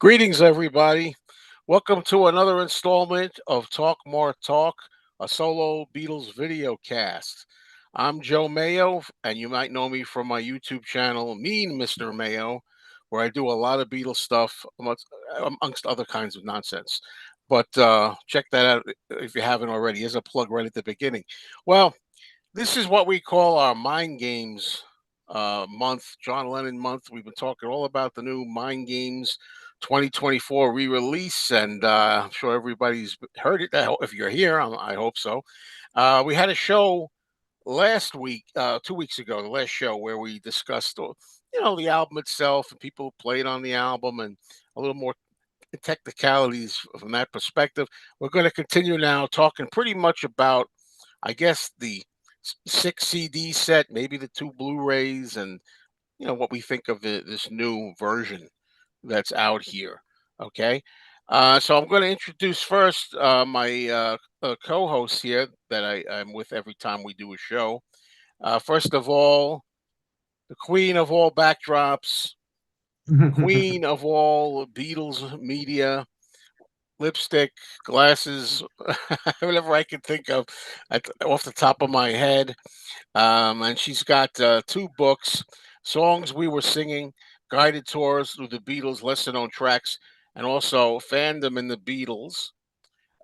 Greetings, everybody. Welcome to another installment of Talk More Talk, a solo Beatles video cast. I'm Joe Mayo, and you might know me from my YouTube channel, Mean Mr. Mayo, where I do a lot of Beatles stuff, amongst other kinds of nonsense. But check that out if you haven't already. Here's a plug right at the beginning. Well, this is what we call our Mind Games month, John Lennon month. We've been talking all about the new Mind Games 2024 re-release, and I'm sure everybody's heard it. If you're here, I hope so. We had a show last week, 2 weeks ago, the last show where we discussed, the album itself and people who played on the album and a little more technicalities from that perspective. We're going to continue now talking pretty much about, I guess, the six CD set, maybe the two Blu-rays, and what we think of this new version that's out here. Okay, so I'm going to introduce first my co-host here that I'm with every time we do a show. First of all, the queen of all backdrops, queen of all Beatles media, lipstick, glasses, whatever I can think of off the top of my head. And she's got two books, Songs We Were Singing, Guided Tours Through the Beatles, Lesser Known Tracks, and also Fandom in the Beatles.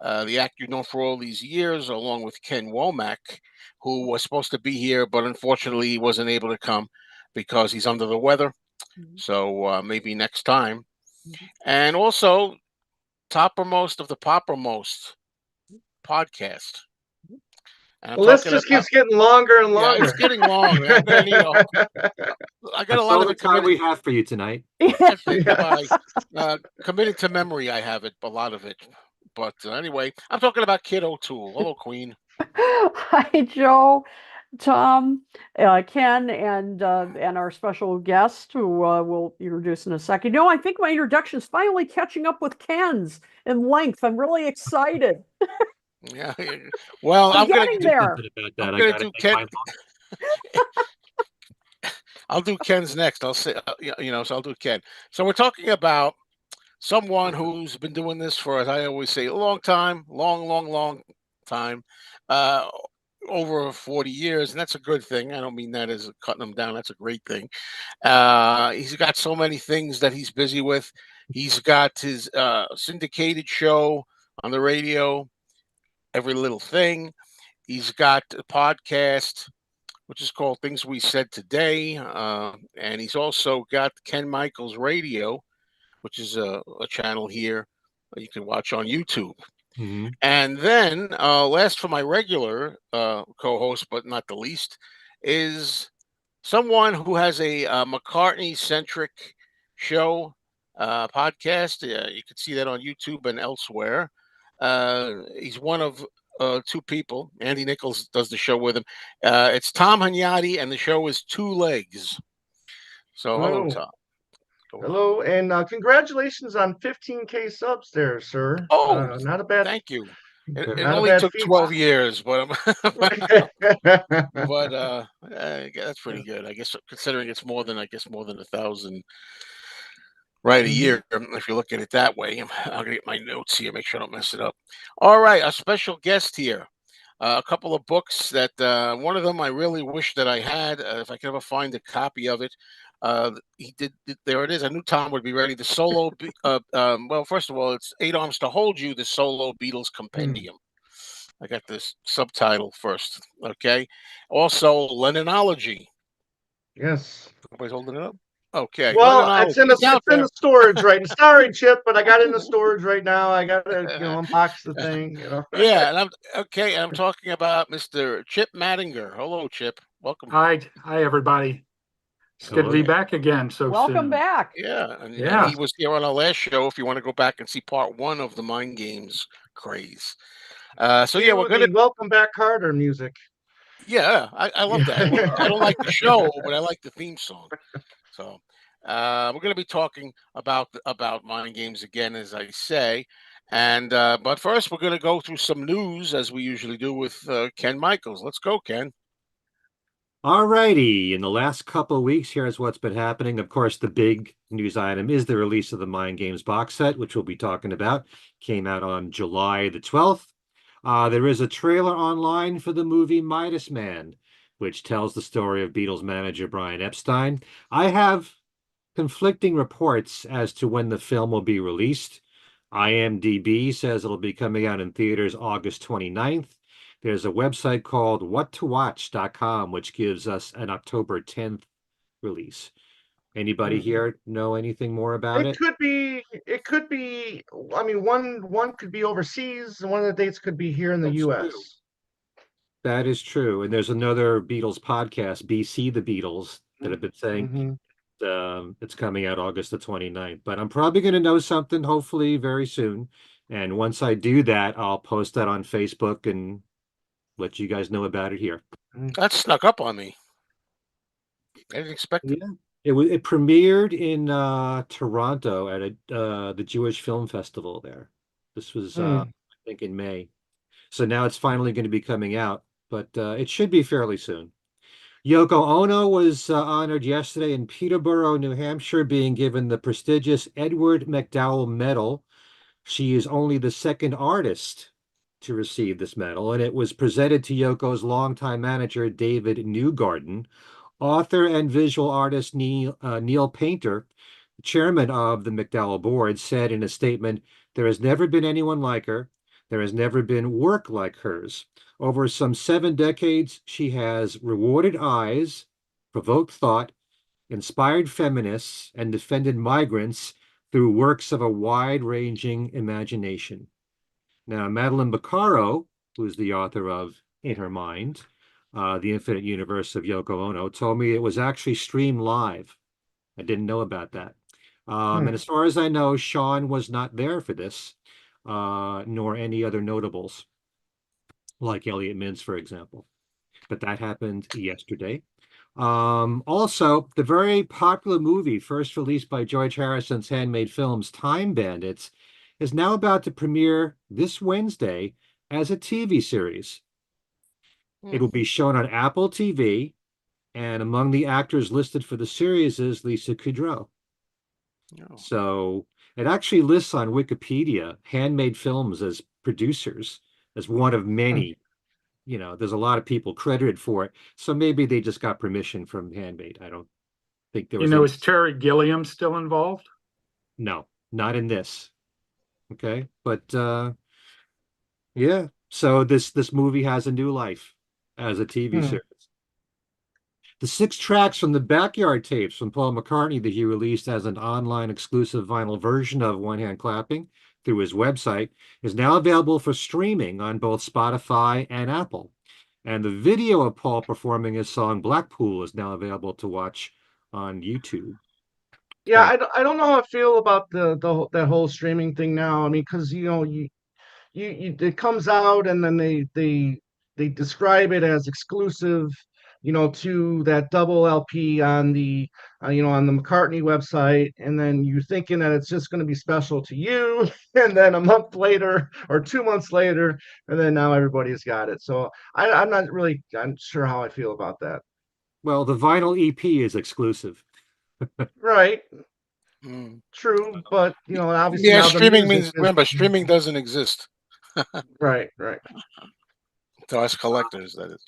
The actor known for all these years, along with Ken Womack, who was supposed to be here, but unfortunately he wasn't able to come because he's under the weather. So maybe next time. And also, toppermost of the poppermost podcast. And I'm The list talking just about, keeps getting longer and yeah, longer. it's getting long. I'm gonna need I got a That's lot all of the it time committed. we have for you tonight. I think by Yes. committed to memory, I have it, a lot of it. But anyway, I'm talking about Kid O'Toole. Hello, Queen. Hi, Joe, Tom, Ken, and our special guest who we'll introduce in a second. I think my introduction is finally catching up with Ken's in length. I'm really excited. Yeah. Well, We're getting there. About I'm that. I gonna got to do make Ken. my I'll do Ken's next. I'll say, so I'll do Ken. So we're talking about someone who's been doing this for, as I always say, a long time, long, long, long time, uh, over 40 years, and that's a good thing. I don't mean that as cutting him down. That's a great thing. He's got so many things that he's busy with. He's got his syndicated show on the radio, Every Little Thing. He's got a podcast, which is called Things We Said Today. And he's also got Ken Michaels Radio, which is a channel here you can watch on YouTube. Mhm. And then, last for my regular co-host, but not the least, is someone who has a McCartney-centric show podcast. You can see that on YouTube and elsewhere. He's one of two people. Andy Nichols does the show with him. It's Tom Hunyadi, and the show is Two Legs. So, hello, Oh, Tom. hello, and congratulations on 15K subs there, sir. Oh, Not a bad, thank you. It not a only bad took feat. 12 years, but that's pretty good. I guess considering it's more than 1,000 right a Mhm. year. If you look at it that way, I'll get my notes here, make sure I don't mess it up. All right, a special guest here. A couple of books that one of them I really wish that I had. If I could ever find a copy of it, he did. There it is. I knew Tom would be ready. The solo. Well, first of all, it's Eight Arms to Hold You. The solo Beatles Hmm. compendium. I got this subtitle first. Okay. Also, Lennonology. Yes. Everybody's holding it up. Okay, Well, it's Lennonology. in the It's out it's in there. the storage right now. Sorry, Chip, but I got it in the storage right now. I gotta, unbox the thing. Yeah, and I'm okay. I'm talking about Mr. Chip Madinger. Hello, Chip. Welcome. Hi, everybody. It's good to be Hello. back again so Welcome soon. back. Yeah, and Yeah. he was here on our last show. If you want to go back and see part one of the Mind Games craze. So yeah, we're Cue gonna. the Welcome Back Carter music. Yeah, I love that. I don't like the show, but I like the theme song. So we're going to be talking about Mind Games again, as I say. And but first, we're going to go through some news as we usually do with Ken Michaels. Let's go, Ken. All righty. In the last couple of weeks, here's what's been happening. Of course, the big news item is the release of the Mind Games box set, which we'll be talking about. Came out on July the 12th. There is a trailer online for the movie Midas Man, which tells the story of Beatles manager Brian Epstein. I have conflicting reports as to when the film will be released. IMDb says it'll be coming out in theaters August 29th. There's a website called whattowatch.com, which gives us an October 10th release. Anybody here know anything more about it? It could be, I mean, one could be overseas, and one of the dates could be here in the That's true. US. That is true. And there's another Beatles podcast, BC the Beatles, that have been saying it's coming out August the 29th. But I'm probably going to know something hopefully very soon. And once I do that, I'll post that on Facebook and let you guys know about it here. That snuck up on me. I didn't expect it. Yeah. It premiered in Toronto at the Jewish Film Festival there. This was I think in May. So now it's finally going to be coming out, but it should be fairly soon. Yoko Ono was honored yesterday in Peterborough, New Hampshire, being given the prestigious Edward McDowell Medal. She is only the second artist to receive this medal, and it was presented to Yoko's longtime manager, David Newgarden. Author and visual artist Neil Painter, chairman of the McDowell board, said in a statement, "There has never been anyone like her. There has never been work like hers. Over some 7 decades, she has rewarded eyes, provoked thought, inspired feminists, and defended migrants through works of a wide-ranging imagination." Now, Madeline Baccaro, who's the author of In Her Mind, The Infinite Universe of Yoko Ono, told me it was actually streamed live. I didn't know about that. And as far as I know, Sean was not there for this, nor any other notables, like Elliot Mintz, for example. But that happened yesterday. Also, the very popular movie, first released by George Harrison's Handmade Films, Time Bandits, is now about to premiere this Wednesday as a TV series. It will be shown on Apple TV, and among the actors listed for the series is Lisa Kudrow. So it actually lists on Wikipedia Handmade Films as producers, as one of many. You know, there's a lot of people credited for it. So maybe they just got permission from Handmade. I don't think there was is Terry Gilliam still involved? No, not in this. Okay. But yeah. So this movie has a new life as a TV series. The 6 tracks from the Backyard tapes from Paul McCartney that he released as an online exclusive vinyl version of One Hand Clapping through his website is now available for streaming on both Spotify and Apple. And the video of Paul performing his song Blackpool is now available to watch on YouTube. Yeah, I don't know how I feel about that whole streaming thing now. I mean, because you it comes out and then they describe it as exclusive, to that double LP on the on the McCartney website, and then you're thinking that it's just going to be special to you, and then a month later or 2 months later, and then now everybody's got it. So I'm sure how I feel about that. Well, the vinyl EP is exclusive. Right. True, but obviously Yeah, now the streaming music means, remember, streaming doesn't exist. right. To us collectors, that is.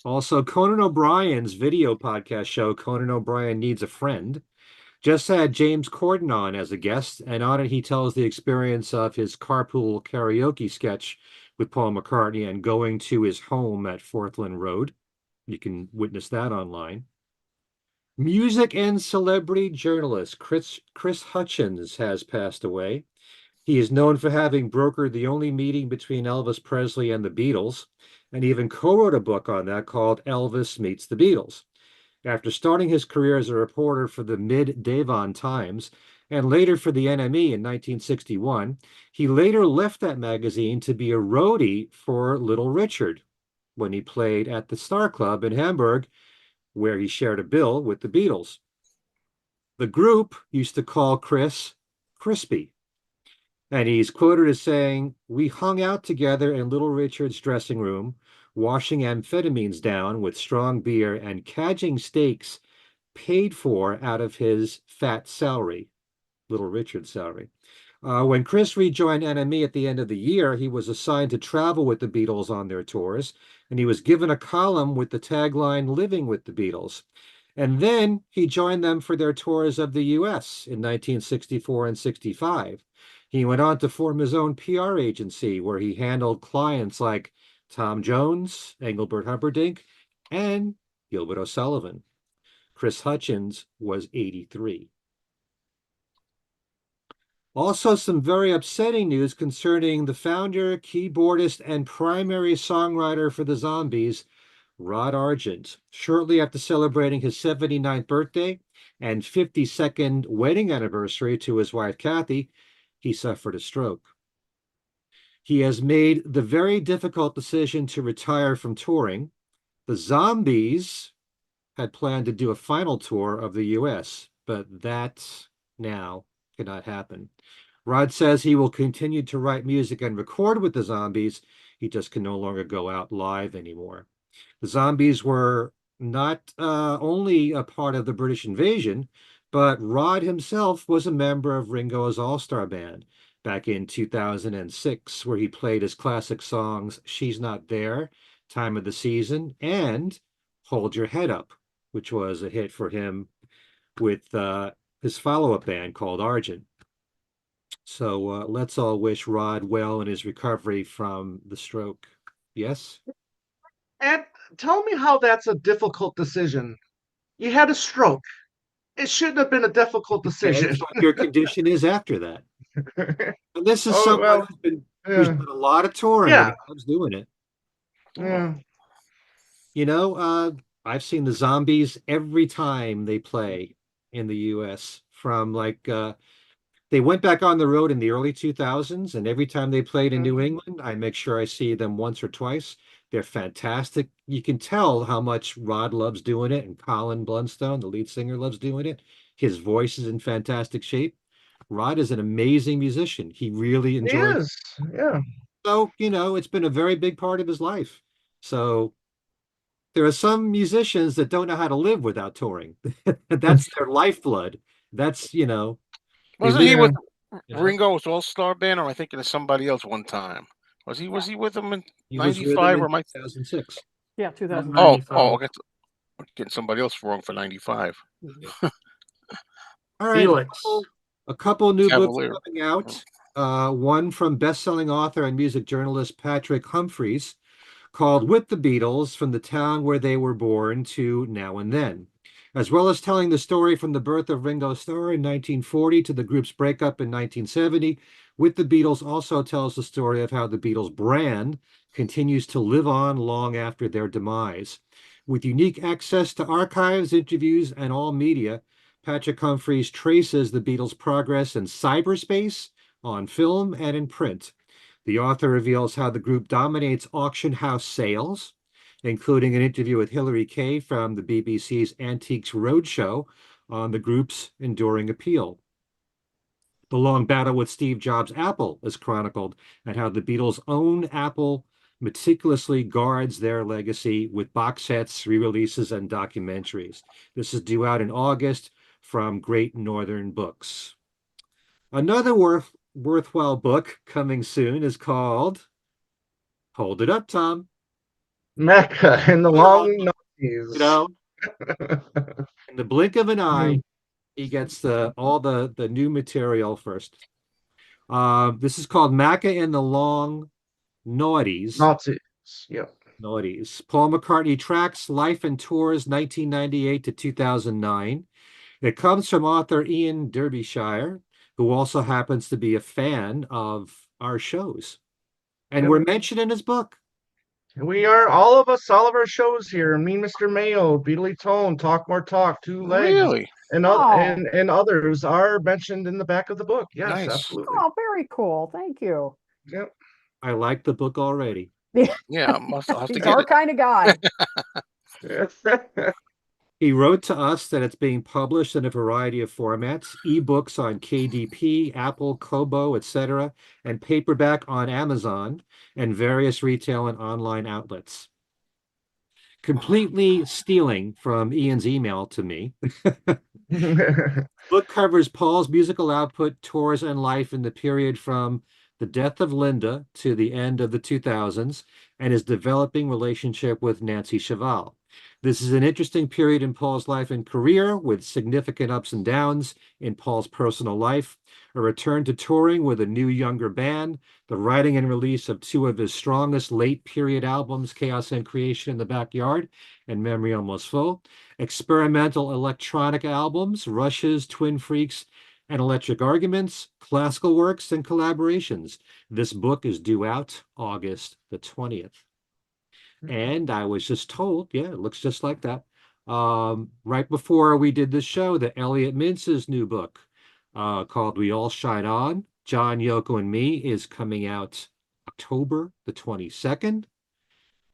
Also, Conan O'Brien's video podcast show, Conan O'Brien Needs a Friend, just had James Corden on as a guest, and on it he tells the experience of his carpool karaoke sketch with Paul McCartney and going to his home at Forthland Road. You can witness that online. Music and celebrity journalist Chris Hutchins has passed away. He is known for having brokered the only meeting between Elvis Presley and the Beatles, and even co-wrote a book on that called Elvis Meets the Beatles. After starting his career as a reporter for the Mid-Devon Times and later for the NME in 1961, he later left that magazine to be a roadie for Little Richard when he played at the Star Club in Hamburg, where he shared a bill with the Beatles. The group used to call Chris Crispy, and he's quoted as saying, "We hung out together in Little Richard's dressing room, washing amphetamines down with strong beer and cadging steaks paid for out of his fat salary, Little Richard's salary. When Chris rejoined NME at the end of the year, he was assigned to travel with the Beatles on their tours, and he was given a column with the tagline Living with the Beatles. And then he joined them for their tours of the US in 1964 and 65. He went on to form his own PR agency where he handled clients like Tom Jones, Engelbert Humperdinck, and Gilbert O'Sullivan. Chris Hutchins was 83. Also, some very upsetting news concerning the founder, keyboardist, and primary songwriter for the Zombies, Rod Argent. Shortly after celebrating his 79th birthday and 52nd wedding anniversary to his wife, Kathy, he suffered a stroke. He has made the very difficult decision to retire from touring. The Zombies had planned to do a final tour of the US, but that now cannot happen. Rod says he will continue to write music and record with the Zombies. He just can no longer go out live anymore. The Zombies were not only a part of the British invasion, but Rod himself was a member of Ringo's All-Star Band back in 2006, where he played his classic songs She's Not There, Time of the Season, and Hold Your Head Up, which was a hit for him with his follow-up band called Argent. So let's all wish Rod well in his recovery from the stroke. Yes? And tell me how that's a difficult decision. You had a stroke. It shouldn't have been a difficult decision. Depends what your condition is after that. And this is Oh, someone well, who's yeah. done a lot of touring and Yeah. he loves doing it. Yeah. You know, I've seen the Zombies every time they play in the US from they went back on the road in the early 2000s, and every time they played in New England, I make sure I see them once or twice. They're fantastic. You can tell how much Rod loves doing it, and Colin Blunstone, the lead singer, loves doing it. His voice is in fantastic shape. Rod is an amazing musician. He really He enjoys it. is. Yeah. So, it's been a very big part of his life. So there are some musicians that don't know how to live without touring. That's their lifeblood. That's, they Wasn't live, he Yeah. with you know. Ringo's All Star Band, or am I thinking of somebody else one time? Was he with them in He was with them '95 in or am I? 2006. Yeah, 2000. Oh, 95. I'm getting somebody else wrong for '95. All right, Felix. a couple new books Cavalier. coming out. One from best-selling author and music journalist Patrick Humphreys called With the Beatles, From the Town Where They Were Born to Now and Then, as well as telling the story from the birth of Ringo Starr in 1940 to the group's breakup in 1970. With the Beatles also tells the story of how the Beatles brand continues to live on long after their demise. With unique access to archives, interviews, and all media, Patrick Humphreys traces the Beatles' progress in cyberspace, on film, and in print. The author reveals how the group dominates auction house sales, including an interview with Hilary Kay from the BBC's Antiques Roadshow on the group's enduring appeal. The long battle with Steve Jobs' Apple is chronicled, and how the Beatles' own Apple meticulously guards their legacy with box sets, re-releases, and documentaries. This is due out in August from Great Northern Books. Another worthwhile book coming soon is called Hold It Up, Tom. Mecca and the long You nineties. know, in the blink of an eye, he gets all the new material first. This is called Macca and the Long Naughties. Nazis. Yep. Naughties. Paul McCartney tracks life and tours 1998 to 2009. It comes from author Ian Derbyshire, who also happens to be a fan of our shows. And Yep. we're mentioned in his book. We are all of our shows here. Me, Mr. Mayo, Beatly Tone, Talk More Talk, Two Legs, Really and and others are mentioned in the back of the book. Yes, nice. absolutely. Oh, very cool. Thank you. Yep. I like the book already. Yeah, I'll have to He's get our it. kind of guy. He wrote to us that it's being published in a variety of formats, ebooks on KDP, Apple, Kobo, etc., and paperback on Amazon and various retail and online outlets. completely stealing from Ian's email to me. Book covers Paul's musical output, tours, and life in the period from the death of Linda to the end of the 2000s and his developing relationship with Nancy Cheval. This is an interesting period in Paul's life and career with significant ups and downs in Paul's personal life, a return to touring with a new younger band, the writing and release of two of his strongest late period albums, Chaos and Creation in the Backyard and Memory Almost Full, experimental electronic albums, Rush's, Twin Freaks, and Electric Arguments, classical works, and collaborations. This book is due out August the 20th. And I was just told, yeah, it looks just like that. Right before we did this show, that Elliot Mintz's new book called We All Shine On, John, Yoko, and Me is coming out October the 22nd.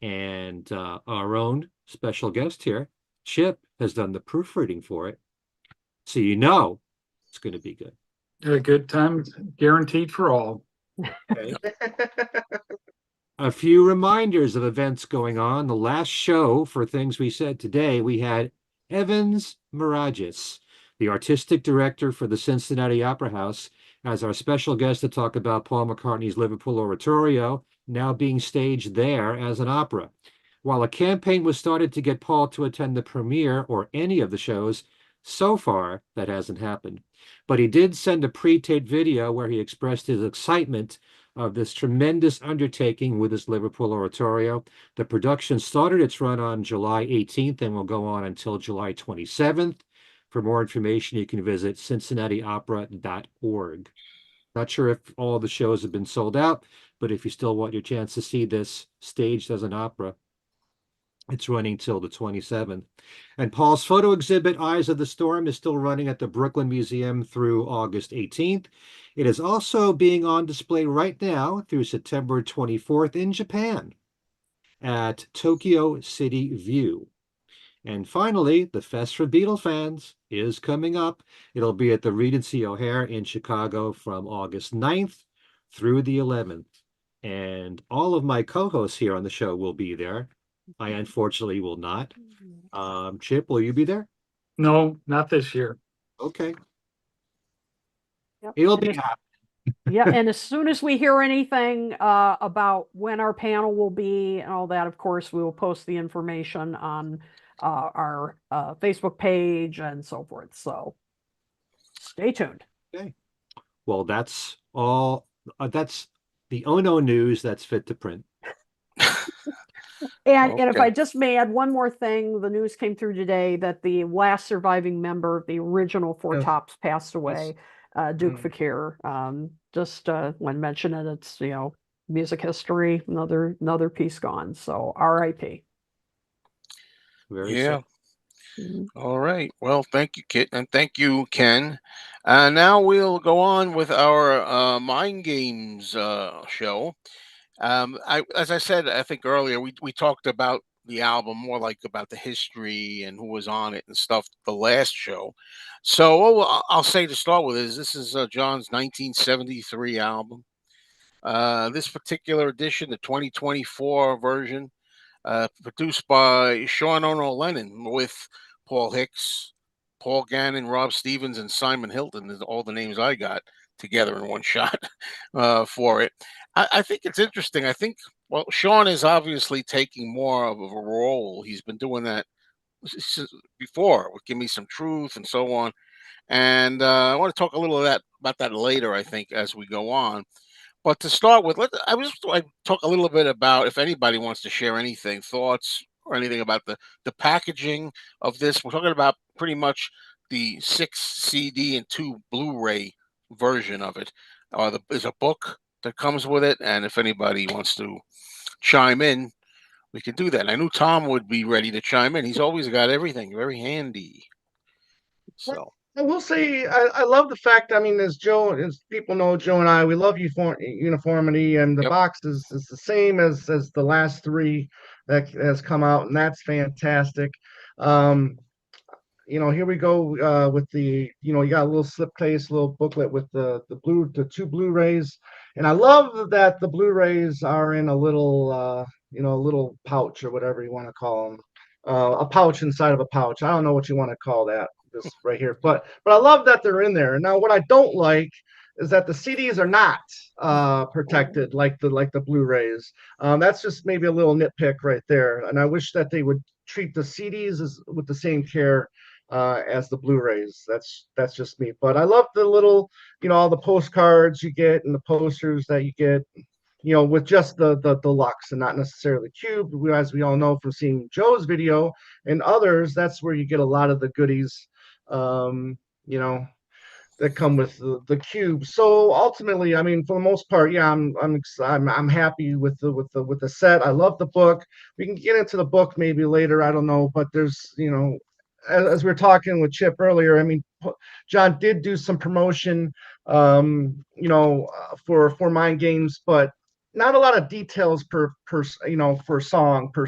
And our own special guest here, Chip, has done the proofreading for it. So you know it's going to be good. A good time guaranteed for all. Okay. A few reminders of events going on. The last show for things we said today, we had Evans Miragis, the artistic director for the Cincinnati Opera House, as our special guest to talk about Paul McCartney's Liverpool Oratorio, now being staged there as an opera. While a campaign was started to get Paul to attend the premiere or any of the shows, so far that hasn't happened. But he did send a pre-taped video where he expressed his excitement of this tremendous undertaking with his Liverpool Oratorio. The production started its run on July 18th and will go on until July 27th. For more information, you can visit cincinnatiopera.org. Not sure if all the shows have been sold out, but if you still want your chance to see this staged as an opera, it's running till the 27th. And Paul's photo exhibit, Eyes of the Storm, is still running at the Brooklyn Museum through August 18th. It is also being on display right now through September 24th in Japan at Tokyo City View. And finally, the Fest for Beatle fans is coming up. It'll be at the Regency O'Hare in Chicago from August 9th through the 11th. And all of my co-hosts here on the show will be there. I unfortunately will not. Chip, will you be there? No, not this year. Okay. Yep. It'll be happening. Yeah, and as soon as we hear anything about when our panel will be and all that, of course, we will post the information on our Facebook page and so forth. So stay tuned. Okay. Well, that's all. That's the Ono news that's fit to print. And if I Okay. just may add one more thing, the news came through today that the last surviving member of the original Four Yes. Tops passed Yes. away, Duke Mm. Fakir. Just when mentioning it, it's music history, another piece gone. So R.I.P. Very Yeah. sad. Mhm. All right. Well, thank you, Kit, and thank you, Ken. Now we'll go on with our Mind Games show. As I said, I think earlier, we talked about the album more like about the history and who was on it and stuff. The last show, so I'll say to start with is this is John's 1973 album. This particular edition, the 2024 version, produced by Sean Ono Lennon with Paul Hicks, Paul Gannon, Rob Stevens, and Simon Hilton. Is all the names I got together in one shot for it. I think it's interesting. I think, well, Sean is obviously taking more of a role. He's been doing that before with Give Me Some Truth and so on. And I want to talk a little of that about that later, I think, as we go on. But to start with, I was like talk a little bit about if anybody wants to share anything, thoughts or anything about the packaging of this. We're talking about pretty much the 6 CD and 2 Blu-ray version of it. There's a book that comes with it, and if anybody wants to chime in, we can do that. And I knew Tom would be ready to chime in. He's always got everything very handy. So, I will say I love the fact. I mean, as people know, Joe and I, we love uniformity, and the yep. box is the same as the last three that has come out, and that's fantastic. Um, here we go with you got a little slipcase, little booklet with the two Blu-rays, and I love that the Blu-rays are in a little a little pouch or whatever you want to call them. a pouch inside of a pouch. I don't know what you want to call that, this right here, but I love that they're in there. Now, what I don't like is that the CDs are not protected like the Blu-rays. That's just maybe a little nitpick right there, and I wish that they would treat the CDs with the same care as the Blu-rays. That's just me. But I love the little, all the postcards you get and the posters that you get, with just the deluxe and not necessarily cube. As we all know from seeing Joe's video and others, that's where you get a lot of the goodies, um, you know, that come with the cube. So ultimately, I mean, for the most part, yeah, I'm happy with the set. I love the book. We can get into the book maybe later. I don't know, but there's, as we were talking with Chip earlier, I mean, John did do some promotion, for Mind Games, but not a lot of details for song per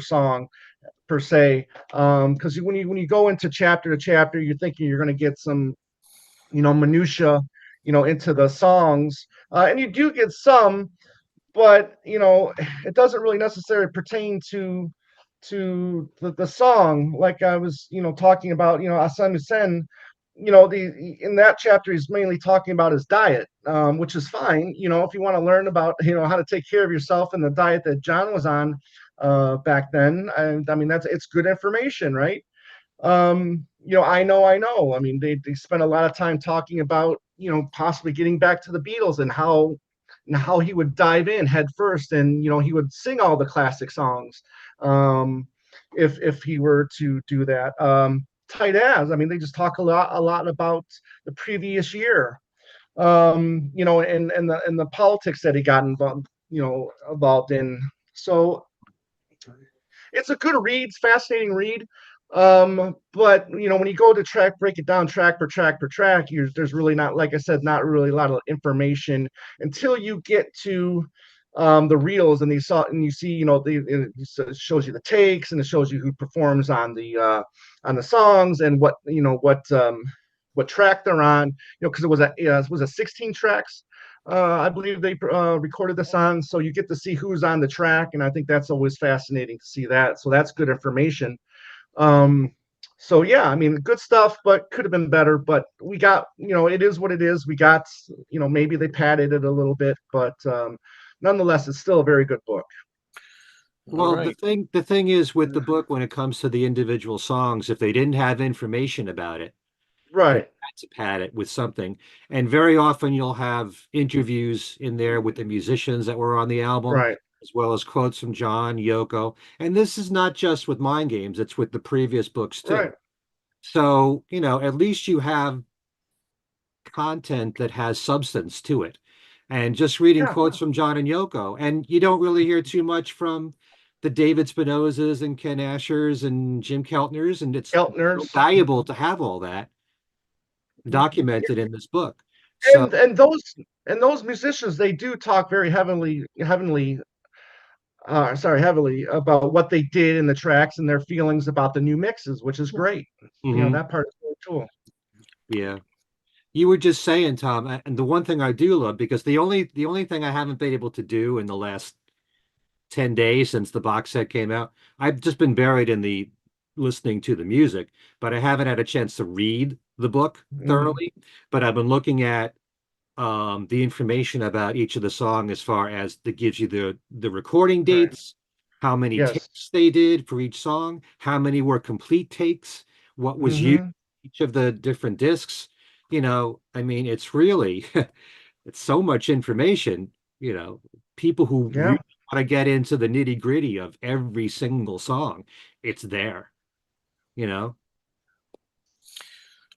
se. Because when you go into chapter to chapter, you're thinking you're going to get some minutia, into the songs, and you do get some, but it doesn't really necessarily pertain to the song, like I was talking about, Asan Hussein. The in that chapter he's mainly talking about his diet, which is fine, if you want to learn about how to take care of yourself and the diet that John was on back then. I mean, it's good information, right? I know. I mean, they spent a lot of time talking about, possibly getting back to the Beatles and how he would dive in head first, and he would sing all the classic songs, if he were to do that. Tight as, I mean, they just talk a lot about the previous year, and the politics that he got involved in. So it's a good read, it's fascinating read. But when you go to break it down track per track, there's really not, like I said, not really a lot of information until you get to the reels, and you see, it shows you the takes, and it shows you who performs on the songs, and what track they're on, because it was a 16 tracks, I believe they recorded this on, so you get to see who's on the track, and I think that's always fascinating to see that. So that's good information. Um, so yeah, I mean, good stuff, but could have been better. But we got, it is what it is. We got, maybe they padded it a little bit, but nonetheless, it's still a very good book. Well, right. the thing is with the book, when it comes to the individual songs, if they didn't have information about it, they Right, had to pad it with something. And very often you'll have interviews in there with the musicians that were on the album, right, as well as quotes from John, Yoko. And this is not just with Mind Games, it's with the previous books too. right. So, at least you have content that has substance to it. And just reading Yeah, quotes from John and Yoko, and you don't really hear too much from the David Spinozas and Ken Ashers and Jim Keltners, and it's so Keltners. valuable to have all that documented in this book. And So, those musicians, they do talk very heavily about what they did in the tracks and their feelings about the new mixes, which is great. mhm, That part is really cool. yeah. You were just saying, Tom, and the one thing I do love, because the only thing I haven't been able to do in the last 10 days since the box set came out, I've just been buried in the listening to the music, but I haven't had a chance to read the book Mhm. thoroughly. But I've been looking at the information about each of the song, as far as that gives you the recording Right. dates, how many Yes. takes they did for each song, how many were complete takes, what was used Hmm. each of the different discs. I mean, it's really it's so much information. People who Yeah. really want to get into the nitty gritty of every single song, it's there. You know.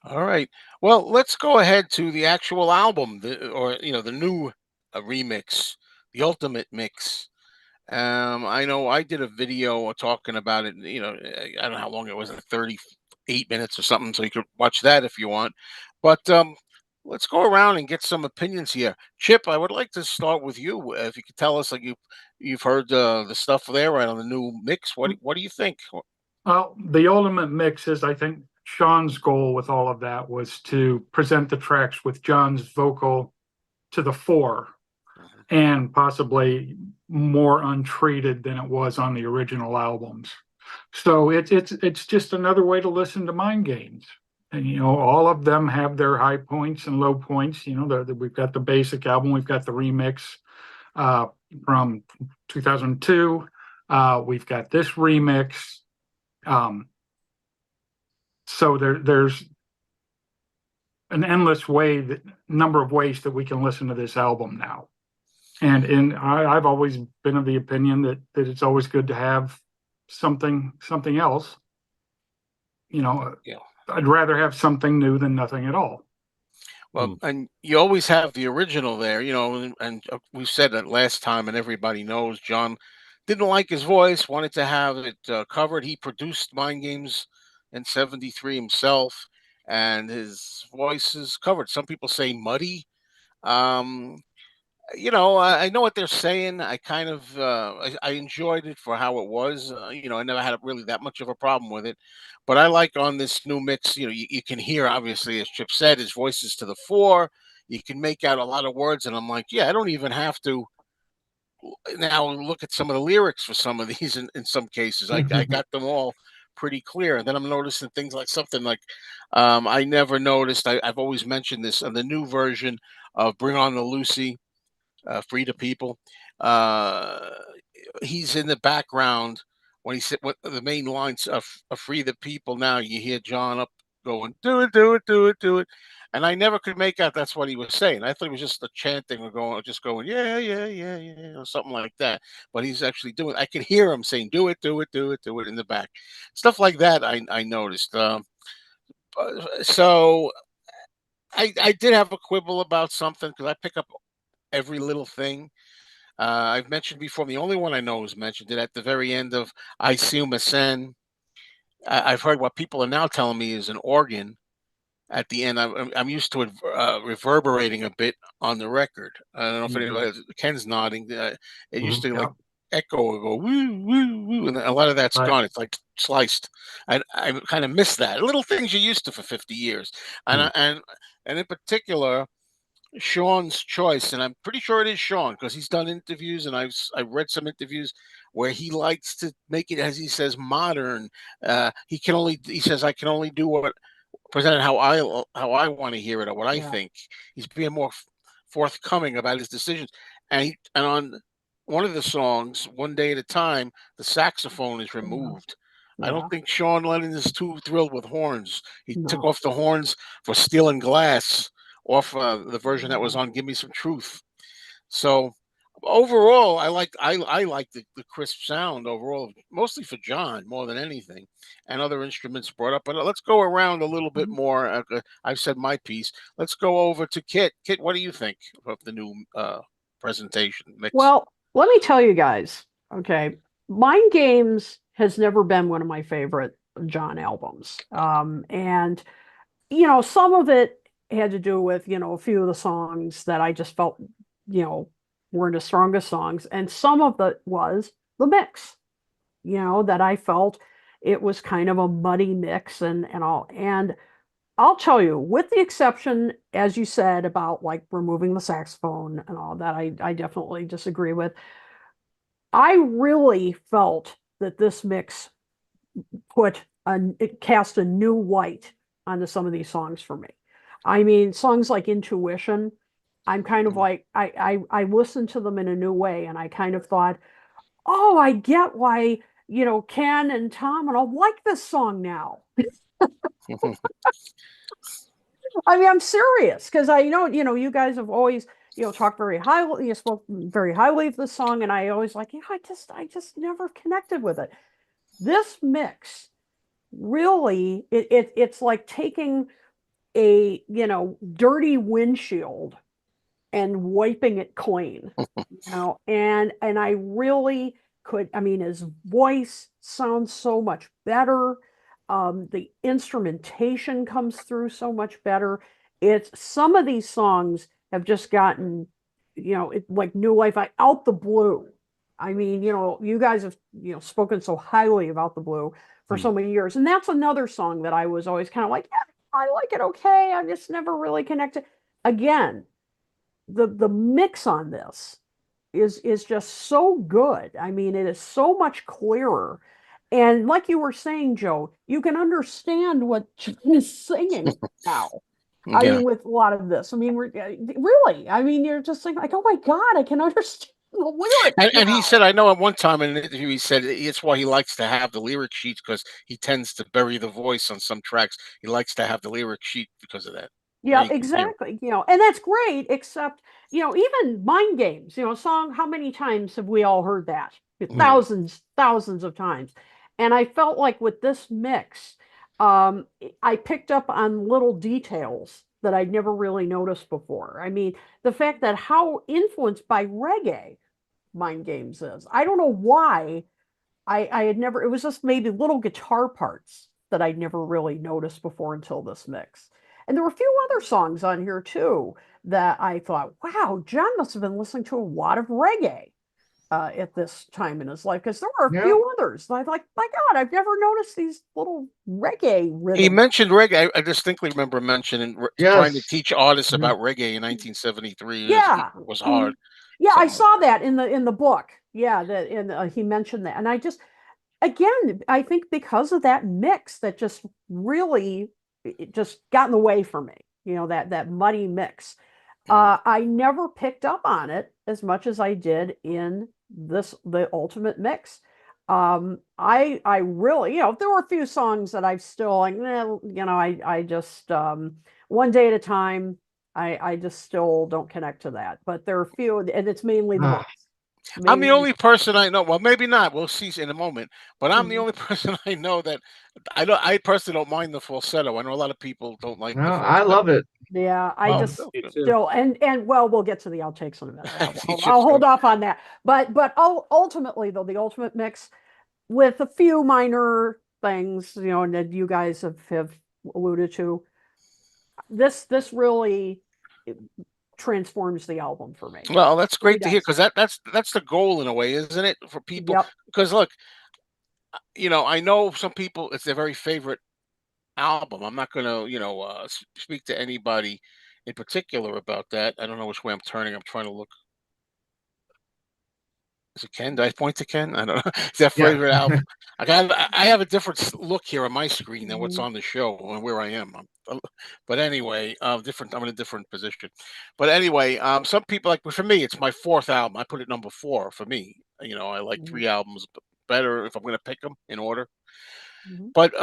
All right. Well, let's go ahead to the actual album, or the new remix, the ultimate mix. I know I did a video talking about it. I don't know how long it was, like 38 minutes or something. So you could watch that if you want. But let's go around and get some opinions here. Chip, I would like to start with you. If you could tell us, like you've heard the stuff there right on the new mix. What do you think? Well, the ultimate mix is, I think, Sean's goal with all of that was to present the tracks with John's vocal to the fore, and possibly more untreated than it was on the original albums. So it's just another way to listen to Mind Games. And all of them have their high points and low points. We've got the basic album, we've got the remix uh, from 2002. We've got this remix. So there's an endless number of ways that we can listen to this album now. And I've always been of the opinion that it's always good to have something else. Yeah. I'd rather have something new than nothing at all. Well, and you always have the original there, and we said that last time, and everybody knows John didn't like his voice, wanted to have it covered. He produced Mind Games in '73 himself, and his voice is covered. Some people say muddy. Um, I know what they're saying. I kind of I enjoyed it for how it was. I never had really that much of a problem with it, but I like on this new mix. You can hear, obviously, as Chip said, his voice is to the fore. You can make out a lot of words, and I'm like, yeah, I don't even have to now look at some of the lyrics for some of these. In some cases, I got them all pretty clear. And then I'm noticing things like something like I never noticed. I've always mentioned this on the new version of "Bring On the Lucy." Free to People. Uh, he's in the background when he said what the main lines of Free the People. Now you hear John up going, do it, do it, do it, do it. And I never could make out that's what he was saying. I thought it was just a chanting or just going, yeah, yeah, yeah, yeah, or something like that. But he's actually doing. I could hear him saying, "Do it, do it, do it, do it" in the back. Stuff like that. I noticed. So I did have a quibble about something because I pick up every little thing. I've mentioned before, the only one I know who's mentioned it at the very end of I See Sen. I've heard what people are now telling me is an organ at the end. I'm used to it reverberating a bit on the record. I don't know if anybody, Ken's nodding. It used to like echo or go woo, woo, woo, and a lot of that's gone. It's like sliced. I kind of miss that. Little things you're used to for 50 years. And in particular, Sean's choice, and I'm pretty sure it is Sean because he's done interviews, and I've read some interviews where he likes to make it, as he says, modern. He says I can only do what presented how I want to hear it or what I think. He's being more forthcoming about his decisions, and on one of the songs, "One Day at a Time," the saxophone is removed. I don't think Sean Lennon is too thrilled with horns. He took off the horns for "Stealing Glass" off the version that was on "Give Me Some Truth." So overall, I like the crisp sound overall, mostly for John more than anything, and other instruments brought up. But let's go around a little bit more. I've said my piece. Let's go over to Kit. Kit, what do you think of the new presentation mix? Well, let me tell you guys. Okay, Mind Games has never been one of my favorite John albums, and some of it had to do with a few of the songs that I just felt weren't the strongest songs, and some of it was the mix. That I felt it was kind of a muddy mix and all. And I'll tell you, with the exception, as you said, about like removing the saxophone and all that, I definitely disagree with. I really felt that this mix it cast a new light onto some of these songs for me. I mean, songs like Intuition, I'm kind of like I listened to them in a new way, and I kind of thought, oh, I get why Ken and Tom and all like this song now. I mean, I'm serious because I know you guys have always talked very highly, you spoke very highly of the song, and I always like I just never connected with it. This mix really it's like taking a dirty windshield and wiping it clean, and I really could. I mean, his voice sounds so much better. The instrumentation comes through so much better. It's some of these songs have just gotten, like new life out the blue. I mean, you guys have spoken so highly about the blue for so many years, and that's another song that I was always kind of like, yeah, I like it, okay. I just never really connected. Again, the mix on this is just so good. I mean, it is so much clearer. And like you were saying, Joe, you can understand what John is singing now. I Yeah. mean, with a lot of this, I mean, really, I mean, you're just like, oh my God, I can understand the lyrics And he now. said, I know at one time in an interview, he said it's why he likes to have the lyric sheets because he tends to bury the voice on some tracks. He likes to have the lyric sheet because of that. Then Yeah, he can hear. exactly. And that's great, except, even Mind Games, song, how many times have we all heard that? Yeah. Thousands, thousands of times. And I felt like with this mix, I picked up on little details that I'd never really noticed before. I mean, the fact that how influenced by reggae Mind Games is. I don't know why I had never, it was just maybe little guitar parts that I'd never really noticed before until this mix. And there were a few other songs on here too that I thought, wow, John must have been listening to a lot of reggae at this time in his life because there were a Yeah. few others. And I thought, my God, I've never noticed these little reggae He rhythms. mentioned reggae. I distinctly remember mentioning trying to Yes. teach artists Mhm. about reggae in 1973. Yeah. It was hard. Mhm. Yeah, I Something like saw that in the book. Yeah, that in he mentioned that. And I just again, I think because of that mix that just really it just got in the way for me, that muddy mix. that. I never picked up on it as much as I did in the ultimate mix. I really, there were a few songs that I've still like, I just one day at a time. I just still don't connect to that, but there are a few, and it's mainly the Ah, voice, I'm the mainly. only person I know. Well, maybe not. We'll see in a moment. But I'm the Mhm. only person I know that I don't. I personally don't mind the falsetto. I know a lot of people don't like no, the I falsetto. love it. Yeah, I Oh, just Me too. still and well, we'll get to the outtakes in a minute. teach I'll hold yourself. off on that. But ultimately, though, the ultimate mix with a few minor things, and that you guys have alluded to, this really transforms the album for me. Well, that's Really great to hear does. because that's the goal in a way, isn't it, for people? Yep. Because look, I know some people it's their very favorite album. I'm not going to, speak to anybody in particular about that. I don't know which way I'm turning. I'm trying to look. Is it Ken? Did I point to Ken? I don't know. It's their Yeah. favorite album. I have a different look here on my screen than what's Mhm. on the show and where I am. But anyway, different. I'm in a different position. But anyway, some people like for me, it's my fourth album. I put it number four for me. I like Mhm. three albums better if I'm going to pick them in order. Mhm. But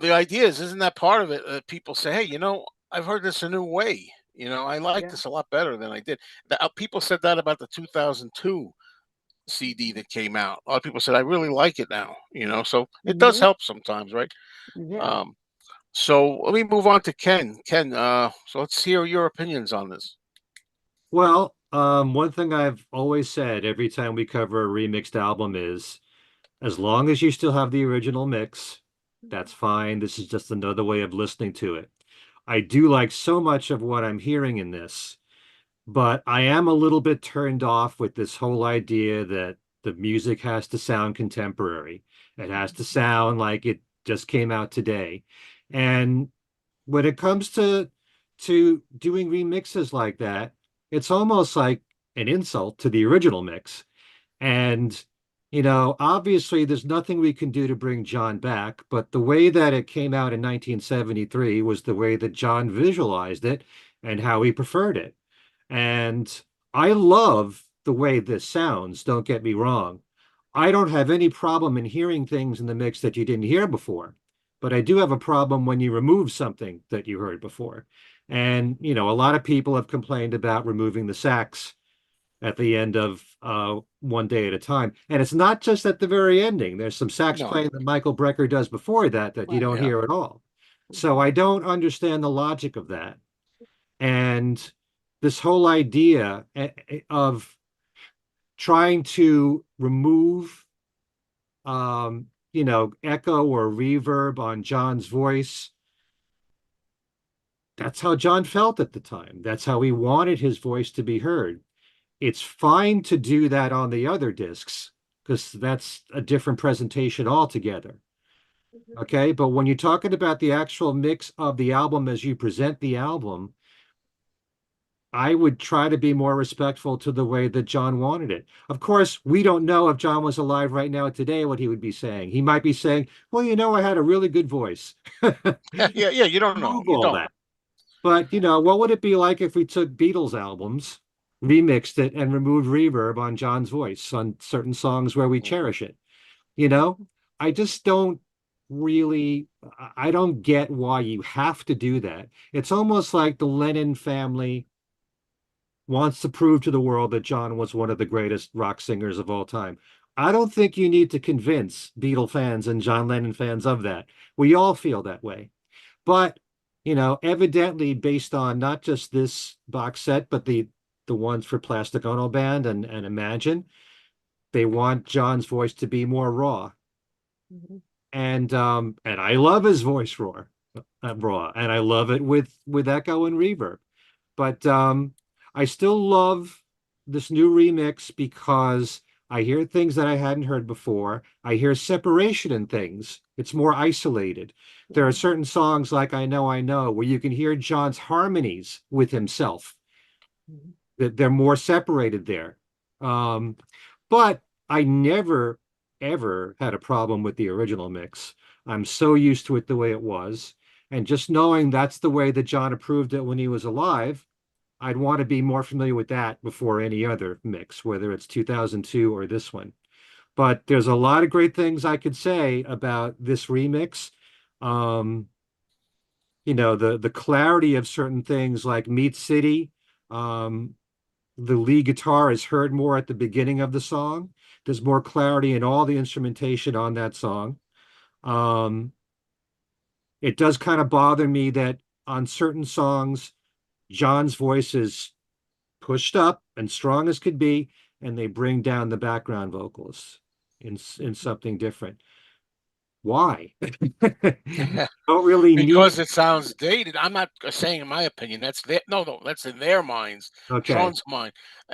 the idea isn't that part of it? People say, hey, I've heard this a new way. I like Yeah. this a lot better than I did. People said that about the 2002 CD that came out. A lot of people said, I really like it now, so it does Mhm. help sometimes, right? Yeah. Um, so let me move on to Ken. Ken, so let's hear your opinions on this. Well, one thing I've always said every time we cover a remixed album is as long as you still have the original mix, that's fine. This is just another way of listening to it. I do like so much of what I'm hearing in this, but I am a little bit turned off with this whole idea that the music has to sound contemporary. It has to sound like it just came out today. And when it comes to doing remixes like that, it's almost like an insult to the original mix. And obviously there's nothing we can do to bring John back, but the way that it came out in 1973 was the way that John visualized it and how he preferred it. And I love the way this sounds, don't get me wrong. I don't have any problem in hearing things in the mix that you didn't hear before, but I do have a problem when you remove something that you heard before. And, a lot of people have complained about removing the sax at the end of One Day at a Time. And it's not just at the very ending. There's some sax No, playing that Michael Brecker does before that you Right. don't yeah, hear at all. So Mhm. I don't understand the logic of that. And this whole idea of trying to remove, echo or reverb on John's voice, that's how John felt at the time. That's how he wanted his voice to be heard. It's fine to do that on the other discs because that's a different presentation altogether. Okay. But when you're talking about the actual mix of the album as you present the album, I would try to be more respectful to the way that John wanted it. Of course, we don't know if John was alive right now today, what he would be saying. He might be saying, well, I had a really good voice. Yeah. You don't know. Prove You all don't. that. But, what would it be like if we took Beatles albums, remixed it, and removed reverb on John's voice on certain songs where we Mhm. cherish it? You know, I just don't really, I don't get why you have to do that. It's almost like the Lennon family wants to prove to the world that John was one of the greatest rock singers of all time. I don't think you need to convince Beatle fans and John Lennon fans of that. We all feel that way. But, evidently based on not just this box set, but the ones for Plastic Ono Band and Imagine, they want John's voice to be more raw. Mhm. And I love his voice raw, and I love it with echo and reverb. But I still love this new remix because I hear things that I hadn't heard before. I hear separation in things. It's more isolated. There are certain songs like I Know, where you can hear John's harmonies with himself. Mhm. That they're more separated there. Um, but I never, ever had a problem with the original mix. I'm so used to it the way it was. And just knowing that's the way that John approved it when he was alive, I'd want to be more familiar with that before any other mix, whether it's 2002 or this one. But there's a lot of great things I could say about this remix. Um, the clarity of certain things like Meat City. Um, the lead guitar is heard more at the beginning of the song. There's more clarity in all the instrumentation on that song. Um, it does kind of bother me that on certain songs, John's voice is pushed up and strong as could be, and they bring down the background vocals in something different. Why? Don't really need. Because it sounds dated. I'm not saying in my opinion. That's their no. That's in their minds. Okay, Sean's mind.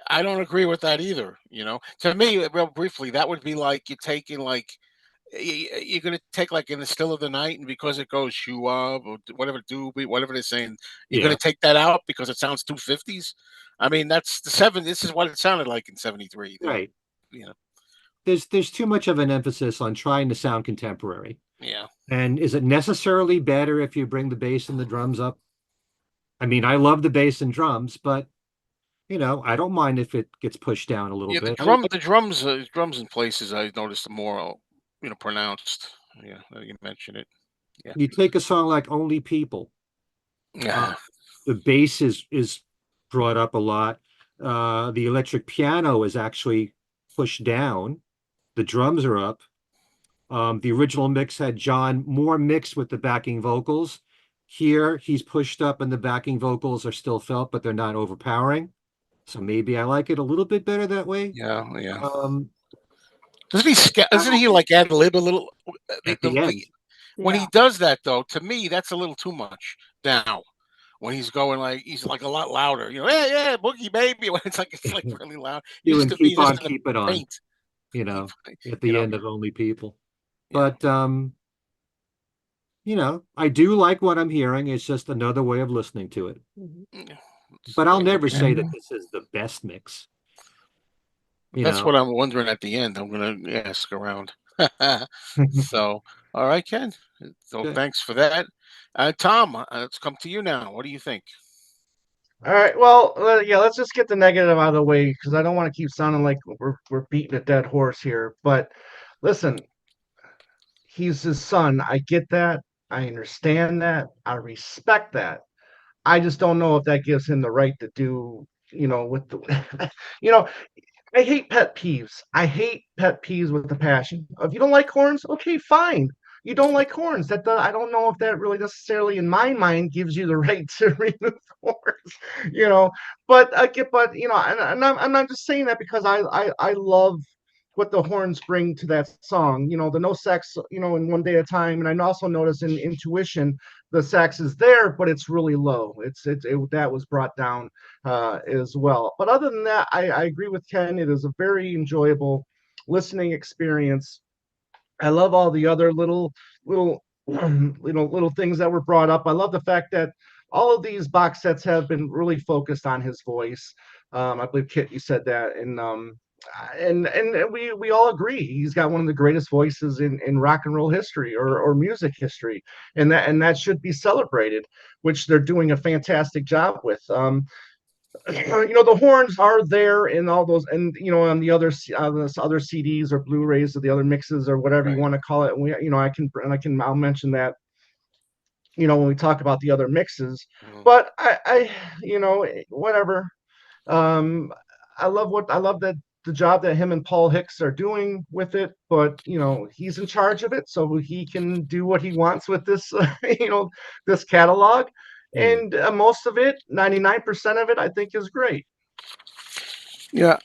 I don't agree with that either. To me, real briefly, that would be like you're taking like you're gonna take like in the still of the night, and because it goes shoo up or whatever doobie, whatever they're saying, you're gonna yeah, take that out because it sounds 250s. I mean, that's the seven. This is what it sounded like in '73. right. You know, There's too much of an emphasis on trying to sound contemporary. yeah. And is it necessarily better if you bring the bass and the drums up? I mean, I love the bass and drums, but I don't mind if it gets pushed down a little Yeah, bit. drums in places I noticed more, pronounced. Yeah, now you mention it. Yeah, You take a song like Only People, uh, yeah, the bass is brought up a lot. The electric piano is actually pushed down. The drums are up. The original mix had John more mixed with the backing vocals. Here, he's pushed up and the backing vocals are still felt, but they're not overpowering. So maybe I like it a little bit better that way. yeah. Um, Doesn't he like ad lib a little? at the end, When he Yeah. does that though, to me that's a little too much now. When he's like a lot louder, yeah, yeah, boogie baby. When it's like really loud. Used doing to be keep on, just in keep it a on, faint. you Keep, know, at you the know, end of Only People. yeah. But I do like what I'm hearing. It's just another way of listening to it. Mhm. Yeah. But I'll never Okay. say that this is the best mix, you That's know. what I'm wondering at the end. I'm gonna ask around. So, all right, Ken. So Okay. thanks for that. Tom, let's come to you now. What do you think? All right. Well, yeah. Let's just get the negative out of the way because I don't want to keep sounding like we're beating a dead horse here. But listen, he's his son. I get that. I understand that. I respect that. I just don't know if that gives him the right to do, with the, you know, I hate pet peeves. I hate pet peeves with a passion. If you don't like horns, okay, fine. You don't like horns. I don't know if that really necessarily, in my mind, gives you the right to remove horns. You know, but I get, but I'm not just saying that because I love what the horns bring to that song. The no sax, in One Day at a Time, and I also notice in Intuition, the sax is there, but it's really low. That was brought down as well. But other than that, I agree with Ken. It is a very enjoyable listening experience. I love all the other little things that were brought up. I love the fact that all of these box sets have been really focused on his voice. I believe Kit, you said that, and we all agree he's got one of the greatest voices in rock and roll history or music history, and that should be celebrated, which they're doing a fantastic job with. The horns are there in all those, and on the other CDs or Blu-rays or the other mixes or whatever you want to call it. And I'll mention that when we talk about the other mixes. But I whatever. Um, I love that the job that him and Paul Hicks are doing with it, but he's in charge of it, so he can do what he wants with this, this catalog. And most of it, 99% of it, I think is great. Yeah,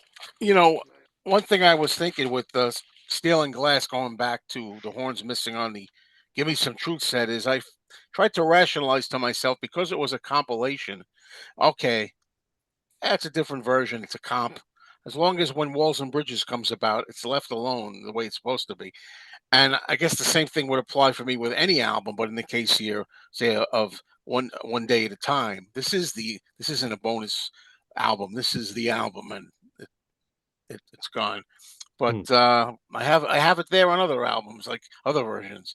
one thing I was thinking with the Steel and Glass, going back to the horns missing on the "Give Me Some Truth" set, is I tried to rationalize to myself, because it was a compilation. Okay, that's a different version. It's a comp. As long as When Walls and Bridges comes about, it's left alone the way it's supposed to be. And I guess the same thing would apply for me with any album, but in the case here, say of one day at a time, this isn't a bonus album. This is the album, and it's gone. But I have it there on other albums, like other versions,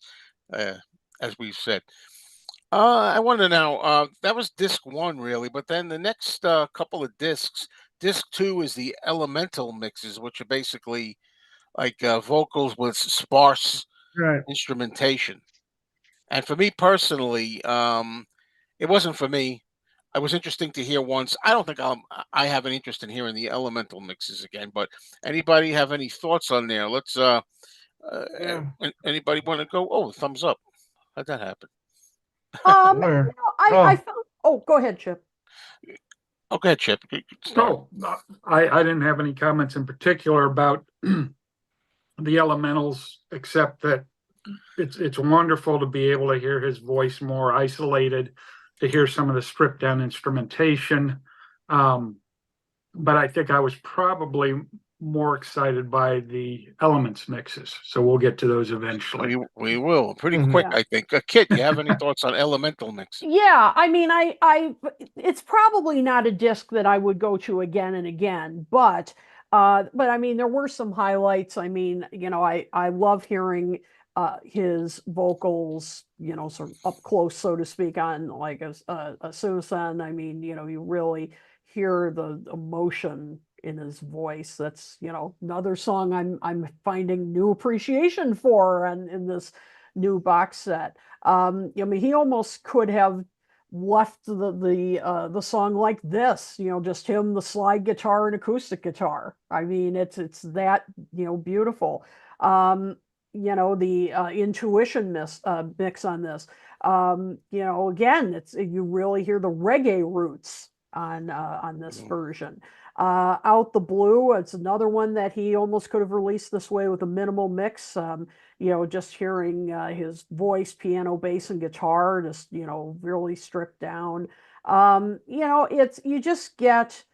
uh, as we've said. I want to know. That was disc one, really, but then the next couple of discs. Disc two is the elemental mixes, which are basically like vocals with sparse Right. instrumentation. And for me personally, it wasn't for me. It was interesting to hear once. I don't think I have an interest in hearing the elemental mixes again. But anybody have any thoughts on there? Let's. Yeah. Anybody want to go? Oh, thumbs up. How'd that happen? Where? I found. Oh, go ahead, Chip. Okay, Chip. So I didn't have any comments in particular about the elementals, except that it's wonderful to be able to hear his voice more isolated, to hear some of the stripped down instrumentation. But I think I was probably more excited by the elements mixes. So we'll get to those eventually. We will pretty Mhm. quick, Yeah. I think. Kit, you have any thoughts on elemental mixes? Yeah, I mean, it's probably not a disc that I would go to again and again, but I mean, there were some highlights. I mean, I love hearing his vocals, sort of up close, so to speak, on like a Susan. I mean, you really hear the emotion in his voice. That's, another song I'm finding new appreciation for, and in this new box set. I mean, he almost could have left the song like this, just him, the slide guitar and acoustic guitar. I mean, it's that beautiful. The intuition mix on this. Again, you really hear the reggae roots on this version. Out the Blue, it's another one that he almost could have released this way with a minimal mix. Just hearing his voice, piano, bass, and guitar, just really stripped down. It's you just get.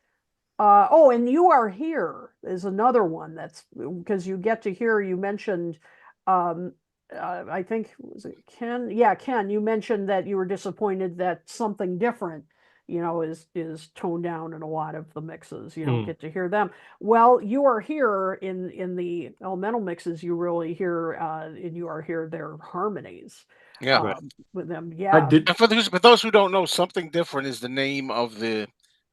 And You Are Here is another one that's because you get to hear. You mentioned, I think was it Ken? Yeah, Ken. You mentioned that you were disappointed that Something Different is toned down in a lot of the mixes. You don't get to hear them. Well, You Are Here in the elemental mixes, you really hear in You Are Here their harmonies. Yeah. With them. I Yeah. did. And for those who don't know, Something Different is the name of the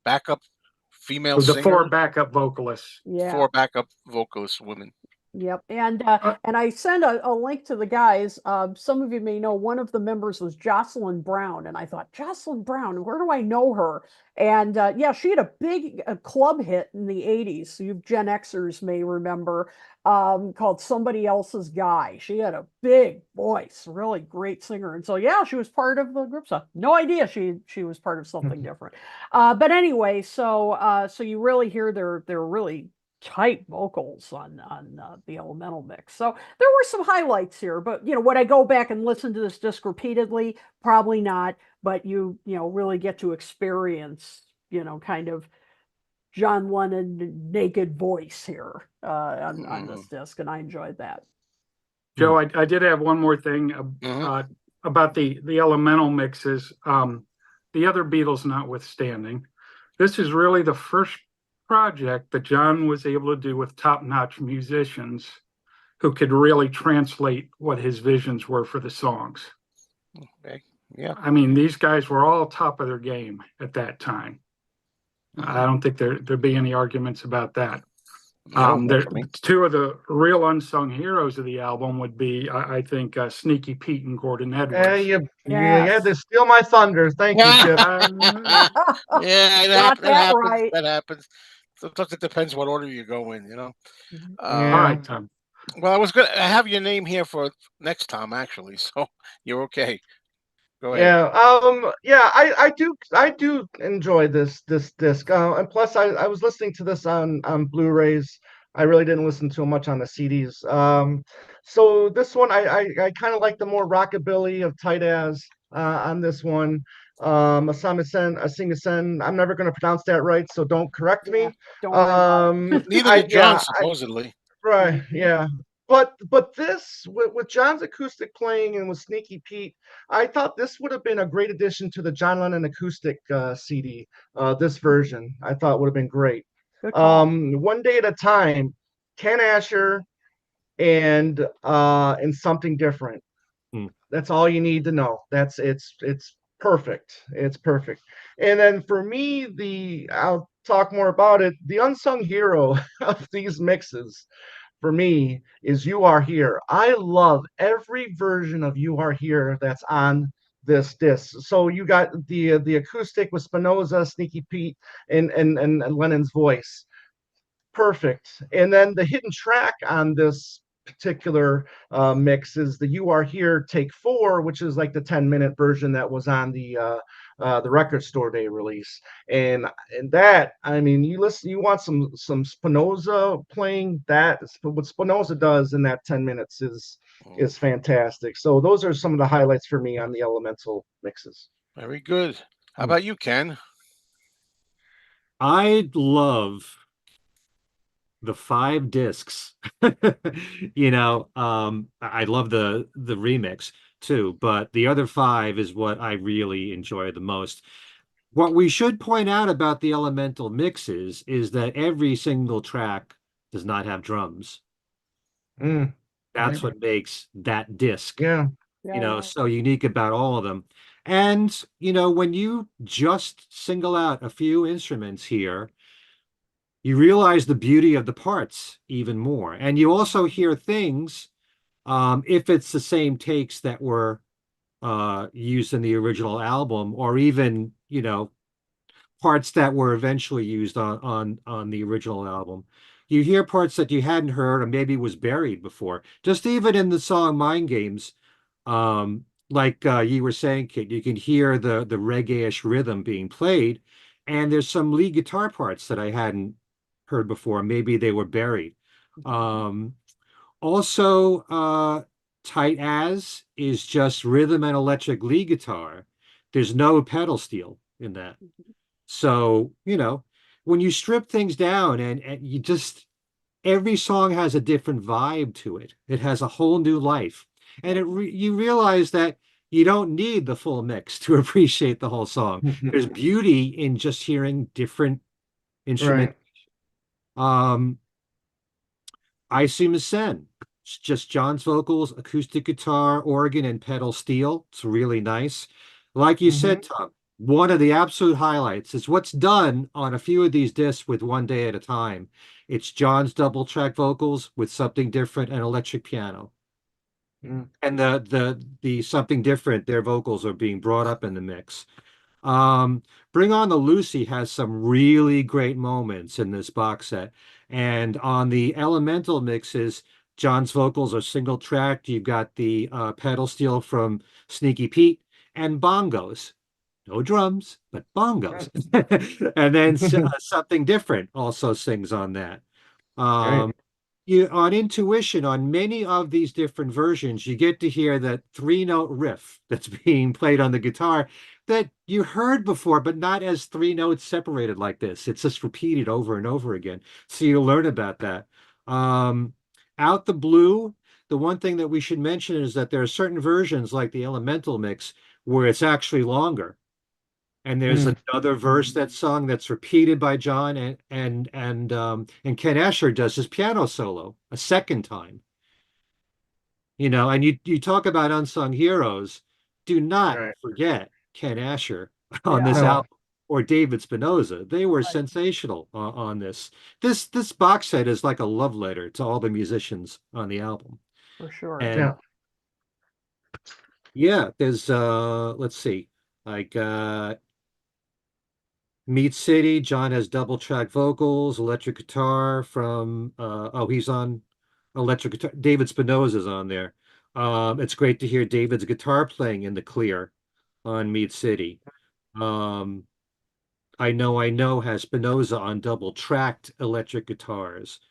backup female The singer, four backup vocalists. Yeah. 4 backup vocalist women. Yep. And I sent a link to the guys. Some of you may know one of the members was Jocelyn Brown, and I thought, Jocelyn Brown, where do I know her? And yeah, she had a big club hit in the 80s. So you Gen Xers may remember, called Somebody Else's Guy. She had a big voice, really great singer. And so yeah, she was part of the group. So no idea she was part of Something Different. But anyway, so you really hear their really tight vocals on the elemental mix. So there were some highlights here, but would I go back and listen to this disc repeatedly? Probably not, but you really get to experience kind of John Lennon naked voice here on this disc, and I enjoyed that. Joe, I did have one more thing about the elemental mixes. The the other Beatles notwithstanding, this is really the first project that John was able to do with top-notch musicians who could really translate what his visions were for the songs. Okay. Yeah. I mean, these guys were all top of their game at that time. I don't think there'd be any arguments about that. Two of the real unsung heroes of the album would be, I think, Sneaky Pete and Gordon Edwards. You had to steal my thunder. Thank you, Chip. Yeah, it Got that happens. right. That happens. Sometimes it depends what order you go in, All Yeah. right, Tom. Well, I was gonna have your name here for next time, actually, so you're okay. Go ahead. Yeah, I do enjoy this disc. And plus I was listening to this on Blu-rays. I really didn't listen to much on the CDs. So this one I kind of like the more rockabilly of Tight As on this one. Asingisen, I'm never going to pronounce that right, so don't correct me. Don't worry about it. Neither did John, supposedly. Right, yeah. But this with John's acoustic playing and with Sneaky Pete, I thought this would have been a great addition to the John Lennon acoustic CD. This version I thought would have been great. Good call. One Day at a Time, Ken Asher, and Something Different. That's all you need to know. It's perfect. It's perfect. And then for me, I'll talk more about it. The unsung hero of these mixes for me is You Are Here. I love every version of You Are Here that's on this disc. So you got the acoustic with Spinoza, Sneaky Pete, and Lennon's voice. Perfect. And then the hidden track on this particular mix is the You Are Here Take 4, which is like the 10-minute version that was on the Record Store Day release. And that, I mean, you want some Spinoza playing. That what Spinoza does in that 10 minutes is fantastic. So those are some of the highlights for me on the Elemental mixes. Very good. How about you, Ken? I love the 5 discs. I love the remix too, but the other 5 is what I really enjoy the most. What we should point out about the Elemental mixes is that every single track does not have drums. That's what makes that disc, so unique about all of them. And, when you just single out a few instruments here, you realize the beauty of the parts even more. And you also hear things, if it's the same takes that were used in the original album, or even, parts that were eventually used on the original album. You hear parts that you hadn't heard or maybe was buried before. Just even in the song Mind Games, like you were saying, Kit, you can hear the reggae-ish rhythm being played, and there's some lead guitar parts that I hadn't heard before. Maybe they were buried. Also, Tight As is just rhythm and electric lead guitar. There's no pedal steel in that. So, when you strip things down and you just, every song has a different vibe to it. It has a whole new life. And you realize that you don't need the full mix to appreciate the whole song. There's beauty in just hearing different instrumentation. I See Sen. It's just John's vocals, acoustic guitar, organ, and pedal steel. It's really nice. Like you said, Tom, one of the absolute highlights is what's done on a few of these discs with One Day at a Time. It's John's double track vocals with Something Different and electric piano. And the Something Different, their vocals are being brought up in the mix. Bring On the Lucy has some really great moments in this box set. And on the Elemental mixes, John's vocals are single tracked. You've got the pedal steel from Sneaky Pete and bongos. No drums, but bongos. And then Something Different also sings on that. On Intuition, on many of these different versions, you get to hear that 3-note riff that's being played on the guitar that you heard before, but not as 3 notes separated like this. It's just repeated over and over again. So you learn about that. Out the Blue, the one thing that we should mention is that there are certain versions like the Elemental mix where it's actually longer. And there's another verse that song that's repeated by John, and Ken Asher does his piano solo a second time. And you talk about unsung heroes. Do not Right. forget Ken Asher on Yeah. this No. album, or David Spinoza. They were Right. sensational on this. This box set is like a love letter to all the musicians on the album. For sure. And Yeah. yeah, there's let's see, like Meat City. John has double track vocals, electric guitar from he's on electric guitar. David Spinoza's on there. It's great to hear David's guitar playing in the clear on Meat City. Um, I know has Spinoza on double tracked electric guitars.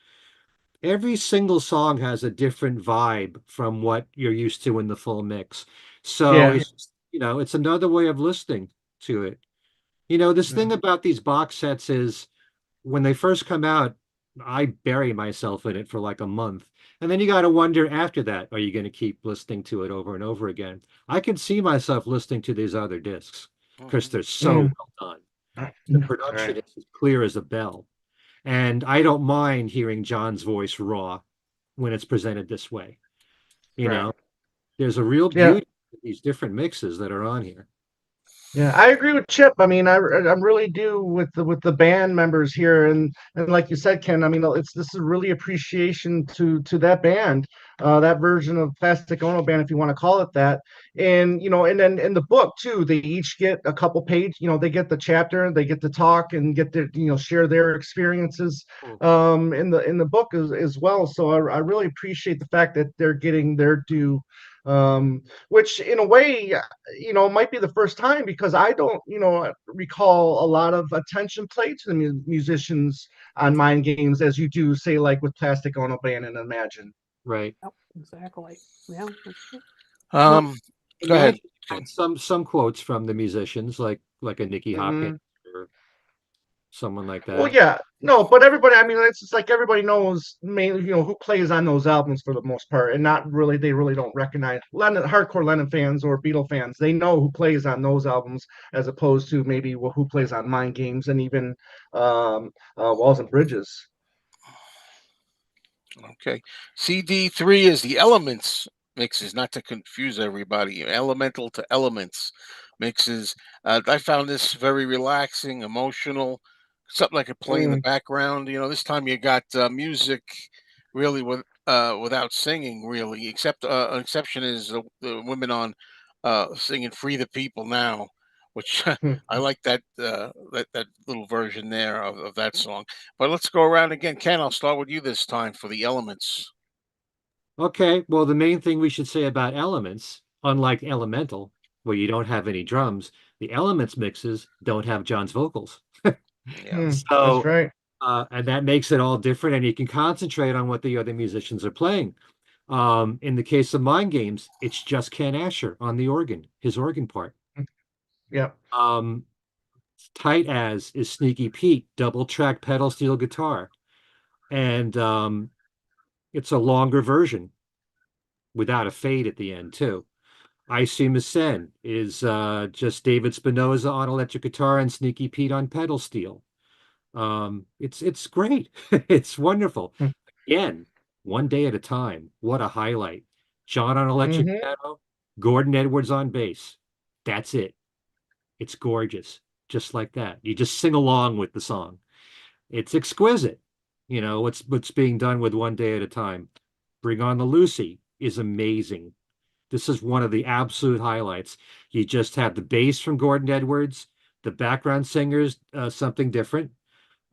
Every single song has a different vibe from what you're used to in the full mix. So Yeah. it's another way of listening to it. This thing about these box sets is when they first come out, I bury myself in it for like a month. And then you got to wonder after that, are you going to keep listening to it over and over again? I can see myself listening to these other discs because they're so Mm. well done. The production Right. is as clear as a bell. And I don't mind hearing John's voice raw when it's presented this way. You Right. know, there's a real Yeah. beauty to these different mixes that are on here. Yeah, I agree with Chip. I mean, I really do with the band members here, and like you said, Ken. I mean, this is really appreciation to that band, that version of Plastic Ono Band, if you want to call it that. And and then in the book too, they each get a couple page. They get the chapter, they get to talk and get to share their experiences in the book as well. So I really appreciate the fact that they're getting their due. Which in a way might be the first time because I don't, recall a lot of attention played to the musicians on Mind Games as you do, say, like with Plastic Ono Band and Imagine. Right. Yep, exactly. Yeah, that's true. Well, Um, go ahead, Imagine Ken. had some quotes from the musicians, like a Nicky Hopkins Hmm. or someone like Well, that. yeah, no, but everybody, I mean, it's just like everybody knows mainly, who plays on those albums for the most part, and not really, they really don't recognize hardcore Lennon fans or Beatle fans. They know who plays on those albums as opposed to maybe who plays on Mind Games and even Walls and Bridges. Okay. CD3 is the Elements mixes, not to confuse everybody. Elemental to Elements mixes. I found this very relaxing, emotional, something I could play in the Mm, background. This time you got music really without singing, really, except an exception is the women on singing Free the People Now, which I like that little version there of that song. But let's go around again. Ken, I'll start with you this time for the elements. Okay, well, the main thing we should say about Elements, unlike Elemental, where you don't have any drums, the Elements mixes don't have John's vocals. Yeah. that's So, right. and that makes it all different, and you can concentrate on what the other musicians are playing. In the case of Mind Games, it's just Ken Asher on the organ, his organ part. Yeah. Um, Tight As is Sneaky Pete, double track pedal steel guitar. And it's a longer version without a fade at the end, too. I See Sen is just David Spinoza on electric guitar and Sneaky Pete on pedal steel. It's great. It's wonderful. Again, one day at a time. What a highlight. John on electric Mm-hmm. piano, Gordon Edwards on bass. That's it. It's gorgeous. Just like that. You just sing along with the song. It's exquisite. What's being done with One Day at a Time. Bring on the Lucy is amazing. This is one of the absolute highlights. You just have the bass from Gordon Edwards, the background singers, something different.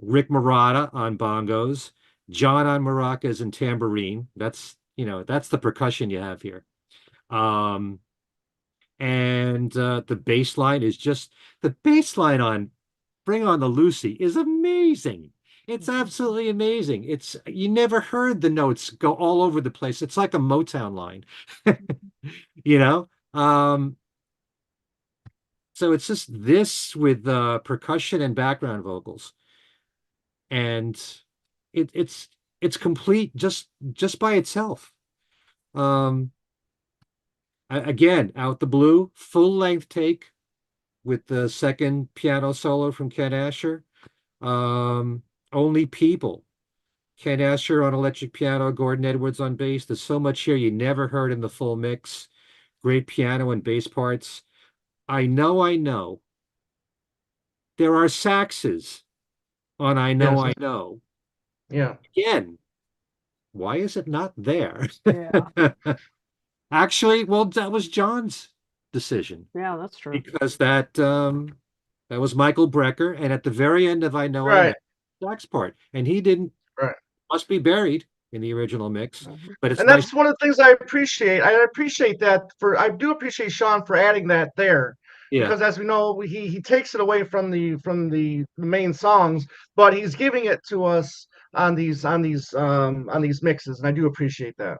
Rick Marotta on bongos, John on maracas and tambourine. That's the percussion you have here. Um, and the bass line is just the bass line on Bring on the Lucy is amazing. It's absolutely amazing. It's you never heard the notes go all over the place. It's like a Motown line, you know. So it's just this with percussion and background vocals, and it's complete just by itself. Um, Again, out the blue, full length take, with the second piano solo from Ken Asher. Only People. Ken Asher on electric piano, Gordon Edwards on bass. There's so much here you never heard in the full mix. Great piano and bass parts. I Know, I Know. There are saxes on I Know, Yes. I Know. Yeah. Again, why is it not there? Yeah. Actually, well, that was John's decision Yeah, that's true. because that was Michael Brecker, and at the very end of I Know, Right. sax part, and he didn't Right. must be buried in the original mix, Mhm. but it's And nice. that's one of the things I appreciate. I appreciate that for I do appreciate Sean for adding that there. Yeah, Because as we know, he takes it away from the main songs, but he's giving it to us on these mixes, and I do appreciate that.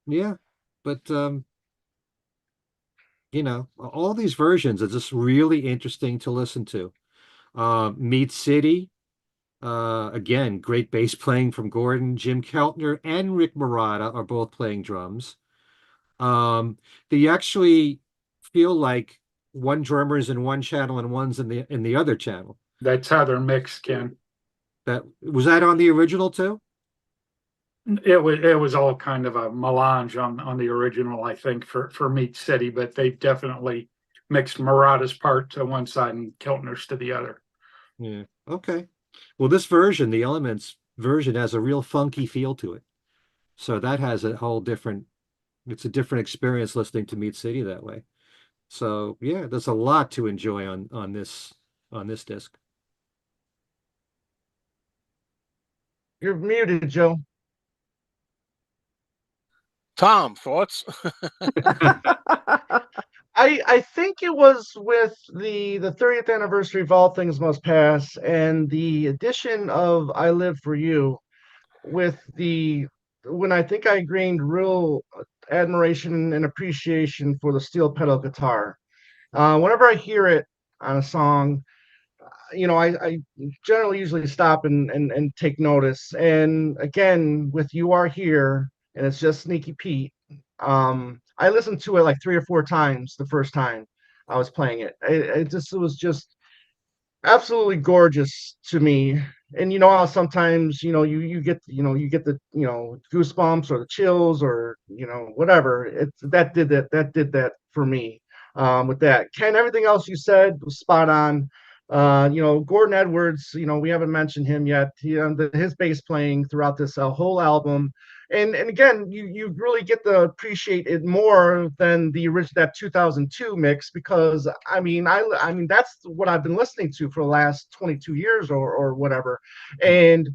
yeah, but all these versions are just really interesting to listen to. Meat City, again, great bass playing from Gordon. Jim Keltner and Rick Marotta are both playing drums. They actually feel like one drummer is in one channel and one's in the other channel. That's how they're mixed, Ken. That on the original too? It was all kind of a melange on the original, I think, for Meat City, but they definitely mixed Murata's part to one side and Keltner's to the other. Yeah. Okay. Well, this version, the Elements version, has a real funky feel to it. So that has a whole different, it's a different experience listening to Meat City that way. So yeah, there's a lot to enjoy on this disc. You're muted, Joe. Tom, thoughts? I think it was with the 30th anniversary of All Things Must Pass and the addition of I Live for You with the when I think I gained real admiration and appreciation for the steel pedal guitar. Whenever I hear it on a song, I generally usually stop and take notice. And again, with You Are Here, and it's just Sneaky Pete. I listened to it like 3 or 4 times the first time I was playing it. It was just absolutely gorgeous to me. And you know how sometimes you get the goosebumps or the chills or whatever. That did that for me. With that, Ken, everything else you said was spot on. Gordon Edwards, we haven't mentioned him yet. His bass playing throughout this whole album, and again, you really get to appreciate it more than the original that 2002 mix, because I mean that's what I've been listening to for the last 22 years or whatever. And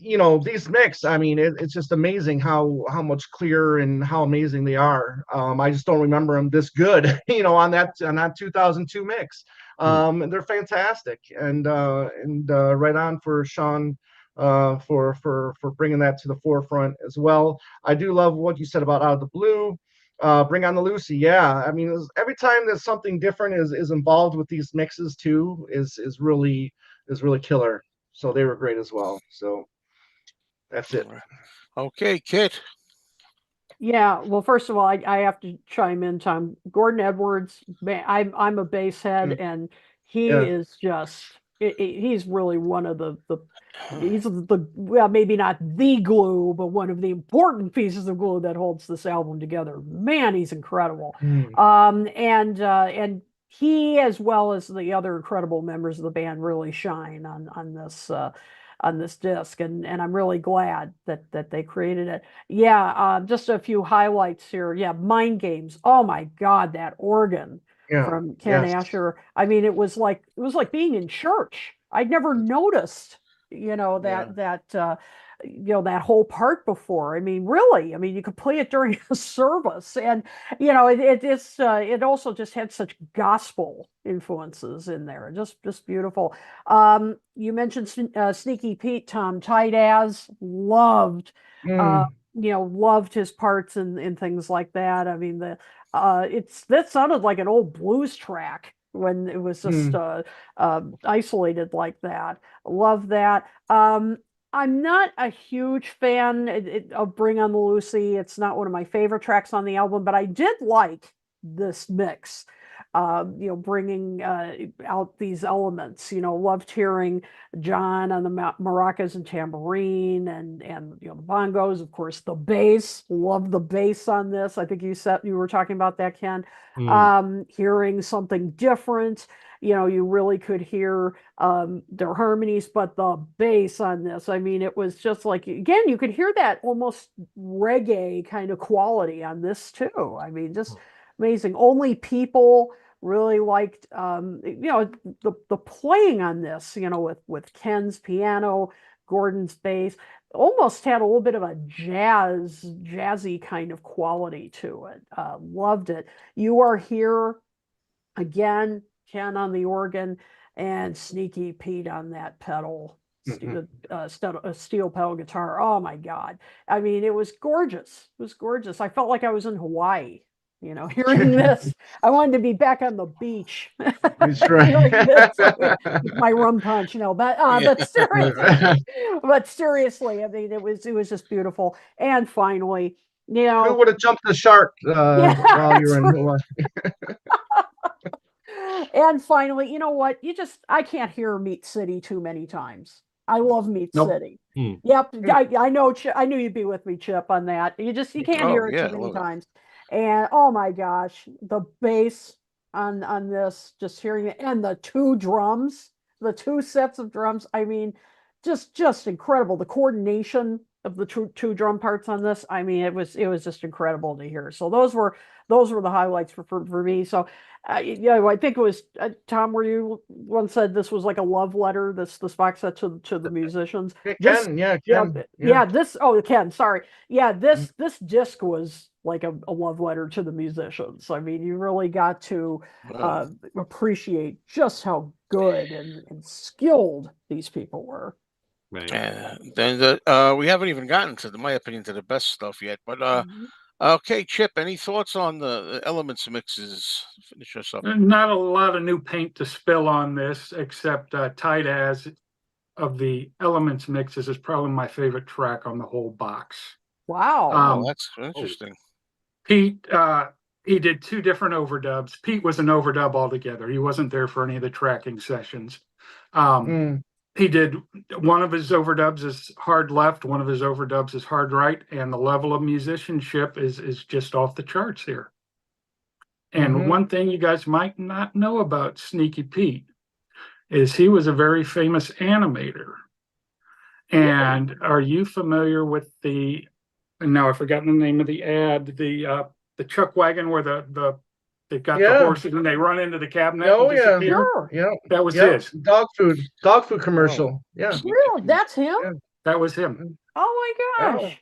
these mix, I mean, it's just amazing how much clearer and how amazing they are. I just don't remember them this good, on that 2002 mix. And they're fantastic, and right on for Sean, for bringing that to the forefront as well. I do love what you said about Out of the Blue. Bring on the Lucy, yeah. I mean, every time that something different is involved with these mixes too, is really killer. So they were great as well. So that's it. Okay, Kit. Yeah, well, first of all, I have to chime in, Tom. Gordon Edwards, I'm a bass head, and he Yeah. is just he's really one of the he's the well, maybe not the glue, but one of the important pieces of glue that holds this album together. Man, he's incredible. Mm. And he, as well as the other incredible members of the band, really shine on this disc, and I'm really glad that they created it. Yeah, just a few highlights here. Yeah, Mind Games. Oh my God, that organ Yeah. from Ken Yes. Asher. I mean, it was like being in church. I'd never noticed, Yeah. that whole part before. I mean, really. I mean, you could play it during a service, and it also just had such gospel influences in there. Just beautiful. You mentioned Sneaky Pete, Tom. Tight As, loved. Uh, Mm. loved his parts and things like that. I mean, that sounded like an old blues track when it was just Mm. isolated like that. Love that. I'm not a huge fan of Bring on the Lucy. It's not one of my favorite tracks on the album, but I did like this mix. bringing out these elements. Loved hearing John on the maracas and tambourine, and the bongos, of course, the bass. Love the bass on this. I think you were talking about that, Ken. Hearing something different. You really could hear their harmonies, but the bass on this, I mean, it was just like, again, you could hear that almost reggae kind of quality on this too. I mean, just amazing. Only People really liked, the playing on this, with Ken's piano, Gordon's bass, almost had a little bit of a jazzy kind of quality to it. Loved it. You Are Here, again, Ken on the organ, and Sneaky Pete on that pedal, steel pedal guitar. Oh my God. I mean, it was gorgeous. It was gorgeous. I felt like I was in Hawaii, hearing this. I wanted to be back on the beach. That's right. Hearing this, with my rum punch, but seriously, I mean, it was just beautiful. And finally, Who would have jumped the shark while you were in Hawaii? And finally, you know what? I can't hear Meat City too many times. I love Meat City. Yep. I know. I knew you'd be with me, Chip, on that. You can't hear it too many times. And oh my gosh, the bass on this, just hearing it, and the two sets of drums. I mean, just incredible. The coordination of the two drum parts on this. I mean, it was just incredible to hear. So those were the highlights for me. So I think it was Tom, where you once said this was like a love letter, this box set to the musicians. Ken. Ken, sorry. Yeah, this disc was like a love letter to the musicians. I mean, you really got to appreciate just how good and skilled these people were. Right. Then we haven't even gotten to, my opinion, to the best stuff yet. But okay, Chip, any thoughts on the Elements mixes? Finish us up. Not a lot of new paint to spill on this, except Tight As of the Elements mixes is probably my favorite track on the whole box. Wow. That's interesting. Pete, he did two different overdubs. Pete was an overdub altogether. He wasn't there for any of the tracking sessions. He did one of his overdubs is hard left, one of his overdubs is hard right, and the level of musicianship is just off the charts here. And one thing you guys might not know about Sneaky Pete is he was a very famous animator. And are you familiar with now I've forgotten the name of the ad, the chuck wagon where they've got the horses and they run into the cabinet and disappear? Sure. Yeah. That was his. Dog food commercial. Yeah. Really? That's him? Yeah. That was him. Oh my gosh.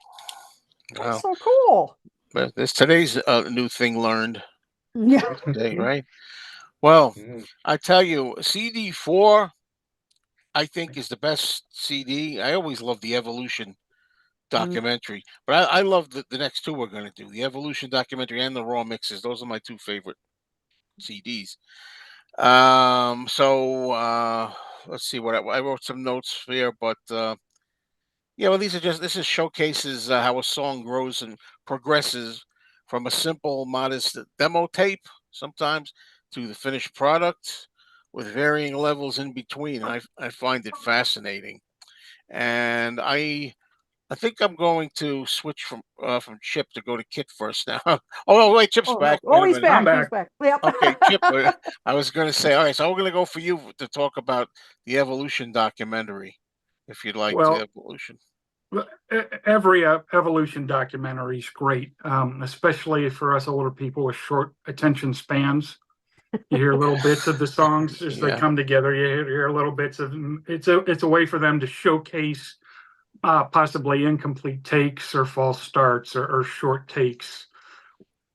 Wow. That's so cool. But there's today's new thing learned. Yeah. Today, right? Well, I tell you, CD4, I think, is the best CD. I always love the Evolution documentary, but I love the next two we're going to do, the Evolution documentary and the Raw mixes. Those are my two favorite CDs. So let's see what I wrote some notes here, but well, this is showcases how a song grows and progresses from a simple, modest demo tape sometimes to the finished product with varying levels in between. And I find it fascinating, and I think I'm going to switch from Chip to go to Kit first now. Oh wait, Chip's back. Oh, he's back. I'm back. He's back. Yep. Okay, Chip. I was going to say, all right, so we're going to go for you to talk about the Evolution documentary, if you'd like. The Evolution. Every Evolution documentary is great, especially for us older people with short attention spans. You hear little bits of the songs as they come together. You hear little bits of them. It's a way for them to showcase possibly incomplete takes or false starts or short takes,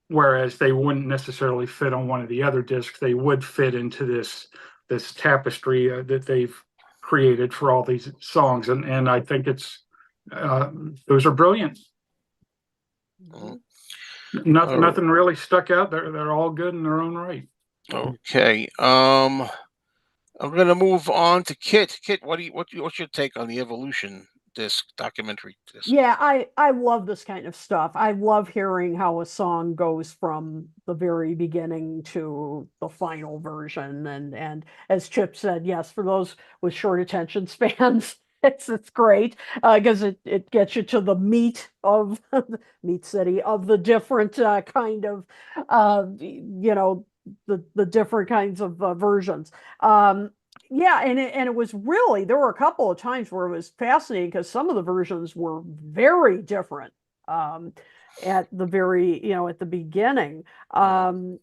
whereas they wouldn't necessarily fit on one of the other discs. They would fit into this tapestry that they've created for all these songs, and I think it's those are brilliant. Nothing really stuck out. They're all good in their own right. Okay. I'm gonna move on to Kit. Kit, what's your take on the Evolution documentary disc. Yeah, I love this kind of stuff. I love hearing how a song goes from the very beginning to the final version. And as Chip said, yes, for those with short attention spans, it's great because it gets you to the meat of meat city of the different kind of the different kinds of versions. Um, yeah, and it was really there were a couple of times where it was fascinating because some of the versions were very different um, at the very at the beginning. Um,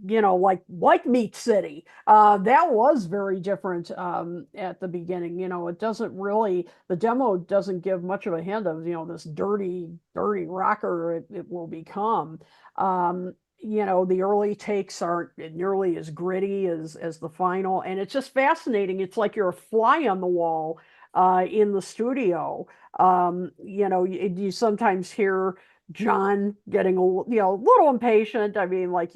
like Meat City. That was very different at the beginning. It doesn't really, the demo doesn't give much of a hint of, this dirty rocker it will become. The early takes aren't nearly as gritty as the final, and it's just fascinating. It's like you're a fly on the wall in the studio. You sometimes hear John getting a little impatient. I mean, like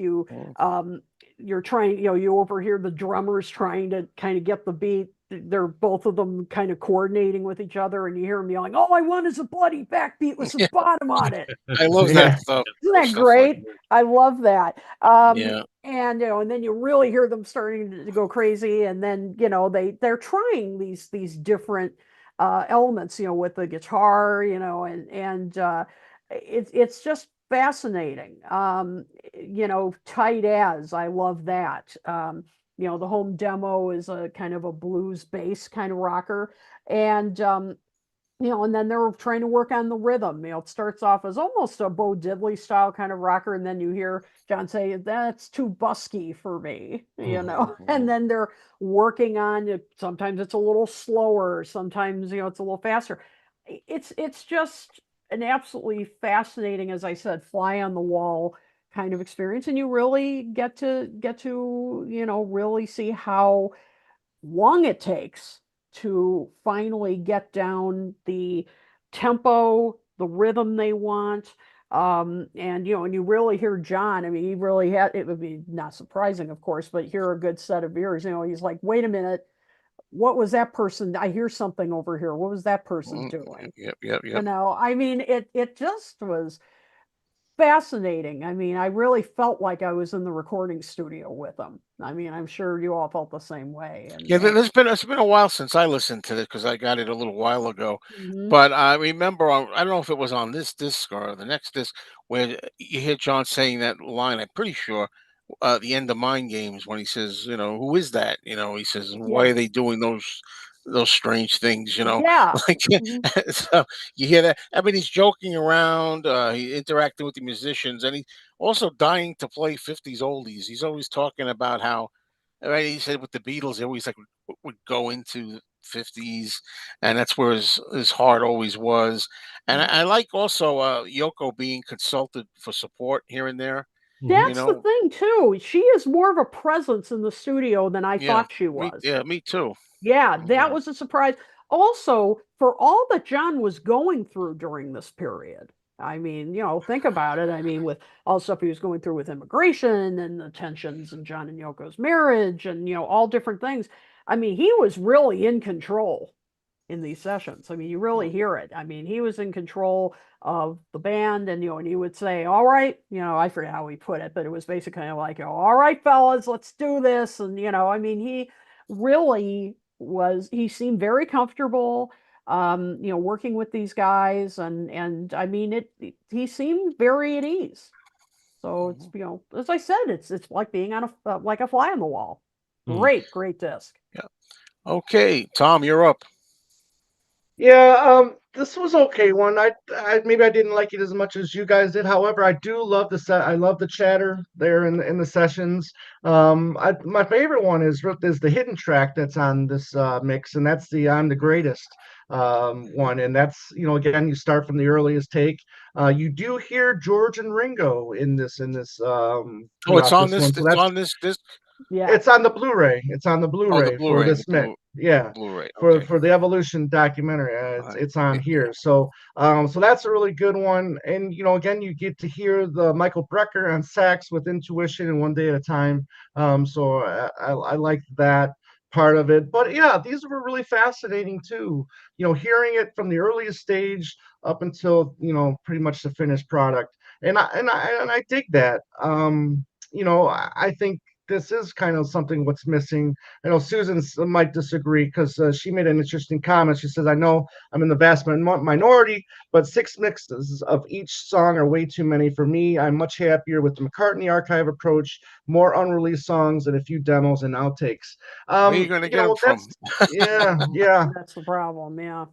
um, you're trying, you overhear the drummers trying to kind of get the beat. They're both of them kind of coordinating with each other, and you hear them yelling, "All I want is a bloody backbeat with some Yeah, bottom on it." I love that Yeah. stuff. Isn't Love that stuff like great? I love that. yeah. And and then you really hear them starting to go crazy, and then they're trying these different elements, with the guitar, and it's just fascinating. Tight as I love that. The home demo is a kind of a blues bass kind of rocker, and and then they're trying to work on the rhythm. It starts off as almost a Bo Diddley style kind of rocker, and then you hear John say, "That's too busky for me," and then they're working on it. Sometimes it's a little slower, sometimes it's a little faster. It's just an absolutely fascinating, as I said, fly on the wall kind of experience, and you really get to really see how long it takes to finally get down the tempo, the rhythm they want. And you really hear John. I mean, he really had it would be not surprising, of course, but hear a good set of ears. He's like, wait a minute, what was that person? I hear something over here. What was that person doing? Yep. I mean, it just was fascinating. I mean, I really felt like I was in the recording studio with them. I mean, I'm sure you all felt the same way. And, Yeah, and it's been a while since I listened to this because I got it a little while ago. mhm. But I remember I don't know if it was on this disc or the next disc where you hear John saying that line. I'm pretty sure the end of Mind Games when he says, "Who is that?" He says, "Why Yeah. are they doing those strange things?" Yeah. Like Mhm. so you hear that. I mean, he's joking around, he interacting with the musicians, and he's also dying to play '50s oldies. He's always talking about how. Right, he said with the Beatles, he always like would go into '50s, and that's where his heart always was. And I Mhm. like also Yoko being consulted for support here and there. Hmm. You That's the know, thing too. She is more of a presence in the studio than I yeah, thought she was. me too. Yeah, that Yeah. was a surprise. Also, for all that John was going through during this period, I mean, think about it. I mean, with all the stuff he was going through with immigration and the tensions in John and Yoko's marriage and, all different things. I mean, he was really in control in these sessions. I mean, you really Mm, hear it. I mean, he was in control of the band, and he would say, "All right," I forget how he put it, but it was basically kind of like, "All right, fellas, let's do this." And I mean, he really was. He seemed very comfortable, working with these guys, and I mean, he seemed very at ease. So it's mhm, as I said, it's like being on a like a fly on the wall. Hmm. Great disc. yeah. Okay, Tom, you're up. Yeah, this was okay one. I maybe I didn't like it as much as you guys did. However, I do love the set. I love the chatter there in the sessions. My favorite one is the hidden track that's on this mix, and that's the "I'm the Greatest" one. And that's again, you start from the earliest take. You do hear George and Ringo in this Oh, it's throughout on this this. one. So It's that's on this disc. Yeah. it's on the Blu-ray. It's on the Oh, the Blu-ray for Blu-ray, this mix. the Yeah, Blu-ray. for Okay. the Evolution documentary. All right. It's on Yeah. here. So that's a really good one. And again, you get to hear the Michael Brecker on sax with Intuition and One Day at a Time. So I like that. part of it. But yeah, these were really fascinating too. Hearing it from the earliest stage up until pretty much the finished product, and I dig that. I think this is kind of something what's missing. I know Susan might disagree because she made an interesting comment. She says, "I know I'm in the vast minority, but 6 mixes of each song are way too many for me. I'm much happier with the McCartney archive approach, more unreleased songs and a few demos and outtakes." Where are you going to get them from? That's yeah. That's the problem. Yeah.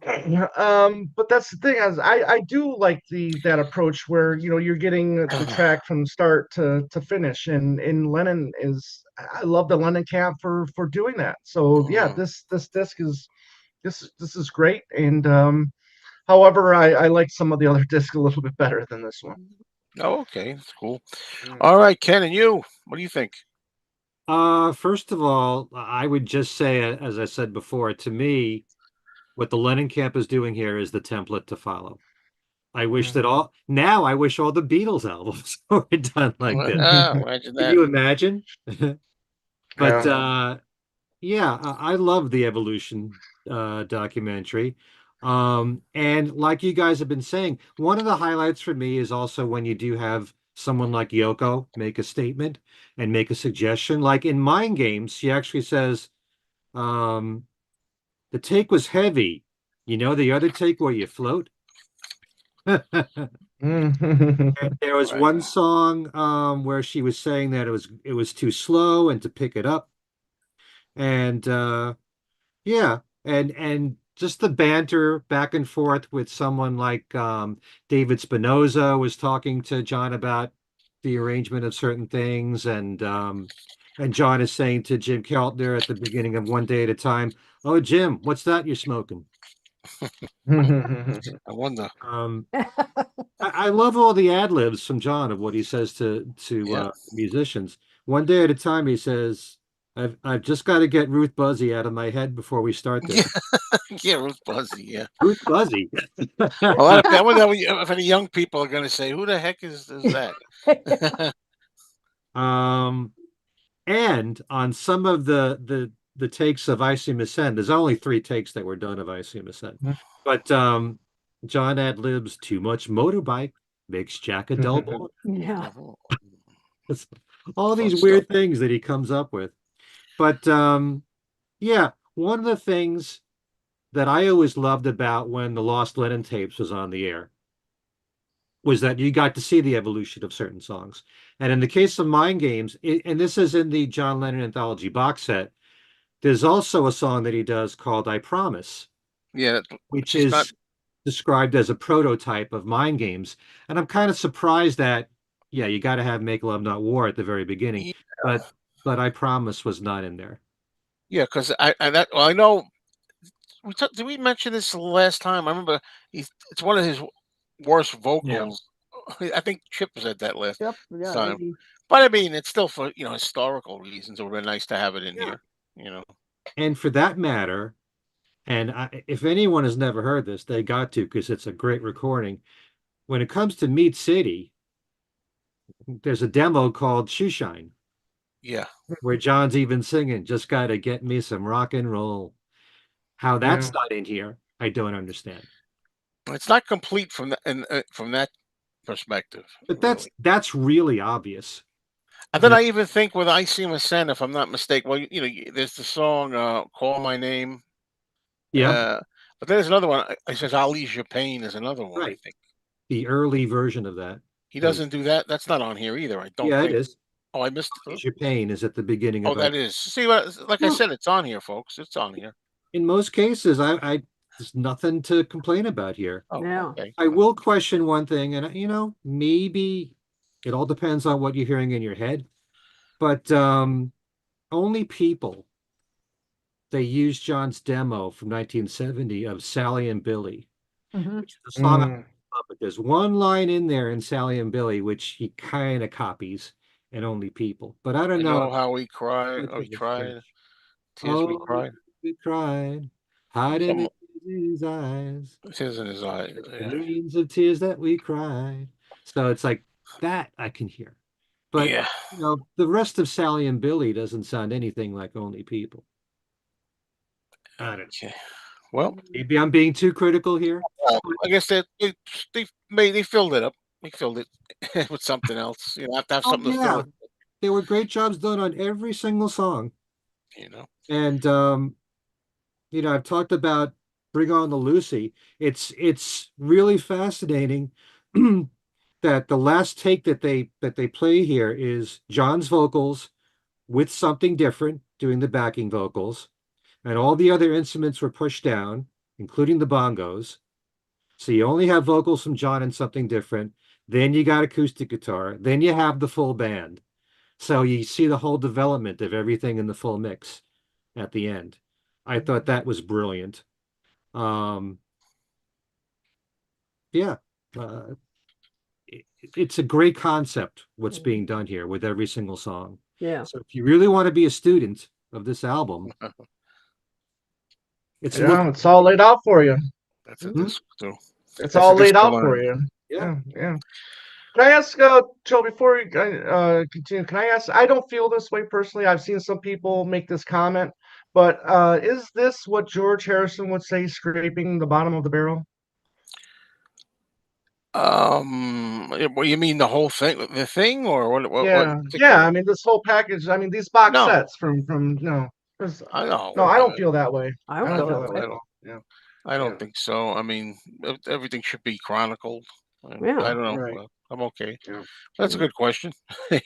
But that's the thing is I do like that approach where you're getting the track from start to finish, and Lennon is I love the Lennon camp for doing that. So yeah, this disc is this is great, and however I like some of the other discs a little bit better than this one. Oh, okay, that's cool. Mm. All right, Ken, and you, what do you think? First of all, I would just say, as I said before, to me, what the Lennon Camp is doing here is the template to follow. I wish Mm. that I wish all the Beatles albums were done like this. Imagine Can that. you imagine? But Yeah. yeah, I love the Evolution documentary. And like you guys have been saying, one of the highlights for me is also when you do have someone like Yoko make a statement and make a suggestion. Like in Mind Games, she actually says, the take was heavy. You know, the other take where you float? Mm. There was Right. one song where she was saying that it was too slow and to pick it up. And yeah, and just the banter back and forth with someone like David Spinoza was talking to John about the arrangement of certain things, and John is saying to Jim Keltner at the beginning of One Day at a Time, "Oh, Jim, what's that you're smoking?" I wonder. Um, I love all the ad libs from John of what he says to Yeah. musicians. One day at a time, he says, "I've just got to get Ruth Buzzy out of my head before we start Yeah, this." yeah, Ruth Buzzy. Yeah. Ruth Buzzy. Well, I wonder if any young people are going to say, "Who the heck is that?" um, and on some of the takes of I See Ascend, there's only 3 takes that were done of I See Ascend, but John ad libs too much motorbike makes Jack a dull boy. Yeah. Oh, It's all fun these stuff. weird things that he comes up with. But yeah, one of the things that I always loved about when the Lost Lennon tapes was on the air was that you got to see the evolution of certain songs. And in the case of Mind Games, and this is in the John Lennon anthology box set, there's also a song that he does called I Promise, Yeah, which she's not. is described as a prototype of Mind Games. And I'm kind of surprised that, yeah, you got to have Make Love Not War at the very beginning, Yeah, but I Promise was not in there. yeah, because I know did we mention this last time? I remember it's one of his worst Yeah. vocals. I think Chip said that last Yep. Yeah. time. Maybe. But I mean, it's still for historical reasons. It would have been nice to have it in Yeah. here. You know. And for that matter, and if anyone has never heard this, they got to because it's a great recording. When it comes to Meat City, there's a demo called Shoeshine Yeah. where John's even singing, "Just gotta get me some rock and roll." How Yeah. that's not in here, I don't understand. It's not complete from that perspective, But really. that's really obvious. And then You know, I even think with I See Ascend, if I'm not mistaken, well, there's the song "Call My Name," yep, uh, but there's another one. It says "I'll Ease Your Pain" is another one. I right. think The early version of that he was, doesn't do that. That's not on here either. I don't yeah, it think. is. Oh, I missed it. Ease Your Pain is at the beginning Oh, of I. that is. See, like I No, said, it's on here, folks. It's on here. in most cases, there's nothing to complain about here. Oh, Yeah. okay. I will question one thing, and maybe it all depends on what you're hearing in your head, but only people they used John's demo from 1970 of Sally and Billy, Hmm. which is a song I Mm. love, but there's one line in there in Sally and Billy which he kind of copies and only people. But I don't I know know how how we cried. much Oh, we of a tried. stretch. Tears we Oh, cried. we cried, hiding Some the tears in his eyes. tears in his eyes. Yeah. Millions of tears that we cried. So it's like that I can hear. But Yeah. the rest of Sally and Billy doesn't sound anything like Only People. I don't. Okay. Well, Maybe I'm being too critical here. I guess they filled it up. They filled it with something else. You know, have to have Oh something to fill yeah, it. there were great jobs done on every single song. You know. And I've talked about Bring On the Lucy. It's really fascinating that the last take that they play here is John's vocals with something different doing the backing vocals, and all the other instruments were pushed down, including the bongos. So you only have vocals from John and something different. Then you got acoustic guitar. Then you have the full band. So you see the whole development of everything in the full mix at the end. I thought that was brilliant. Um, yeah, uh, it's a great concept what's being done here with every single song. Yeah. So if you really want to be a student of this album, it's look. Yeah, it's all laid out for you. That's a Hmm? disc too. It's That's a all laid disc to out for learn. you. Yeah. Yeah, yeah. Can I ask, Joe, before we continue, can I ask? I don't feel this way personally. I've seen some people make this comment, but is this what George Harrison would say, scraping the bottom of the barrel? What you mean the whole thing, the thing, or what in Yeah, yeah. particular? I mean, this whole package. I mean, these box No, sets from no, 'cause- I no. know. I don't feel that way. I I don't don't feel feel that that way way. at all. Yeah, I yeah. don't think so. I mean, everything should be chronicled. I Yeah. don't know. Right. Well, I'm okay. Yeah. That's a good question.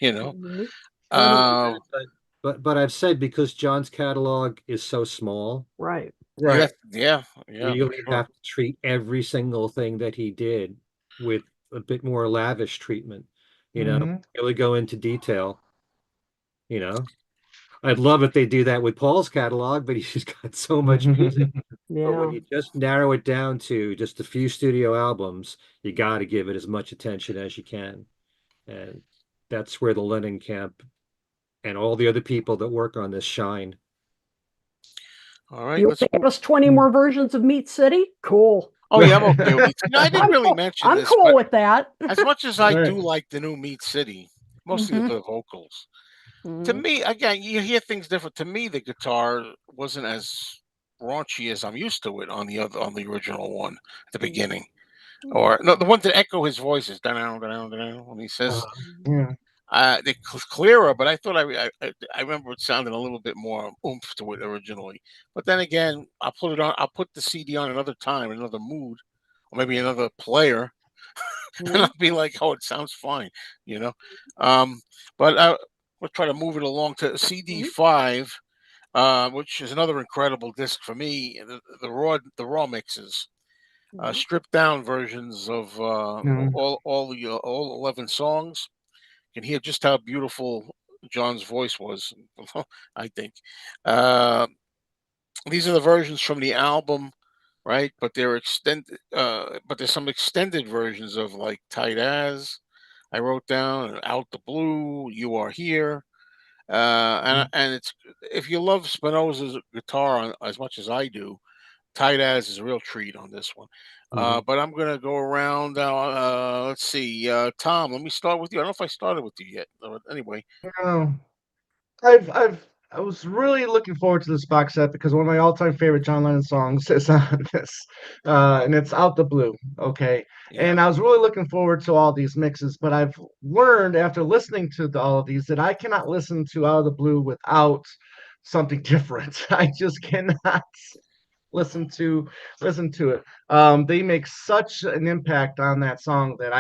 You know. Mhm. Well, Uh, but I've said because John's catalog is so small, Right. yeah, Right. yeah, for really sure. have to treat every single thing that he did with a bit more lavish treatment, Hmm. really go into detail, you know. I'd love if they do that with Paul's catalog, but he's got so much music. But when Yeah. you just narrow it down to just a few studio albums, you got to give it as much attention as you can. And that's where the Lennon Camp and all the other people that work on this shine. All right, You want let's to move. give us 20 more versions of Meat City? Cool. Oh yeah, I'm okay with Meat. I didn't really mention I'm this, cool but with that. as much as I Right. do like the new Meat City, mostly Mhm. the vocals. To Mhm. me, again, you hear things different. To me, the guitar wasn't as raunchy as I'm used to it on the original one at the beginning. Or no, the one that echo his voice is down, down, down when he says Yeah. they're clearer. But I thought I remember it sounded a little bit more oomph to it originally. But then again, I'll put it on. I'll put the CD on another time, another mood, or maybe another player, and I'll Mhm. be like, "Oh, it sounds fine," you know. Um, but we'll try to move it along to CD Mhm. 5, which is another incredible disc for me. The raw mixes, Mhm. stripped down versions of Yeah. all 11 songs. You can hear just how beautiful John's voice was. I think uh, these are the versions from the album, right? But they're extended. But there's some extended versions of like "Tight As" I wrote down, and "Out the Blue," "You Are Here." And it's if you love Spinoza's guitar as much as I do, Tight As is a real treat on this one. Mhm. But I'm gonna go around now. Let's see, Tom. Let me start with you. I don't know if I started with you yet. But anyway, No. I was really looking forward to this box set because one of my all-time favorite John Lennon songs is on this, and it's "Out the Blue." Okay, yeah. and I was really looking forward to all these mixes, but I've learned after listening to all of these that I cannot listen to "Out of the Blue" without something different. I just cannot listen to listen to it. They make such an impact on that song that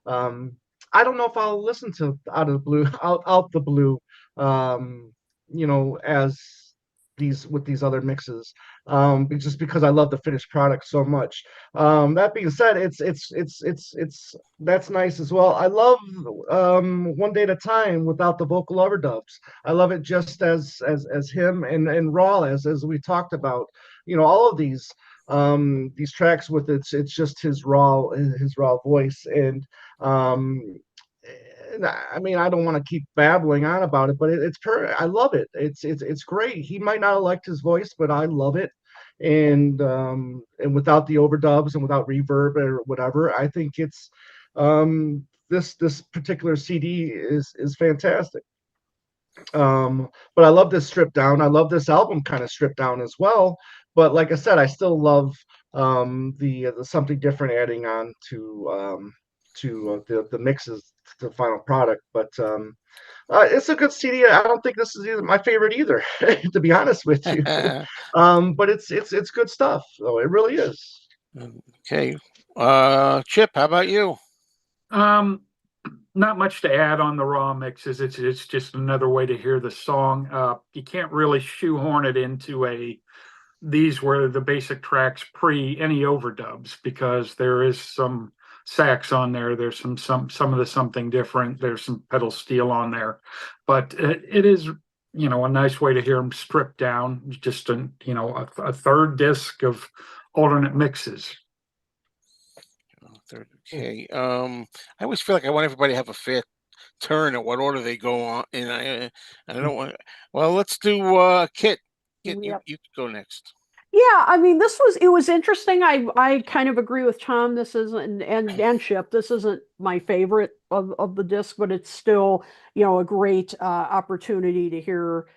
um, I don't know if I'll listen to "Out of the Blue," out the blue, um, as these with these other mixes, just because I love the finished product so much. That being said, it's that's nice as well. I love "One Day at a Time" without the vocal overdubs. I love it just as him and raw as we talked about. All of these tracks with it's just his raw voice um I mean, I don't want to keep babbling on about it, but I love it. It's great. He might not have liked his voice, but I love it. And without the overdubs and without reverb or whatever, I think this particular CD is fantastic. But I love this stripped down. I love this album kind of stripped down as well. But like I said, I still love the something different adding on to the mixes to the final product. But it's a good CD. I don't think this is either my favorite either, to be honest with you. But it's good stuff. though. It really is. Okay. Chip, how about you? Not much to add on the raw mixes. It's just another way to hear the song. You can't really shoehorn it into these were the basic tracks pre any overdubs, because there is some sax on there. There's some of the something different. There's some pedal steel on there, but it is, a nice way to hear them stripped down. Just a third disc of alternate mixes. Okay. I always feel like I want everybody to have a fair turn at what order they go on, and I don't want. Well, let's do Kit. Kit, Yep. you go next. Yeah, I mean, it was interesting. I kind of agree with Tom. This isn't and Chip. This isn't my favorite of the disc, but it's still, a great opportunity to hear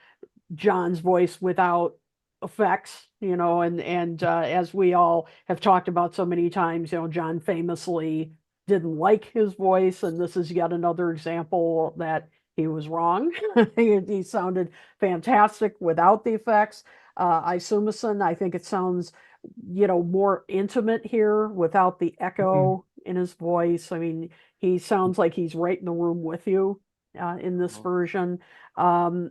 John's voice without effects, and as we all have talked about so many times, John famously didn't like his voice, and this is yet another example that he was wrong. He sounded fantastic without the effects. Isumison, I think it sounds, more intimate here without the echo in his voice. I mean, he sounds like he's right in the room with you in this version. I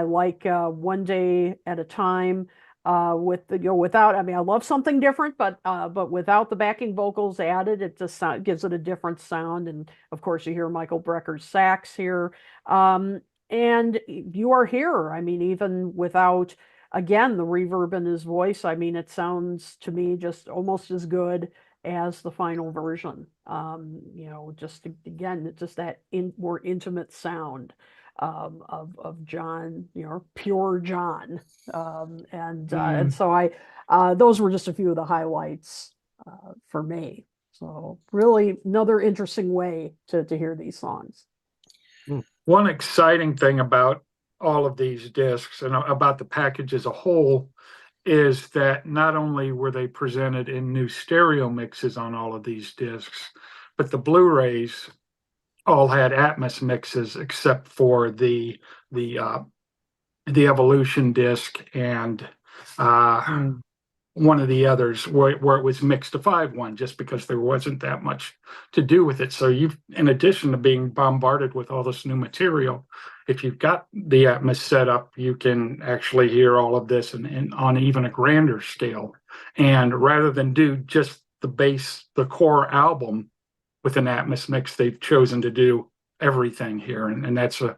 like One Day at a Time with the without. I mean, I love something different, but without the backing vocals added, it just gives it a different sound. And of course, you hear Michael Brecker's sax here. And You Are Here. I mean, even without again the reverb in his voice, I mean, it sounds to me just almost as good as the final version. Just again, it's just that more intimate sound of John, pure John. And so those were just a few of the highlights for me. So really another interesting way to hear these songs. One exciting thing about all of these discs and about the package as a whole is that not only were they presented in new stereo mixes on all of these discs, but the Blu-rays all had Atmos mixes except for the Evolution disc and one of the others where it was mixed to 5.1, just because there wasn't that much to do with it. So in addition to being bombarded with all this new material, if you've got the Atmos set up, you can actually hear all of this and on even a grander scale. And rather than do just the core album with an Atmos mix, they've chosen to do everything here. And that's a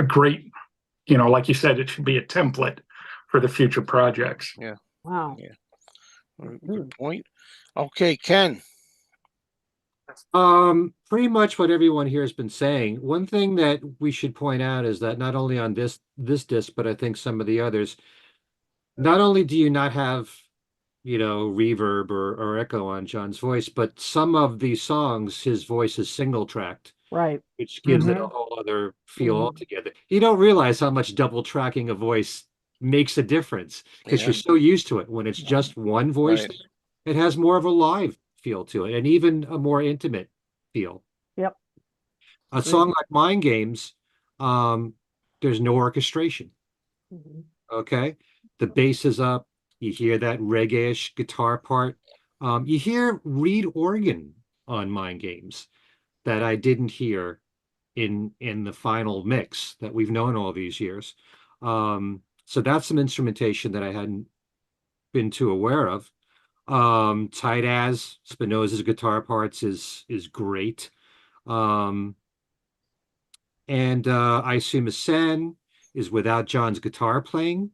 great, like you said, it should be a template for the future projects. Yeah. Wow. Yeah. Good point. Okay, Ken. Pretty much what everyone here has been saying. One thing that we should point out is that not only on this disc, but I think some of the others, not only do you not have, reverb or echo on John's voice, but some of these songs, his voice is single tracked. Right. Which gives it a whole other feel altogether. You don't realize how much double tracking a voice makes a difference because you're so used to it. When it's just one voice, Right. it has more of a live feel to it and even a more intimate feel. Yep. A song like Mind Games, there's no orchestration. Okay. The bass is up. You hear that reggae-ish guitar part. You hear reed organ on Mind Games that I didn't hear in the final mix that we've known all these years. So that's some instrumentation that I hadn't been too aware of. Tight As Spinoza's guitar parts is great. And I assume Sen is without John's guitar playing,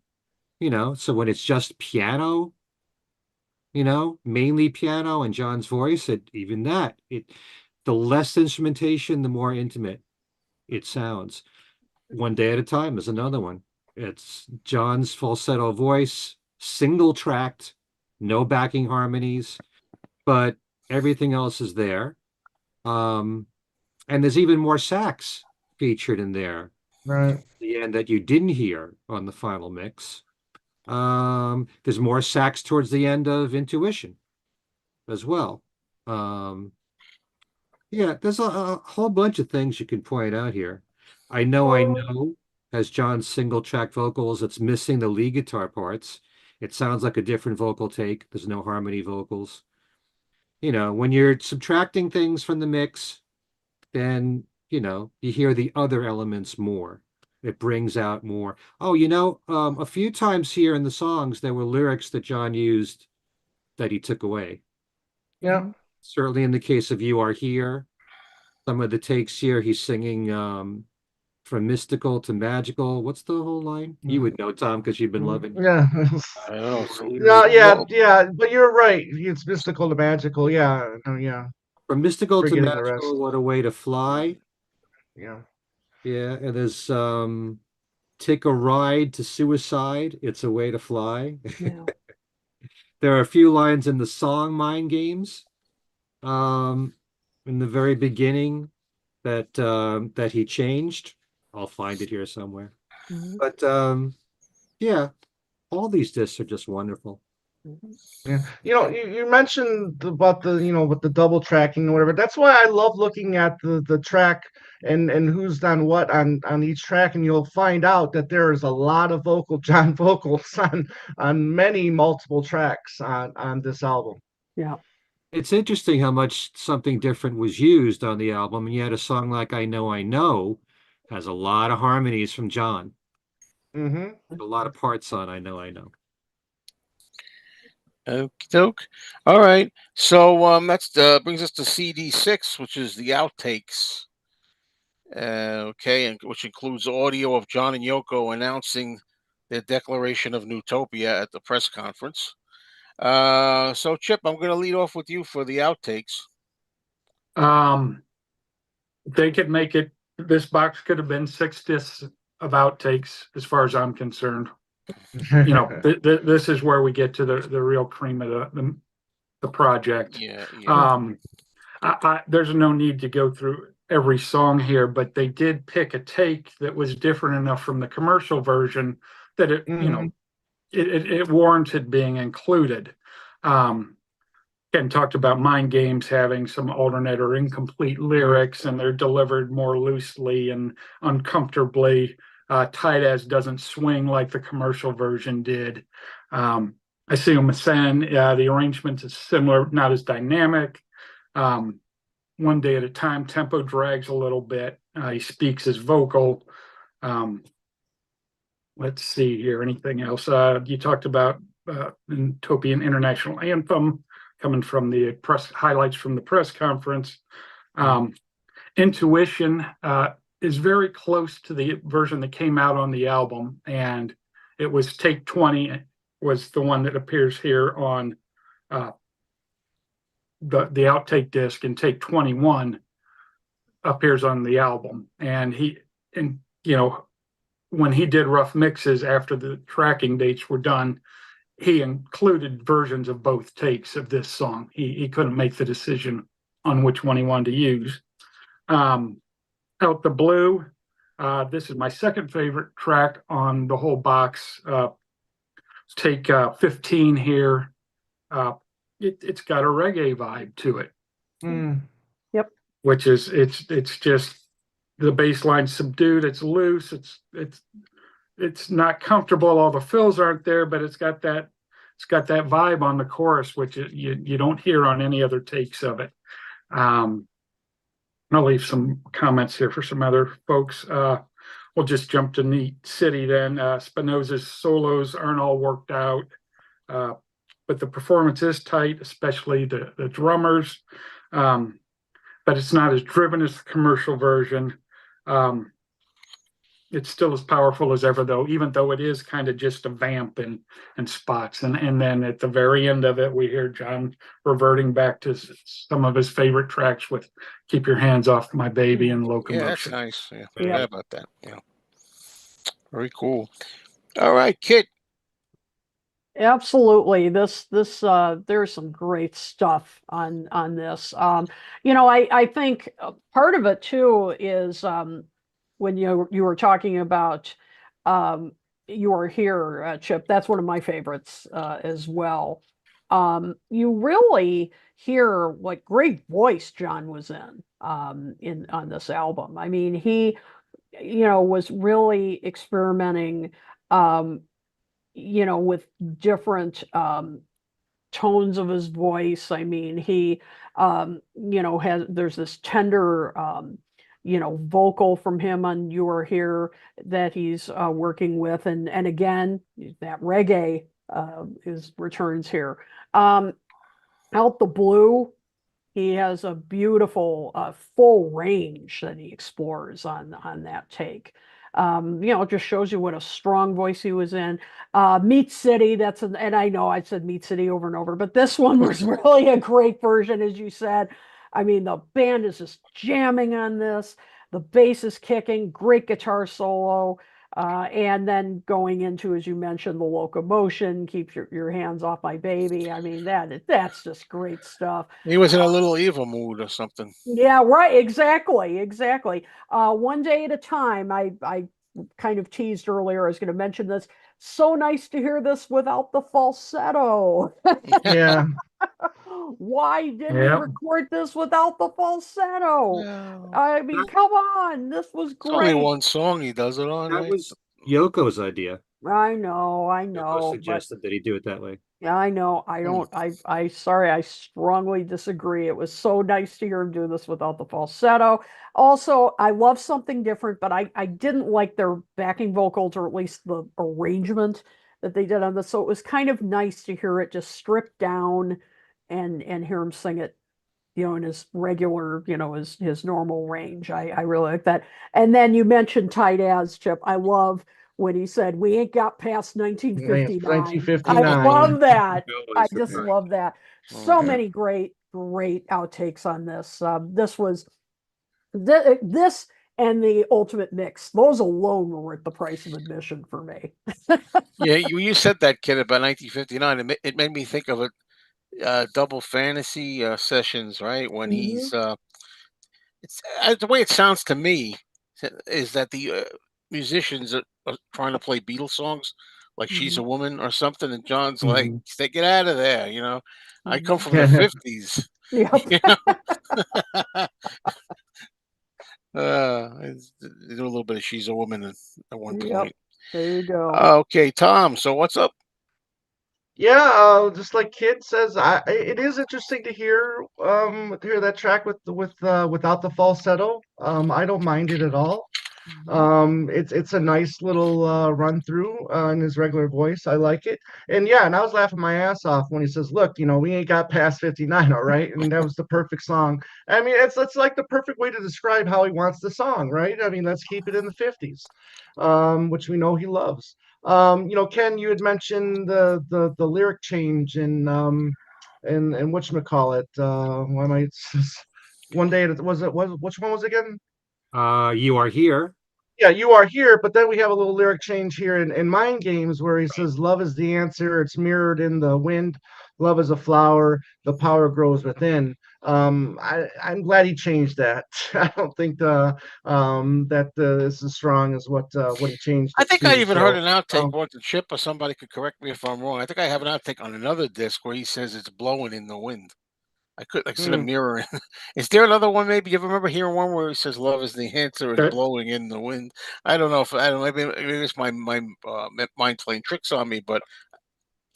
so when it's just piano, mainly piano and John's voice, the less instrumentation, the more intimate it sounds. One Day at a Time is another one. It's John's falsetto voice, single tracked, no backing harmonies, but everything else is there. And there's even more sax featured in there. Right. The end that you didn't hear on the final mix. There's more sax towards the end of Intuition as well. Yeah, there's a whole bunch of things you can point out here. I know, has John's single track vocals, it's missing the lead guitar parts. It sounds like a different vocal take. There's no harmony vocals. When you're subtracting things from the mix, then, you hear the other elements more. It brings out more. Oh, a few times here in the songs, there were lyrics that John used that he took away. Yeah. Certainly in the case of You Are Here, some of the takes here, he's singing from mystical to magical. What's the whole line? You would know, Tom, because you've been loving. Yeah. I don't know. So, No, yeah, well, yeah, but you're right. It's mystical to magical. Yeah, no, yeah. From mystical to Forgetting the magical, rest. what a way to fly. Yeah. Yeah, and there's take a ride to suicide. It's a way to fly. Yeah. There are a few lines in the song Mind Games, um, in the very beginning that he changed. I'll find it here somewhere. Mhm. But yeah, all these discs are just wonderful. Mhm. Yeah, you mentioned about the with the double tracking or whatever. That's why I love looking at the track and who's done what on each track, and you'll find out that there is a lot of John vocals on many multiple tracks on this album. Yeah. It's interesting how much something different was used on the album, and yet a song like I Know has a lot of harmonies from John. Mm-hmm. A lot of parts on I Know. okie doke. All right. So that's brings us to CD6, which is the outtakes. Okay, and which includes audio of John and Yoko announcing their declaration of Newtopia at the press conference. So Chip, I'm going to lead off with you for the outtakes. They could make it. This box could have been 6 discs of outtakes, as far as I'm concerned. This is where we get to the real cream of the project. Yeah, yeah. There's no need to go through every song here, but they did pick a take that was different enough from the commercial version that it warranted being included. Ken talked about Mind Games having some alternate or incomplete lyrics, and they're delivered more loosely and uncomfortably. Tight As doesn't swing like the commercial version did. I see Masen, the arrangement is similar, not as dynamic. One Day at a Time, tempo drags a little bit. He speaks his vocal. Let's see here, anything else? You talked about Utopian International Anthem coming from the press highlights from the press conference. Intuition is very close to the version that came out on the album, and it was take 20 was the one that appears here on the outtake disc, and take 21 appears on the album. And when he did rough mixes after the tracking dates were done, he included versions of both takes of this song. He couldn't make the decision on which one he wanted to use. Out the Blue, this is my second favorite track on the whole box. Take 15 here. It's got a reggae vibe to it. Yep. Which is it's just the bass line subdued. It's loose. It's not comfortable. All the fills aren't there, but it's got that vibe on the chorus, which you don't hear on any other takes of it. I'll leave some comments here for some other folks. We'll just jump to Neat City then. Spinoza's solos aren't all worked out, but the performance is tight, especially the drummers. But it's not as driven as the commercial version. It's still as powerful as ever, though, even though it is kind of just a vamp and spots. And then at the very end of it, we hear John reverting back to some of his favorite tracks with Keep Your Hands Off My Baby and Locomotion. Yeah, that's nice. Yeah, Yeah. forgot about that. Yeah. Very cool. All right, Kit. Absolutely. There's some great stuff on this. I think part of it too is when you were talking about um, You Are Here, Chip. That's one of my favorites as well. You really hear what great voice John was in on this album. I mean, he was really experimenting um, with different tones of his voice. I mean, he, has there's this tender, vocal from him on "You Are Here" that he's working with, and again that reggae is returns here. Um, Out the Blue, he has a beautiful full range that he explores on that take. It just shows you what a strong voice he was in. Meat City, and I know I said Meat City over and over, but this one was really a great version, as you said. I mean, the band is just jamming on this. The bass is kicking, great guitar solo. And then going into, as you mentioned, the locomotion, keep your hands off my baby. I mean, that's just great stuff. He was in a little evil mood or something. Yeah, right. Exactly. Exactly. One day at a time. I kind of teased earlier. I was going to mention this. So nice to hear this without the falsetto. Yeah. Why did we Yeah. record this without the falsetto? No, I mean, That, come on. This was it's only great. one song he does it on, that right? was Yoko's idea. I Yoko know, but suggested that he do it that way. yeah, I know. I Hmm. don't. Sorry. I strongly disagree. It was so nice to hear him do this without the falsetto. Also, I love something different, but I didn't like their backing vocals, or at least the arrangement that they did on this. So it was kind of nice to hear it just stripped down and hear him sing it, in his regular, his normal range. I really like that. And then you mentioned tight as, Chip. I love when he said, "We ain't got past 1959." I 1959. love that. That I was just right. love that. So Mhm. many great outtakes on this. This and the ultimate mix. Those alone were worth the price of admission for me. Yeah, you said that, kid, about 1959. It made me think of double fantasy sessions, right? When Mhm. it's the way it sounds to me is that the musicians are trying to play Beatles songs, like "She's a Mhm. Woman" or something, and John's like, Mhm. "Stay, get out of there," you know. I come Mhm. from the '50s, Yep. you know. They do a little bit of "She's a Woman" at one Yep. point. There you go. Okay, Tom. So what's up? Yeah, just like Kid says, it is interesting to hear that track without the falsetto. I don't mind it at all. Mhm. It's a nice little run through in his regular voice. I like it. And yeah, and I was laughing my ass off when he says, "Look, we ain't got past 59, all right?" And that was the perfect song. I mean, it's like the perfect way to describe how he wants the song, right? I mean, let's keep it in the 50s, which we know he loves. Ken, you had mentioned the lyric change in whatchamacallit, why am I one day was which one was it again? You Are Here. Yeah, you are here, but then we have a little lyric change here in Mind Games where he says, "Love is the answer, it's mirrored in the wind. Love is a flower, the power grows within." I'm glad he changed that. I don't think that is as strong as what he changed I it think I to. even heard So, an outtake, um, or the Chip, or somebody could correct me if I'm wrong. I think I have an outtake on another disc where he says it's blowing in the wind. I could like instead of hmm, mirroring. Is there another one? Maybe you ever remember hearing one where he says "Love is the answer, is That blowing in the wind." I don't know if I don't. Maybe it's my mind playing tricks on me, but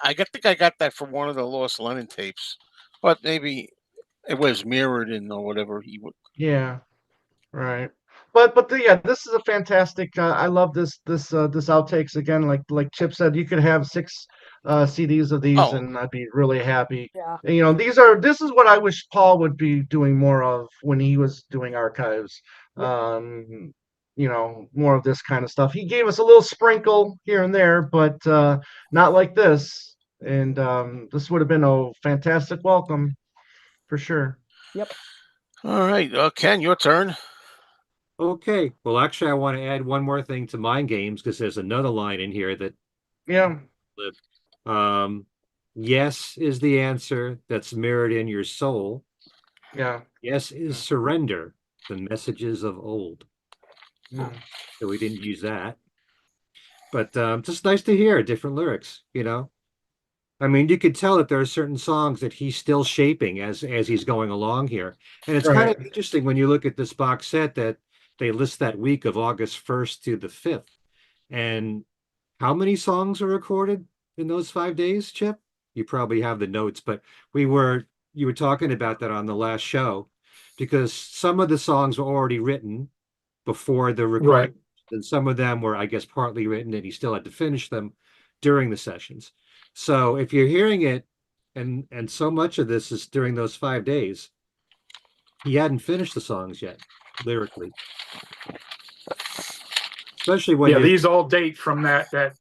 think I got that from one of the Lost Lennon tapes. But maybe it was mirrored in or whatever he would. yeah. Right. Yeah, this is a fantastic. I love this outtakes again. Like Chip said, you could have six CDs of these, Oh, and I'd be really happy. Yeah. And, this is what I wish Paul would be doing more of when he was doing archives. Yep. More of this kind of stuff. He gave us a little sprinkle here and there, but not like this. And this would have been a fantastic welcome for sure. Yep. all right. Ken, your turn. Okay. Well, actually, I want to add one more thing to Mind Games because there's another line in here that Yeah, lived. Um, yes is the answer that's mirrored in your soul. yeah. Yes is surrender, the messages of old. So we didn't use that. But just nice to hear different lyrics, you know? I mean, you could tell that there are certain songs that he's still shaping as he's going along here. And it's kind Right. of interesting when you look at this box set that they list that week of August 1st to the 5th. And how many songs were recorded in those 5 days, Chip? You probably have the notes, but you were talking about that on the last show because some of the songs were already written before the Right. recording, and some of them were, I guess, partly written, and he still had to finish them during the sessions. So if you're hearing it, and so much of this is during those 5 days, he hadn't finished the songs yet, lyrically. Especially when Yeah, you these all date from that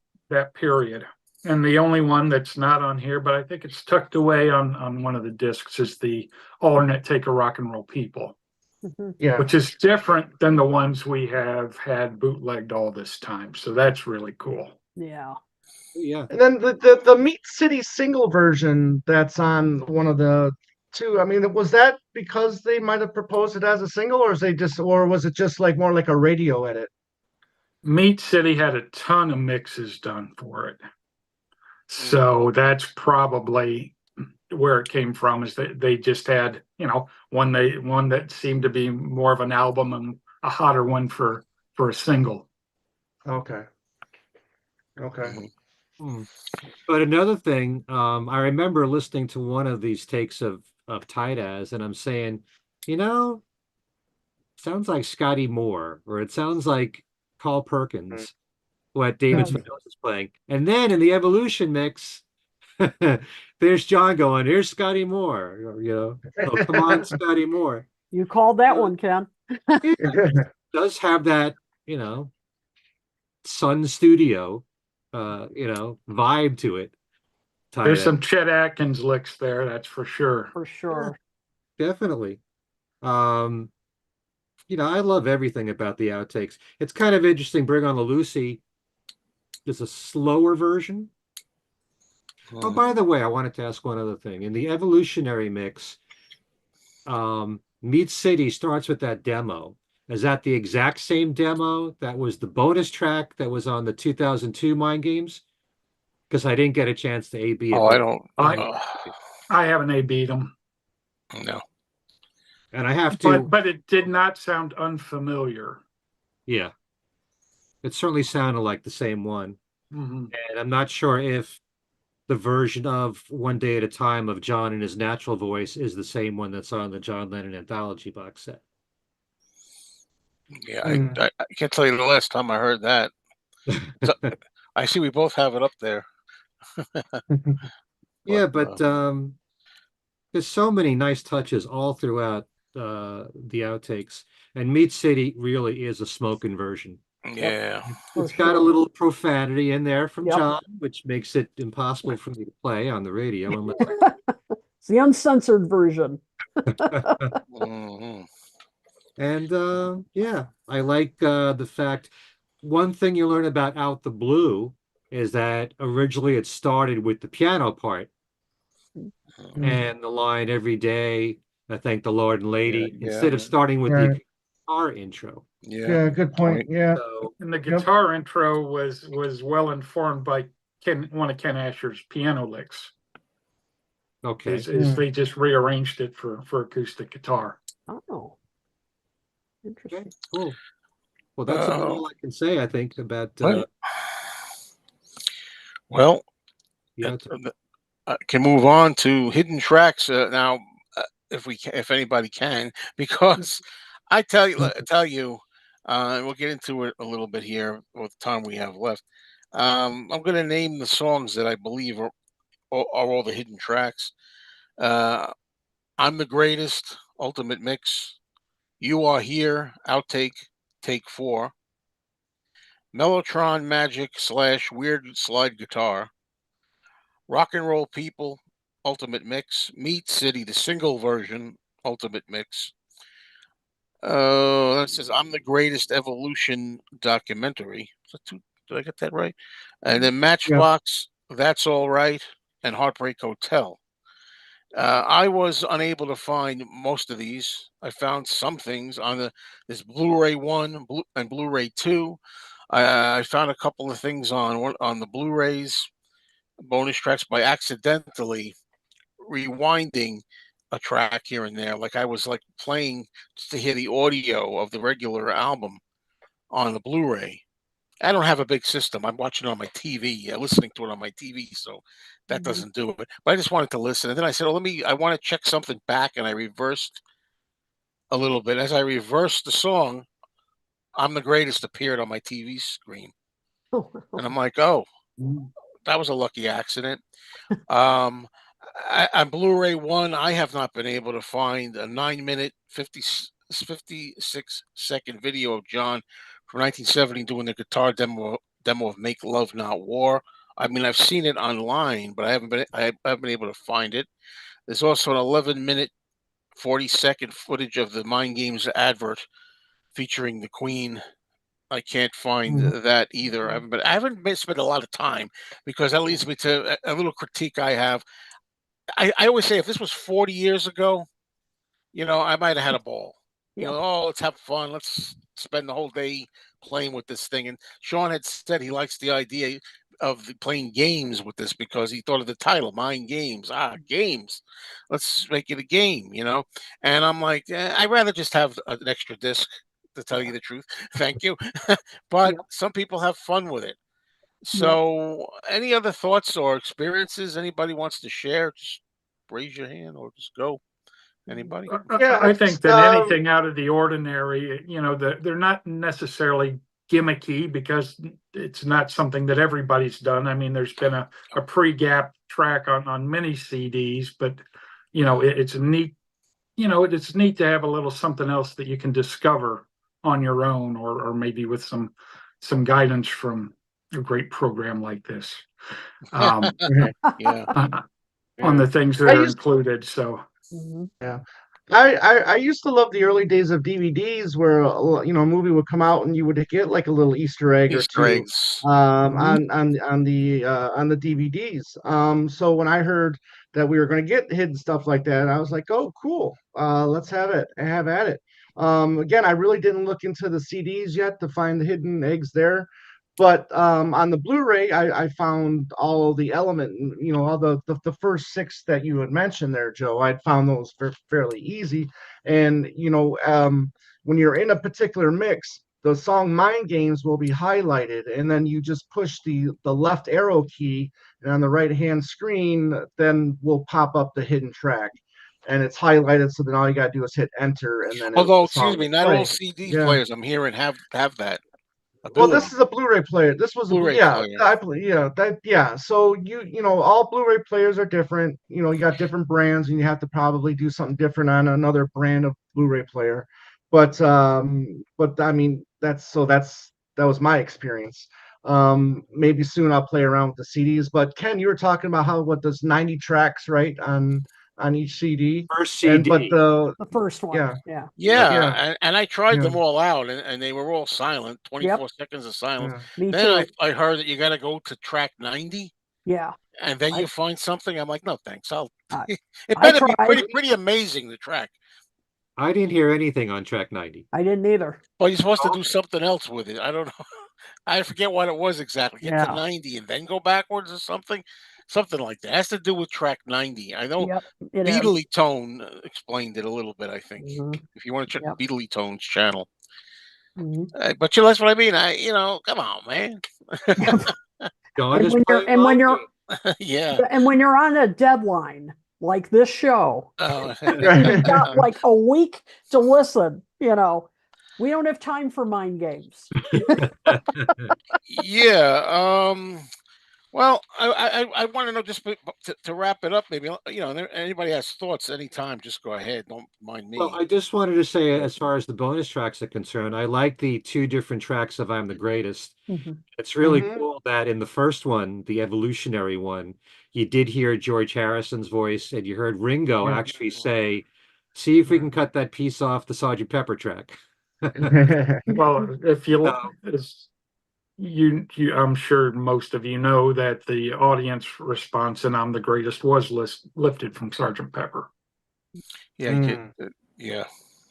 period. And the only one that's not on here, but I think it's tucked away on one of the discs, is the alternate Take a Rock and Roll People, Yeah. which is different than the ones we have had bootlegged all this time. So that's really cool. Yeah. yeah. And then the Meat City single version that's on one of the two. I mean, was that because they might have proposed it as a single, or was it just like more like a radio edit? Meat City had a ton of mixes done for it. So that's probably where it came from, is that they just had, one that seemed to be more of an album and a hotter one for a single. Okay. Okay. Hmm. But another thing, I remember listening to one of these takes of Tight As, and I'm saying, you know, sounds like Scotty Moore, or it sounds like Carl Perkins, what David Hmm. Spinoza is playing. And then in the Evolution mix, there's John going, here's Scotty Moore, or, oh, come on, Scotty Moore. You called that one, Ken. It does have that, Sun Studio, vibe to it. There's some Chet Atkins licks there, that's for sure. For sure. Yeah, definitely. I love everything about the outtakes. It's kind of interesting. Bring on the Lucy is a slower version. Oh, by the way, I wanted to ask one other thing. In the evolutionary mix, Meat City starts with that demo. Is that the exact same demo that was the bonus track that was on the 2002 Mind Games? Because I didn't get a chance to A/B it. Oh, I don't. I haven't A/B'd them. No. And I have to. But it did not sound unfamiliar. Yeah. It certainly sounded like the same one. Mm-hmm. And I'm not sure if the version of One Day at a Time of John in his natural voice is the same one that's on the John Lennon anthology box set. Yeah, I can't tell you the last time I heard that. So, I see we both have it up there. Yeah, but there's so many nice touches all throughout the outtakes, and Meat City really is a smoking version. Yeah, It's got a little profanity in there from Yep. John, which makes it impossible for me to play on the radio unless It's the uncensored version. Mhm. And yeah, I like the fact one thing you learn about Out the Blue is that originally it started with the piano part and the line every day, I thank the Lord and Lady, Yeah, instead of starting with the guitar intro. yeah, good point. Yeah. So And the guitar intro was well informed by one of Ken Asher's piano licks. okay. They just rearranged it for acoustic guitar. Oh, interesting. Okay, cool. Well, that's about all I can say, I think, about well, yeah. can move on to hidden tracks now, if anybody can, because I tell you, and we'll get into it a little bit here with the time we have left. I'm going to name the songs that I believe are all the hidden tracks. I'm the Greatest, Ultimate Mix. You Are Here, Outtake, Take 4. Mellotron Magic / Weird Slide Guitar. Rock and Roll People, Ultimate Mix. Meat City, the single version, Ultimate Mix. That says I'm the Greatest Evolution documentary. Did I get that right? And then Matchbox, That's All Right, and Heartbreak Hotel. I was unable to find most of these. I found some things on this Blu-ray one and Blu-ray two. I found a couple of things on the Blu-rays, bonus tracks by accidentally rewinding a track here and there. Like I was like playing just to hear the audio of the regular album on the Blu-ray. I don't have a big system. I'm watching it on my TV, listening to it on my TV, so that Mhm. doesn't do it. But I just wanted to listen, and then I said, "Oh, I want to check something back," and I reversed a little bit. As I reversed the song, "I'm the Greatest" appeared on my TV screen, and I'm like, "Oh, that was a lucky accident." Um, on Blu-ray one, I have not been able to find a 9 minute 56-second video of John from 1970 doing the guitar demo of "Make Love Not War." I mean, I've seen it online, but I haven't been able to find it. There's also an 11-minute 40-second footage of the Mind Games advert featuring the Queen. I can't find Mhm. that either. I haven't spent a lot of time because that leads me to a little critique I have. I always say if this was 40 years ago, I might have had a ball. Yep. Oh, let's have fun. Let's spend the whole day playing with this thing. And Sean had said he likes the idea of playing games with this because he thought of the title, Mind Games. Games. Let's make it a game. And I'm like, I'd rather just have an extra disc, to tell you Yeah. the truth. Thank you. But Yep. some people have fun with it. Yep. So, any other thoughts or experiences anybody wants to share? Just raise your hand or just go. Mhm. Anybody? Yeah, I it's think that anything out of the ordinary, they're not necessarily gimmicky because it's not something that everybody's done. I mean, there's been a pre-gap track on many CDs, but it's neat. It's neat to have a little something else that you can discover on your own, or maybe with some guidance from a great program like this. Um, Yeah, on yeah. the things I that are used included. So Mhm. Yeah. I used to love the early days of DVDs where a movie would come out and you would get like a little Easter egg or Easter two eggs. Mhm. on the DVDs. So when I heard that we were going to get hidden stuff like that, I was like, oh, cool. Let's have it. Have at it. Again, I really didn't look into the CDs yet to find the hidden eggs there. But on the Blu-ray, I found all the element, all the first six that you had mentioned there, Joe. I'd found those fairly easy. And, when you're in a particular mix, the song Mind Games will be highlighted, and then you just push the left arrow key, and on the right-hand screen, then will pop up the hidden track. And it's highlighted, so then all you got to do is hit enter, and then Although, the excuse song me, will not all play. CD Yeah. players I'm hearing have that Well, this ability. is a Blu-ray player. This was Blu-ray yeah, player. yeah. So all Blu-ray players are different. You got different brands, and you have to probably do something different on another brand of Blu-ray player. But I mean, that was my experience. Maybe soon I'll play around with the CDs. But Ken, you were talking about how what does 90 tracks right on each CD, First and but CD. the The first one. yeah Yeah. Yep. yeah Yeah, and I tried yeah them all out, and they were all silent, Yep. 24 seconds of silence. yeah. Me Then too. I heard that you got to go to track 90, Yeah. and then I you find something. I'm like, no, thanks. I, It I better be tried. pretty amazing, the track. I didn't hear anything on track 90. I didn't either. Well, you're supposed to Oh, do something else with it. I don't know. I forget what it was exactly. Get to Yeah. 90 and then go backwards or something like that. It has to do with track 90. I know Yep. It is. Beatly Tone explained it a little bit, I think. Mhm. If you want to check Yep. Beatly Tone's channel. Mhm. But that's what I mean. Come on, man. God And is when you're playing long game. Yeah. and when you're on a deadline like this show, Oh, and you've got like a week to listen, we don't have time for mind games. yeah. Well, I want to know just to wrap it up. Maybe anybody has thoughts anytime. Just go ahead. Don't mind Well, me. I just wanted to say, as far as the bonus tracks are concerned, I like the two different tracks of I'm the Greatest. Mhm. It's really hmm cool that in the first one, the evolutionary one, you did hear George Harrison's voice and you heard Ringo Yeah. actually say, see if we Yeah. can cut that piece off the Sergeant Pepper track. well, if you So, I'm sure most of you know that the audience response in "I'm the Greatest" was lifted from Sergeant Pepper. Yeah, yeah.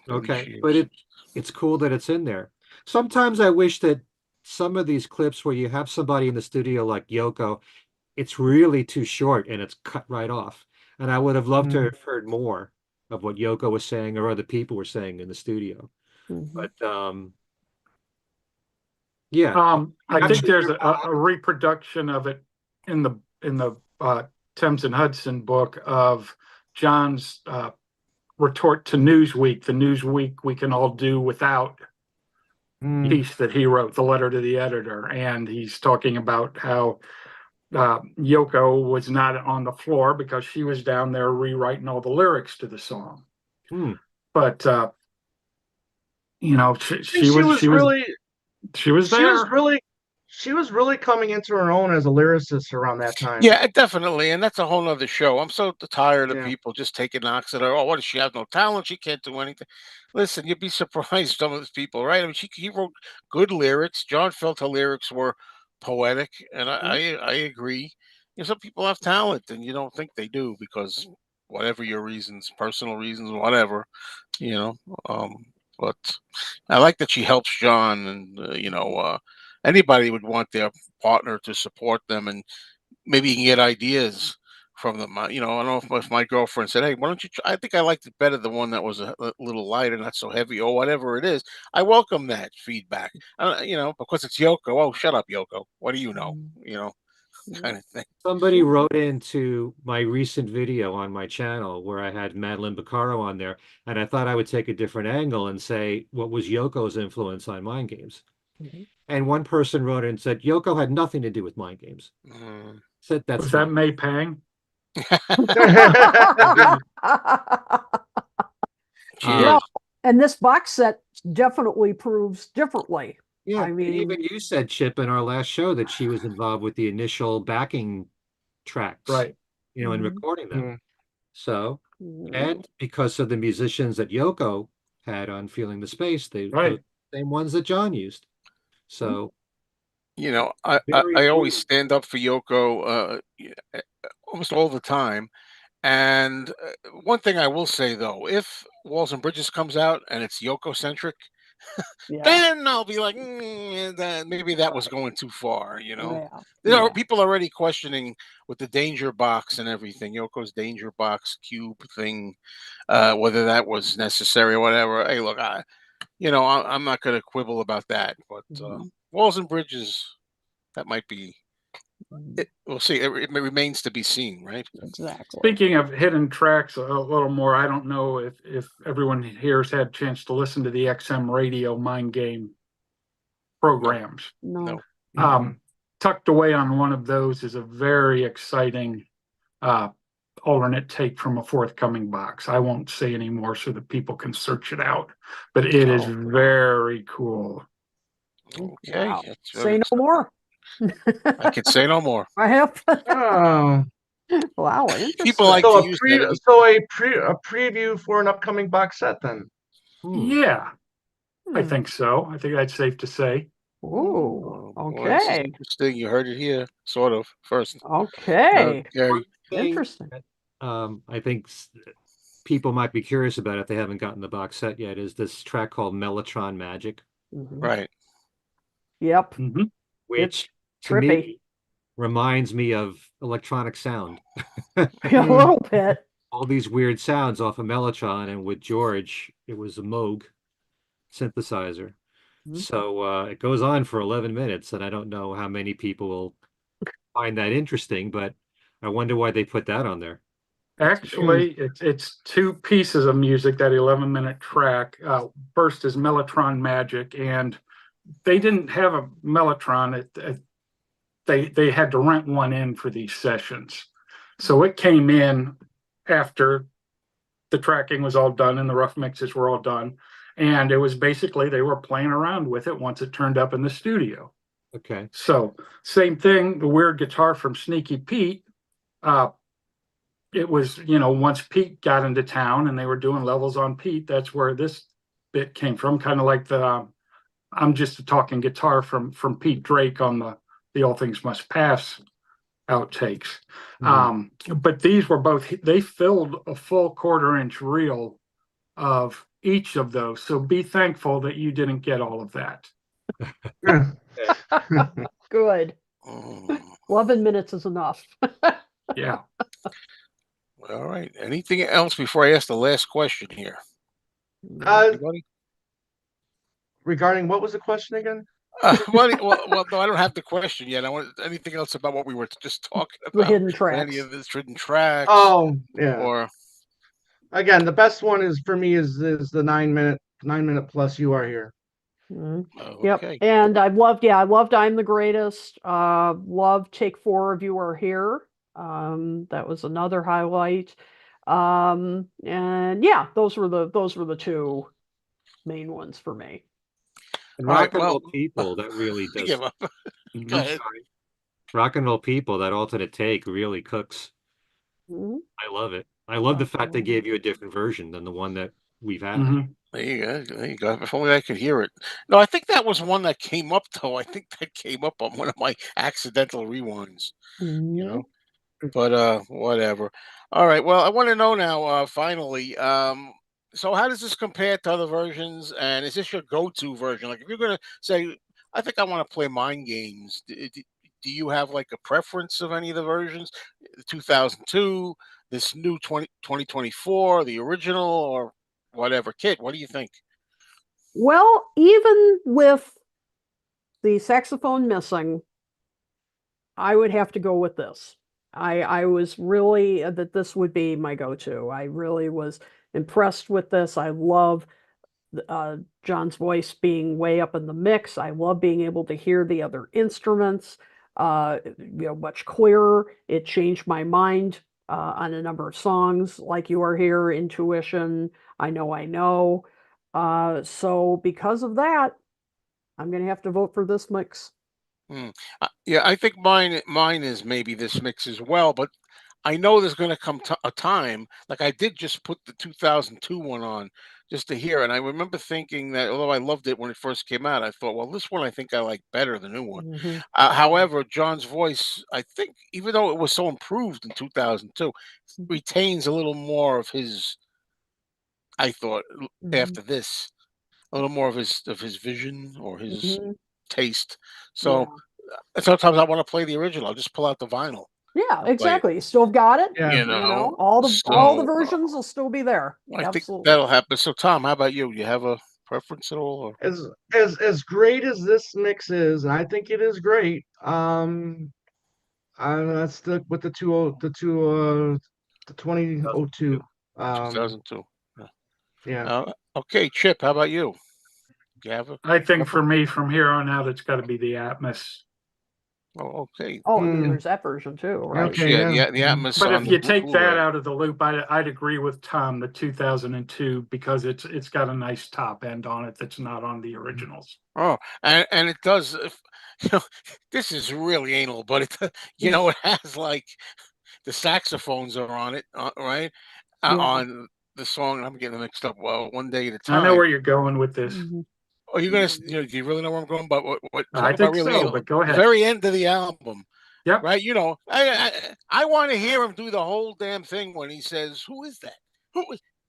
Okay, but it's cool that it's in there. Sometimes I wish that some of these clips where you have somebody in the studio like Yoko, it's really too short and it's cut right off. And I would have loved to have heard more of what Yoko was saying or other people were saying in the studio. But yeah, I think there's a reproduction of it in the Thames and Hudson book of John's retort to Newsweek, the Newsweek we can all do without piece that he wrote, the letter to the editor, and he's talking about how Yoko was not on the floor because she was down there rewriting all the lyrics to the song. But you know, she was really there. She was really coming into her own as a lyricist around that time. Yeah, definitely, and that's a whole nother show. I'm so tired of people just taking knocks at her. Oh, what does she have? No talent? She can't do anything. Listen, you'd be surprised some of these people, right? I mean, he wrote good lyrics. John felt her lyrics were poetic, and I agree. You know, some people have talent, and you don't think they do because whatever your reasons, personal reasons, whatever, you know. But I like that she helps John, and anybody would want their partner to support them, and maybe you can get ideas from them. I don't know if my girlfriend said, "Hey, why don't you?" I think I liked it better, the one that was a little lighter, not so heavy, or whatever it is. I welcome that feedback. Because it's Yoko. Oh, shut up, Yoko. What do you know? Kind of thing. somebody wrote into my recent video on my channel where I had Madeline Beccaro on there, and I thought I would take a different angle and say, what was Yoko's influence on Mind Games? And one person wrote in and said, Yoko had nothing to do with Mind Games. Said that's Was fine. that May Pang? Yeah, and this box set definitely proves differently. Yeah, I mean, even you said, Chip, in our last show that she was involved with the initial backing tracks, right? in recording them. So, and because of the musicians that Yoko had on Feeling the Space, the same ones that John used. So, I always stand up for Yoko almost all the time. And one thing I will say, though, if Walls and Bridges comes out and it's Yoko centric, then I'll be like, maybe that was going too far. There are people already questioning with the Danger Box and everything, Yoko's Danger Box cube thing, whether that was necessary or whatever. Hey, look, I'm not going to quibble about that, but Walls and Bridges, that might be. We'll see. It remains to be seen, right? Exactly. Speaking of hidden tracks, a little more. I don't know if everyone here has had a chance to listen to the XM Radio Mind Game programs. No. Tucked away on one of those is a very exciting alternate take from a forthcoming box. I won't say any more so that people can search it out, but it is very cool. Okay. Wow. Say no more. I can say no more. I have. Oh. Wow, interesting. People like so to use that. a preview for an upcoming box set then. Yeah, I think so. I think that's safe to say. Ooh, okay. Well, this is interesting. You heard it here, sort of, first. Okay. Interesting. I think people might be curious about if they haven't gotten the box set yet, is this track called Mellotron Magic. Right. Yep. Which, to me, reminds me of electronic sound. A little bit. All these weird sounds off of Mellotron, and with George, it was a Moog synthesizer. So it goes on for 11 minutes, and I don't know how many people will find that interesting, but I wonder why they put that on there. Actually, it's two pieces of music, that 11-minute track. First is Mellotron Magic, and they didn't have a Mellotron. They had to rent one in for these sessions. So it came in after the tracking was all done and the rough mixes were all done. And it was basically, they were playing around with it once it turned up in the studio. Okay. So same thing, the weird guitar from Sneaky Pete. It was, once Pete got into town and they were doing levels on Pete, that's where this bit came from, kind of like the I'm just talking guitar from Pete Drake on the All Things Must Pass outtakes. But these were both, they filled a full 1/4-inch reel of each of those. So be thankful that you didn't get all of that. Good. Mm. 11 minutes is enough. Yeah. All right. Anything else before I ask the last question here? Anybody? Regarding what was the question again? Well, no, I don't have the question yet. I want anything else about what we were just talking The about? hidden Any tracks. of this hidden tracks? Oh, yeah. Or Again, the best one is for me is the 9 minute plus You Are Here. Yep. okay. And I loved I'm the Greatest. Loved Take 4 of You Are Here. That was another highlight. And yeah, those were the two main ones for me. And All right. Rock and Well, Roll People, that really I does. give up. Go ahead. Sorry. Rock and Roll People, that alternate take really cooks. Mhm. I love it. I love the fact they gave you a different version than the one that we've had. There you go. There you go. If only I could hear it. No, I think that was one that came up though. I think that came up on one of my accidental rewinds. You know. But whatever. All right. Well, I want to know now, finally, so how does this compare to other versions? And is this your go-to version? Like if you're gonna say, I think I want to play Mind Games, do you have like a preference of any of the versions? The 2002, this new 2024, the original, or whatever? Kit, what do you think? Well, even with the saxophone missing, I would have to go with this. I was really that this would be my go-to. I really was impressed with this. I love John's voice being way up in the mix. I love being able to hear the other instruments, much clearer. It changed my mind on a number of songs, like You Are Here, Intuition, I Know, I Know. So because of that, I'm going to have to vote for this mix. Yeah, I think mine is maybe this mix as well, but I know there's going to come a time like I did just put the 2002 one on just to hear, and I remember thinking that although I loved it when it first came out, I thought, well, this one I think I like better, the new one. Mhm. However, John's voice, I think, even though it was so improved in 2002, retains a little more of his. I thought Mhm. after this, a little more of his vision or his Mhm. taste. Yeah. So sometimes I want to play the original. I'll just pull out the vinyl Yeah, and play it. exactly. You still got it. Yeah. All the So versions will still be there. I think Absolutely. that'll happen. So Tom, how about you? You have a preference at all? Or? As great as this mix is, and I think it is great. Let's stick with the 2002. 2002. Yeah. Okay, Chip, how about you? Do you have a I think for preference? me, from here on out, it's got to be the Atmos. Oh, okay. Oh, Mm, there's that version too, right? okay. Yeah, Yeah. the Atmos But on if the you take that Blu-ray. out of the loop, I'd agree with Tom, the 2002, because it's got a nice top end on it that's not on the originals. Oh, and it does. You know, this is really anal, but it it has like the saxophones are on it, right? Yeah. On the song, I'm getting them mixed up. Well, one day at a I know time. where you're going with this. Mhm. Are you gonna? Do you really know where I'm going? But what? I Talk about think really so, anal. but go The ahead. very end of the album, Yep. right? I want to hear him do the whole damn thing when he says, "Who is that?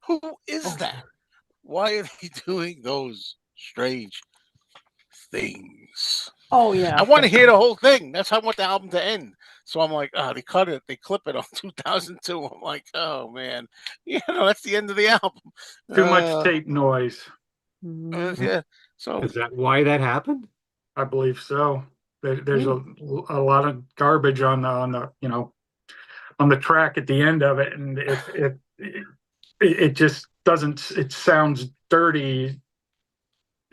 Who is that? Why are they doing those strange things?" Oh I yeah. want to hear the whole thing. That's how I want the album to end. So I'm like, oh, they cut it, they clip it on 2002. I'm like, oh man, that's the end of the album. Too much Uh, tape noise. Mhm. yeah. So Is that why that happened? I believe so. There's a lot of garbage on the on the track at the end of it, and it just doesn't. It sounds dirty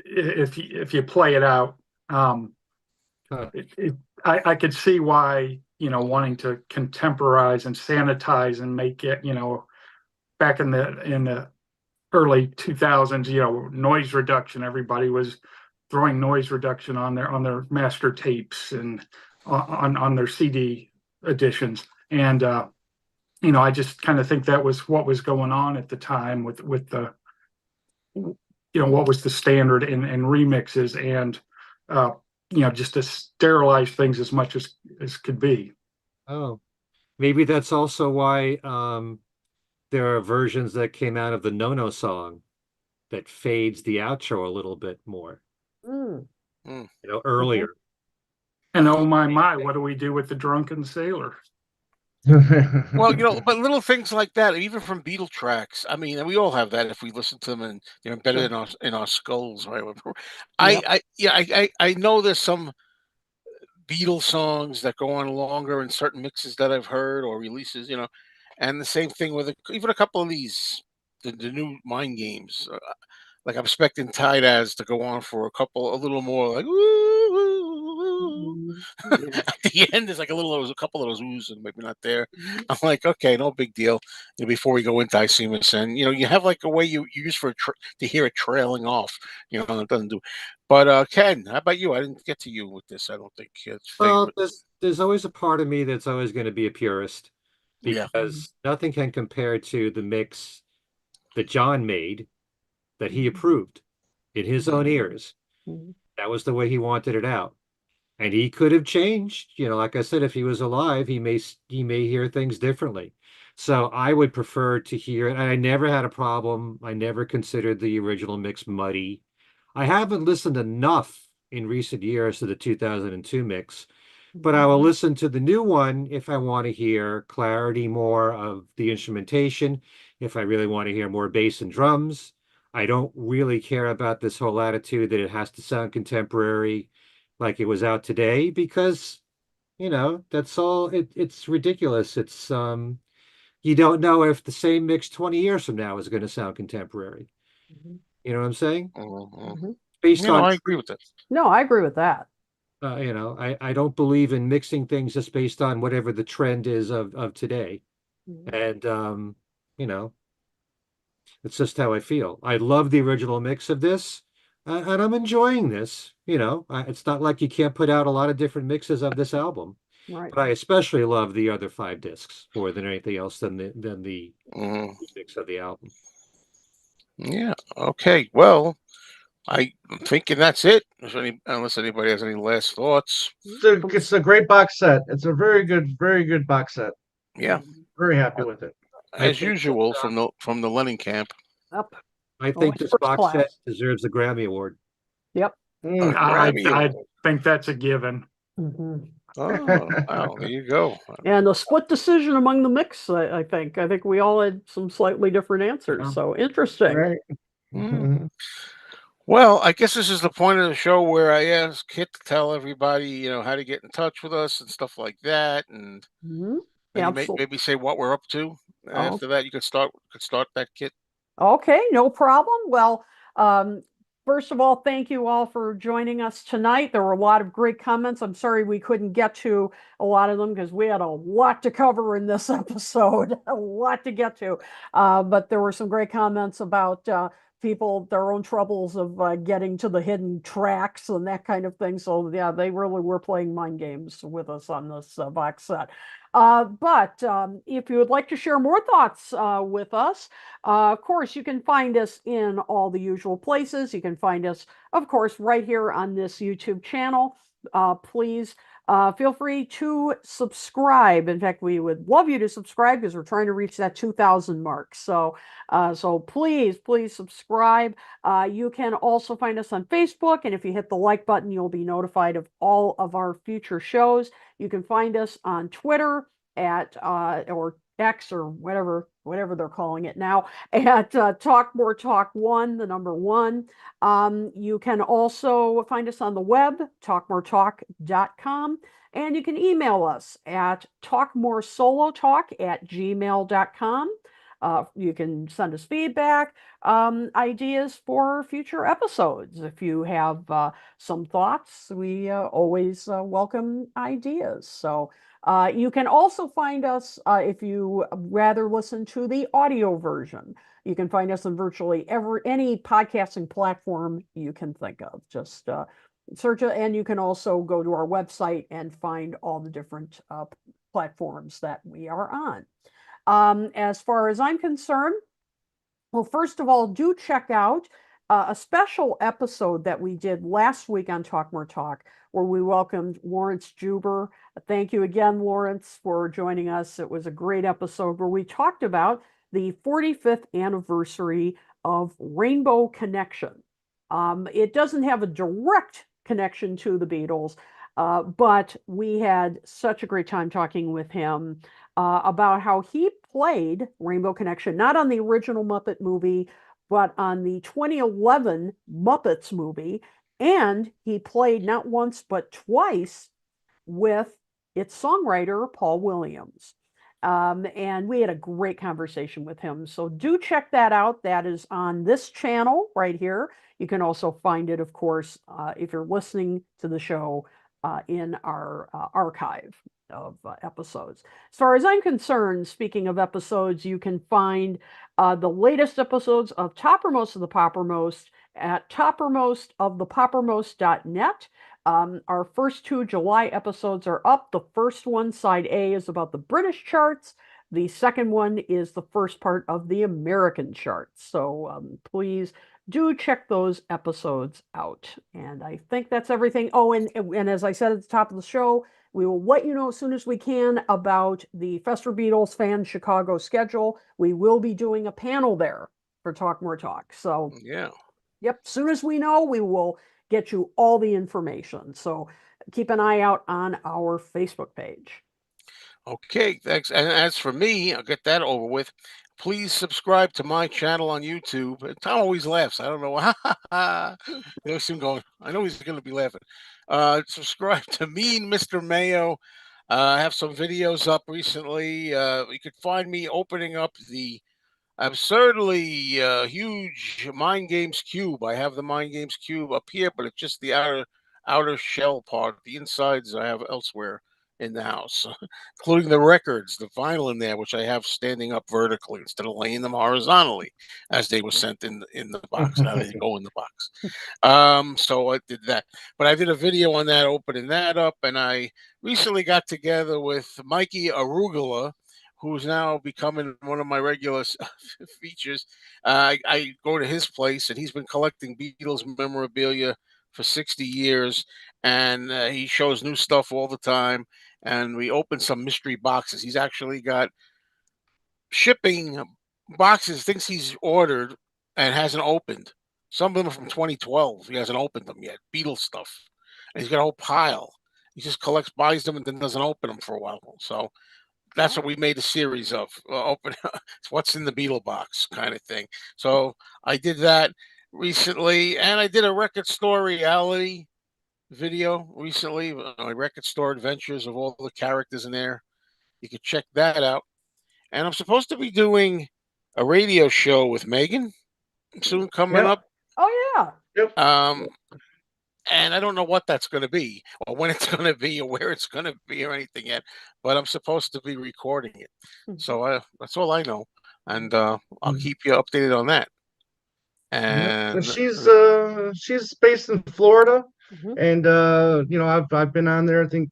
if you play it out. Um, Huh. I could see why wanting to contemporize and sanitize and make it back in the early 2000s, noise reduction. Everybody was throwing noise reduction on their master tapes and on their CD editions. And I just kind of think that was what was going on at the time with the what was the standard in remixes, and just to sterilize things as much as could be. Oh, maybe that's also why there are versions that came out of the No-No song that fades the outro a little bit more, Mm. earlier. And oh my, what do we do with the drunken sailor? Well, but little things like that, even from Beatle tracks. I mean, we all have that if we listen to them and they're embedded in our skulls, right? Yep. I know there's some Beatles songs that go on longer in certain mixes that I've heard or releases, and the same thing with even a couple of these the new Mind Games. Like I'm expecting Tide As to go on for a little more like woo, woo, woo. Yeah. At the end there's like a couple of those oohs and maybe not there. I'm like, okay, no big deal. Before we go into Isemus, and you have like a way you use to hear it trailing off. It doesn't do. But Ken, how about you? I didn't get to you with this. I don't think it's Well, favorites. there's always a part of me that's always going to be a purist Yeah. because nothing can compare to the mix that John made that he approved in his own ears. Mhm. That was the way he wanted it out. And he could have changed, like I said, if he was alive, he may hear things differently. So I would prefer to hear it. And I never had a problem. I never considered the original mix muddy. I haven't listened enough in recent years to the 2002 mix, but I will listen to the new one if I want to hear clarity more of the instrumentation, if I really want to hear more bass and drums. I don't really care about this whole attitude that it has to sound contemporary like it was out today because, that's all it's ridiculous. You don't know if the same mix 20 years from now is going to sound contemporary. Mhm. You know what I'm saying? Mhm. Based on I agree with that. No, I agree with that. I don't believe in mixing things just based on whatever the trend is of today. Mhm. And you know, it's just how I feel. I love the original mix of this, and I'm enjoying this. It's not like you can't put out a lot of different mixes of this album, Right. but I especially love the other 5 discs more than anything else than the Hmm. mix of the album. Yeah. Okay. Well, I'm thinking that's it. Unless anybody has any last thoughts. It's a great box set. It's a very good box set. Yeah. Very happy with it. I As think usual from the Lennon camp. Up. I think Always this first box set class. deserves a Grammy Award. Yep. A Mm. Grammy I Award. think that's a given. Mhm. Oh, wow. There you go. And a split decision among the mix, I think. I think we all had some slightly different answers. Yeah. So interesting. Right. Mm. Mhm. Well, I guess this is the point of the show where I ask Kit to tell everybody, how to get in touch with us and stuff like that, and Mhm. maybe Absolutely. maybe say what we're up to. Oh, After that, you could start that, Kit. okay, no problem. Well, um, first of all, thank you all for joining us tonight. There were a lot of great comments. I'm sorry we couldn't get to a lot of them because we had a lot to cover in this episode, a lot to get to. But there were some great comments about people, their own troubles of getting to the hidden tracks and that kind of thing. So, yeah, they really were playing mind games with us on this box set. But if you would like to share more thoughts with us, of course, you can find us in all the usual places. You can find us, of course, right here on this YouTube channel. Please feel free to subscribe. In fact, we would love you to subscribe because we're trying to reach that 2,000 mark. So please subscribe. You can also find us on Facebook, and if you hit the like button, you'll be notified of all of our future shows. You can find us on Twitter at or X or whatever they're calling it now at Talk More Talk One, the number one. You can also find us on the web, talkmoretalk.com, and you can email us at talkmoresolotalk@gmail.com. You can send us feedback, ideas for future episodes. If you have some thoughts, we always welcome ideas. So you can also find us if you rather listen to the audio version. You can find us on virtually any podcasting platform you can think of. Just search it, and you can also go to our website and find all the different platforms that we are on. As far as I'm concerned, well, first of all, do check out a special episode that we did last week on Talk More Talk, where we welcomed Lawrence Juber. Thank you again, Lawrence, for joining us. It was a great episode where we talked about the 45th anniversary of Rainbow Connection. It doesn't have a direct connection to the Beatles, but we had such a great time talking with him about how he played Rainbow Connection, not on the original Muppet movie, but on the 2011 Muppets movie. And he played not once, but twice with its songwriter, Paul Williams. And we had a great conversation with him. So do check that out. That is on this channel right here. You can also find it, of course, if you're listening to the show in our archive of episodes. As far as I'm concerned, speaking of episodes, you can find the latest episodes of Toppermost of the Poppermost at toppermostofthepoppermost.net. Our first 2 July episodes are up. The first one, side A, is about the British charts. The second one is the first part of the American charts. So please do check those episodes out. And I think that's everything. Oh, and as I said at the top of the show, we will let you know as soon as we can about the Fester Beatles Fan Chicago schedule. We will be doing a panel there for Talk More Talk. So, Yeah. Yep, as soon as we know, we will get you all the information. So keep an eye out on our Facebook page. Okay, thanks. And as for me, I'll get that over with. Please subscribe to my channel on YouTube. And Tom always laughs. I don't know why. You always see him going, I know he's going to be laughing. Subscribe to Mean Mr. Mayo. I have some videos up recently. You could find me opening up the absurdly huge Mind Games cube. I have the Mind Games cube up here, but it's just the outer shell part. The insides I have elsewhere in the house, including the records, the vinyl in there, which I have standing up vertically instead of laying them horizontally, as they were sent in the box. Now they go in the box. So I did that, but I did a video on that, opening that up, and I recently got together with Mikey Arugula, who's now becoming one of my regular features. I go to his place, and he's been collecting Beatles memorabilia for 60 years, and he shows new stuff all the time. And we opened some mystery boxes. He's actually got shipping boxes, things he's ordered and hasn't opened. Some of them are from 2012. He hasn't opened them yet. Beatles stuff, and he's got a whole pile. He just collects, buys them, and then doesn't open them for a while. So that's what we made a series of. Open what's in the Beetle box kind of thing. So I did that recently, and I did a record store reality video recently. My record store adventures of all the characters in there. You could check that out. And I'm supposed to be doing a radio show with Megan soon coming Yep. up. Oh yeah. Yep. And I don't know what that's going to be, or when it's going to be, or where it's going to be, or anything yet. But I'm supposed to be recording it, so that's all I know, and I'll keep you updated on that. Yep. And She's based in Florida, Mhm. and I've been on there. I think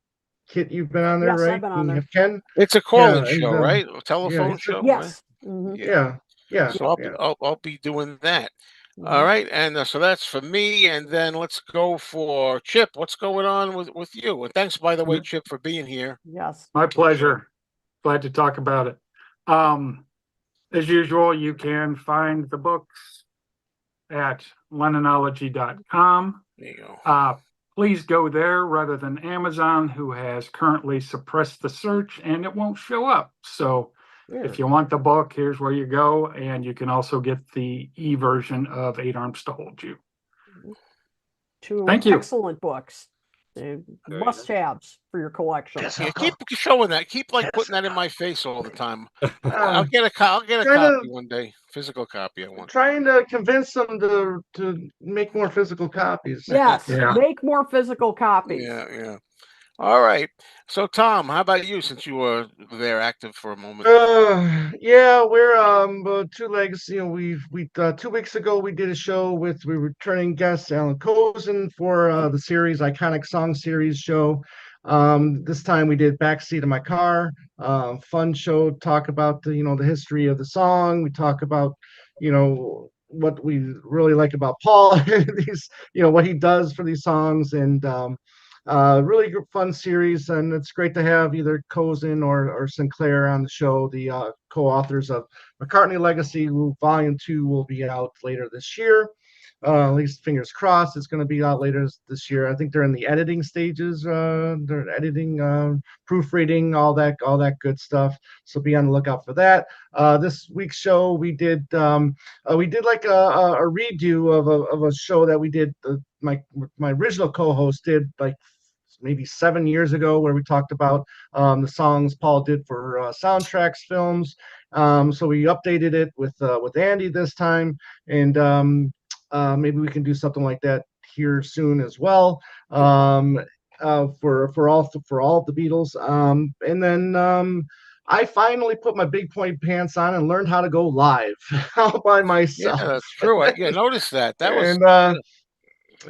Kit, you've been on there, Yes, I've right? been on And you there. have Ken. it's a Yeah, call-in and show, right? A yeah, telephone it's a, show, right? Yes. Mhm. Yeah. yeah, So I'll be yeah. I'll, I'll be doing that. All Mhm. right, and so that's for me. And then let's go for Chip. What's going on with you? And thanks, by the way, Chip, for being here. Yes. My pleasure. Glad to talk about it. As usual, you can find the books at Lenonology.com. There you go. Please go there rather than Amazon, who has currently suppressed the search and it won't show up. So if you want the book, here's where you go. And you can also get the e-version of Eight Arms to Hold You. Two Thank you. excellent books. Must-haves for your collection. Yeah, keep showing that. Keep putting that in my face all the time. I'll Uh, get a copy one day. Physical copy I want. trying to convince them to make more physical copies. Yes. Yeah. Make more physical copies. Yeah. All right. So Tom, how about you, since you were there active for a moment? Yeah, we're two legs. We 2 weeks ago we did a show with returning guest Alan Cozen for the series Iconic Song Series show. This time we did Backseat of My Car. Fun show. Talk about the history of the song. We talk about what we really like about Paul, these, what he does for these songs, and really fun series. And it's great to have either Cozen or Sinclair on the show, the co-authors of McCartney Legacy, who Volume 2 will be out later this year. At least fingers crossed, it's going to be out later this year. I think they're in the editing stages. They're editing, proofreading, all that good stuff. So be on the lookout for that. This week's show we did like a redo of a show that we did. My original co-host did like maybe 7 years ago, where we talked about the songs Paul did for soundtracks, films. So we updated it with Andy this time, and maybe we can do something like that here soon as well. For all of the Beatles. And then I finally put my big point pants on and learned how to go live all by Yeah, myself. that's true. I noticed that. That was And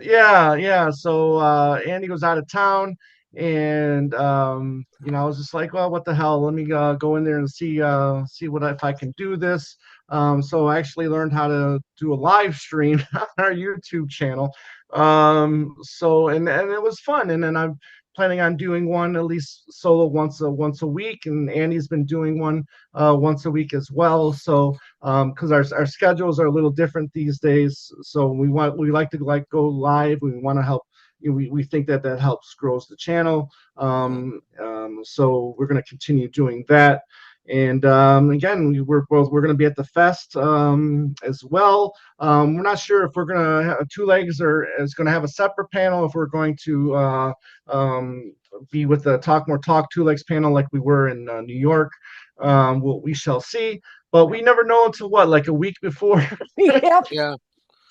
yeah. So Andy was out of town, and I was just like, well, what the hell? Let me go in there and see what if I can do this. So I actually learned how to do a live stream on our YouTube channel. So and it was fun. And then I'm planning on doing one at least solo once a week, and Andy's been doing one once a week as well. So because our schedules are a little different these days, so we like to go live. We want to help. We think that helps grows the channel. So we're going to continue doing that. And again, we're going to be at the fest as well. We're not sure if we're going to have Two Legs is going to have a separate panel, if we're going to be with the Talk More Talk Two Legs panel like we were in New York. We shall see, but we never know until like a week before. Yep. yeah.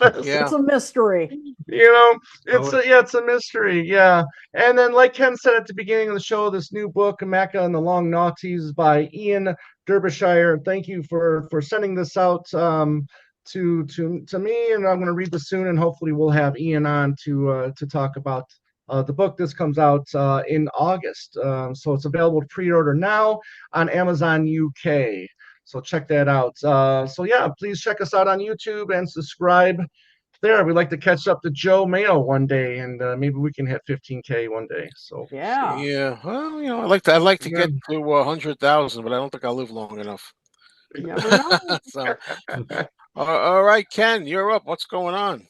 It's a mystery. It's a mystery. Yeah. And then, like Ken said at the beginning of the show, this new book, Mecca and the Long Naughties by Ian Derbyshire. Thank you for sending this out to me, and I'm going to read this soon, and hopefully we'll have Ian on to talk about the book. This comes out in August, so it's available to pre-order now on Amazon UK. So check that out. So yeah, please check us out on YouTube and subscribe there. We'd like to catch up to Joe Mayo one day, and maybe we can hit 15K one day. So Yeah. Yeah. Well, I'd like to get to 100,000, but I don't think I'll live long enough. You never know. So, all right, Ken, you're up. What's going on?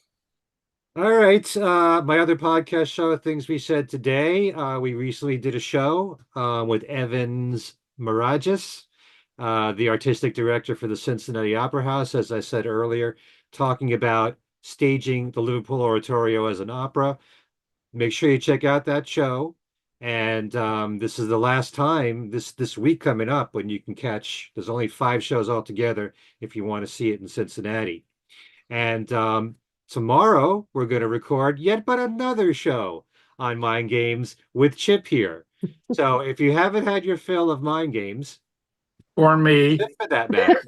All right. My other podcast show, Things We Said Today, we recently did a show with Evans Mirages, the artistic director for the Cincinnati Opera House, as I said earlier, talking about staging the Liverpool Oratorio as an opera. Make sure you check out that show. And this is the last time this week coming up when you can catch. There's only 5 shows altogether if you want to see it in Cincinnati. And tomorrow we're going to record yet but another show on Mind Games with Chip here. So if you haven't had your fill of Mind Games, or me, for that matter,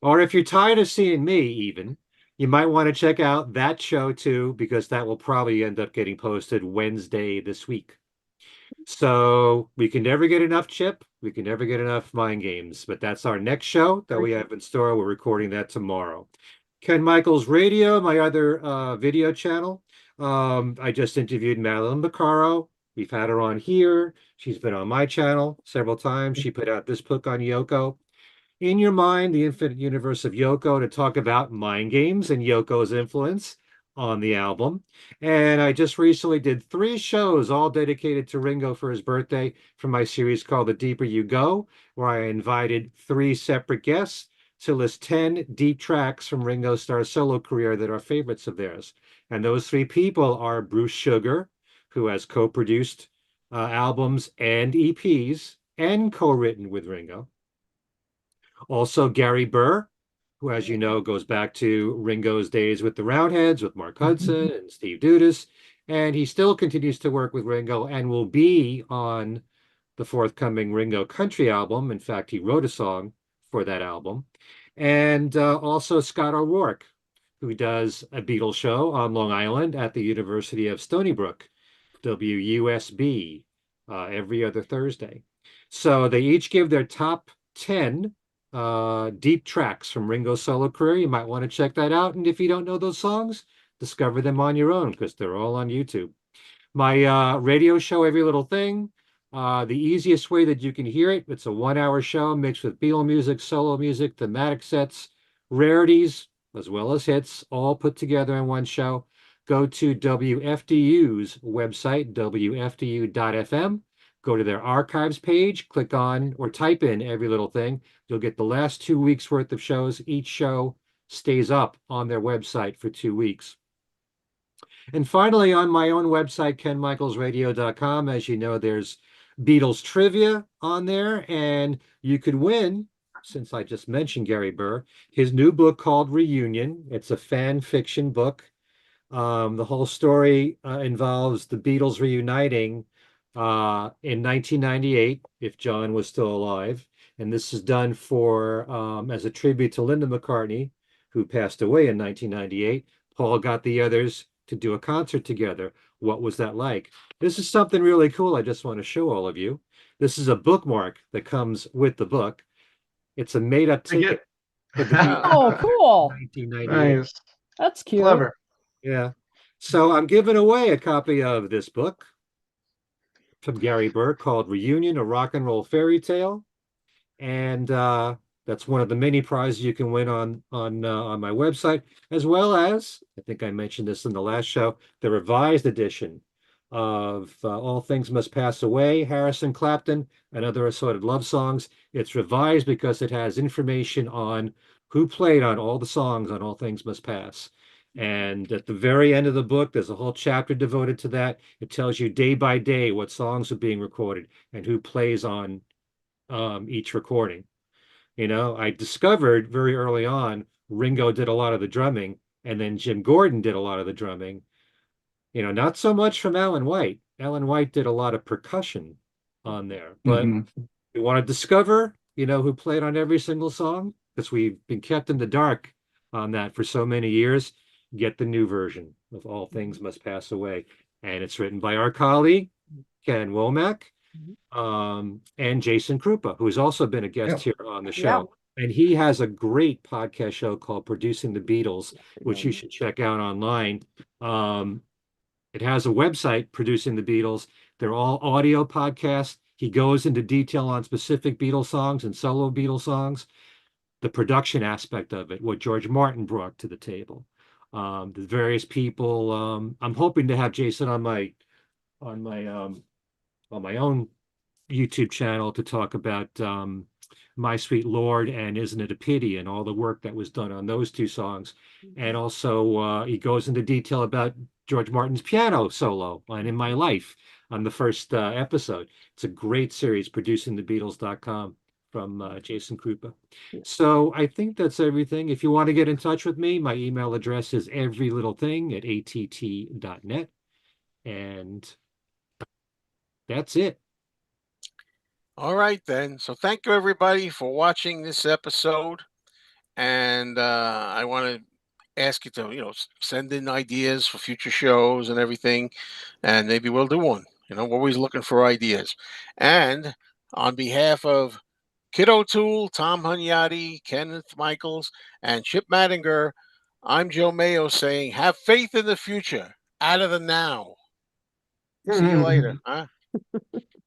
or if you're tired of seeing me even, you might want to check out that show too, because that will probably end up getting posted Wednesday this week. So we can never get enough Chip. We can never get enough Mind Games. But that's our next show that we have in store. We're recording that tomorrow. Ken Michaels Radio, my other video channel. I just interviewed Madeline Baccaro. We've had her on here. She's been on my channel several times. She put out this book on Yoko. In Your Mind, the Infinite Universe of Yoko, to talk about Mind Games and Yoko's influence on the album. And I just recently did 3 shows, all dedicated to Ringo for his birthday, from my series called The Deeper You Go, where I invited 3 separate guests to list 10 deep tracks from Ringo Starr's solo career that are favorites of theirs. And those 3 people are Bruce Sugar, who has co-produced albums and EPs and co-written with Ringo. Also, Gary Burr, who, as you know, goes back to Ringo's days with the Roundheads, with Mark Hudson and Steve Dudas. And he still continues to work with Ringo and will be on the forthcoming Ringo Country album. In fact, he wrote a song for that album. And also Scott O'Rourke, who does a Beatles show on Long Island at the University of Stony Brook, WUSB, every other Thursday. So they each give their top 10 deep tracks from Ringo's solo career. You might want to check that out. And if you don't know those songs, discover them on your own because they're all on YouTube. My radio show, Every Little Thing, the easiest way that you can hear it, it's a 1 hour show mixed with Beatle music, solo music, thematic sets, rarities, as well as hits, all put together in one show. Go to WFDU's website, WFDU.FM. Go to their archives page, click on or type in Every Little Thing. You'll get the last 2 weeks worth of shows. Each show stays up on their website for 2 weeks. And finally, on my own website, kenmichaelsradio.com, as you know, there's Beatles trivia on there, and you could win, since I just mentioned Gary Burr, his new book called Reunion. It's a fan fiction book. The whole story involves the Beatles reuniting in 1998, if John was still alive. And this is done for as a tribute to Linda McCartney, who passed away in 1998. Paul got the others to do a concert together. What was that like? This is something really cool I just want to show all of you. This is a bookmark that comes with the book. It's a made-up ticket for the Beatles Oh, cool. 1998. Nice. That's cute. Clever. Yeah. So I'm giving away a copy of this book from Gary Burr called Reunion, a Rock and Roll Fairy Tale. And that's one of the many prizes you can win on my website, as well as, I think I mentioned this in the last show, the revised edition of All Things Must Pass Away, Harrison Clapton, and other assorted love songs. It's revised because it has information on who played on all the songs on All Things Must Pass. And at the very end of the book, there's a whole chapter devoted to that. It tells you day by day what songs are being recorded and who plays on each recording. You know, I discovered very early on Ringo did a lot of the drumming, and then Jim Gordon did a lot of the drumming. You know, not so much from Alan White. Alan White did a lot of percussion on there, but you want to discover, you know, who played on every single song because we've been kept in the dark on that for so many years. Get the new version of All Things Must Pass Away, and it's written by our colleague Ken Womack and Jason Krupa, who's also been a guest here on the show. And he has a great podcast show called Producing the Beatles, which you should check out online. It has a website, Producing the Beatles. They're all audio podcasts. He goes into detail on specific Beatles songs and solo Beatles songs, the production aspect of it, what George Martin brought to the table, the various people. I'm hoping to have Jason on my on my own YouTube channel to talk about My Sweet Lord and Isn't It a Pity and all the work that was done on those two songs. And also he goes into detail about George Martin's piano solo on In My Life on the first episode. It's a great series, producingthebeatles.com from Jason Krupa. So I think that's everything. If you want to get in touch with me, my email address is everylittlething@att.net. And that's it. All right, then. So thank you, everybody, for watching this episode. And I want to ask you to, send in ideas for future shows and everything. And maybe we'll do one. We're always looking for ideas. And on behalf of Kid O'Toole, Tom Hunyadi, Kenneth Michaels, and Chip Madinger, I'm Joe Mayo saying, have faith in the future, out of the now. See you later. Huh?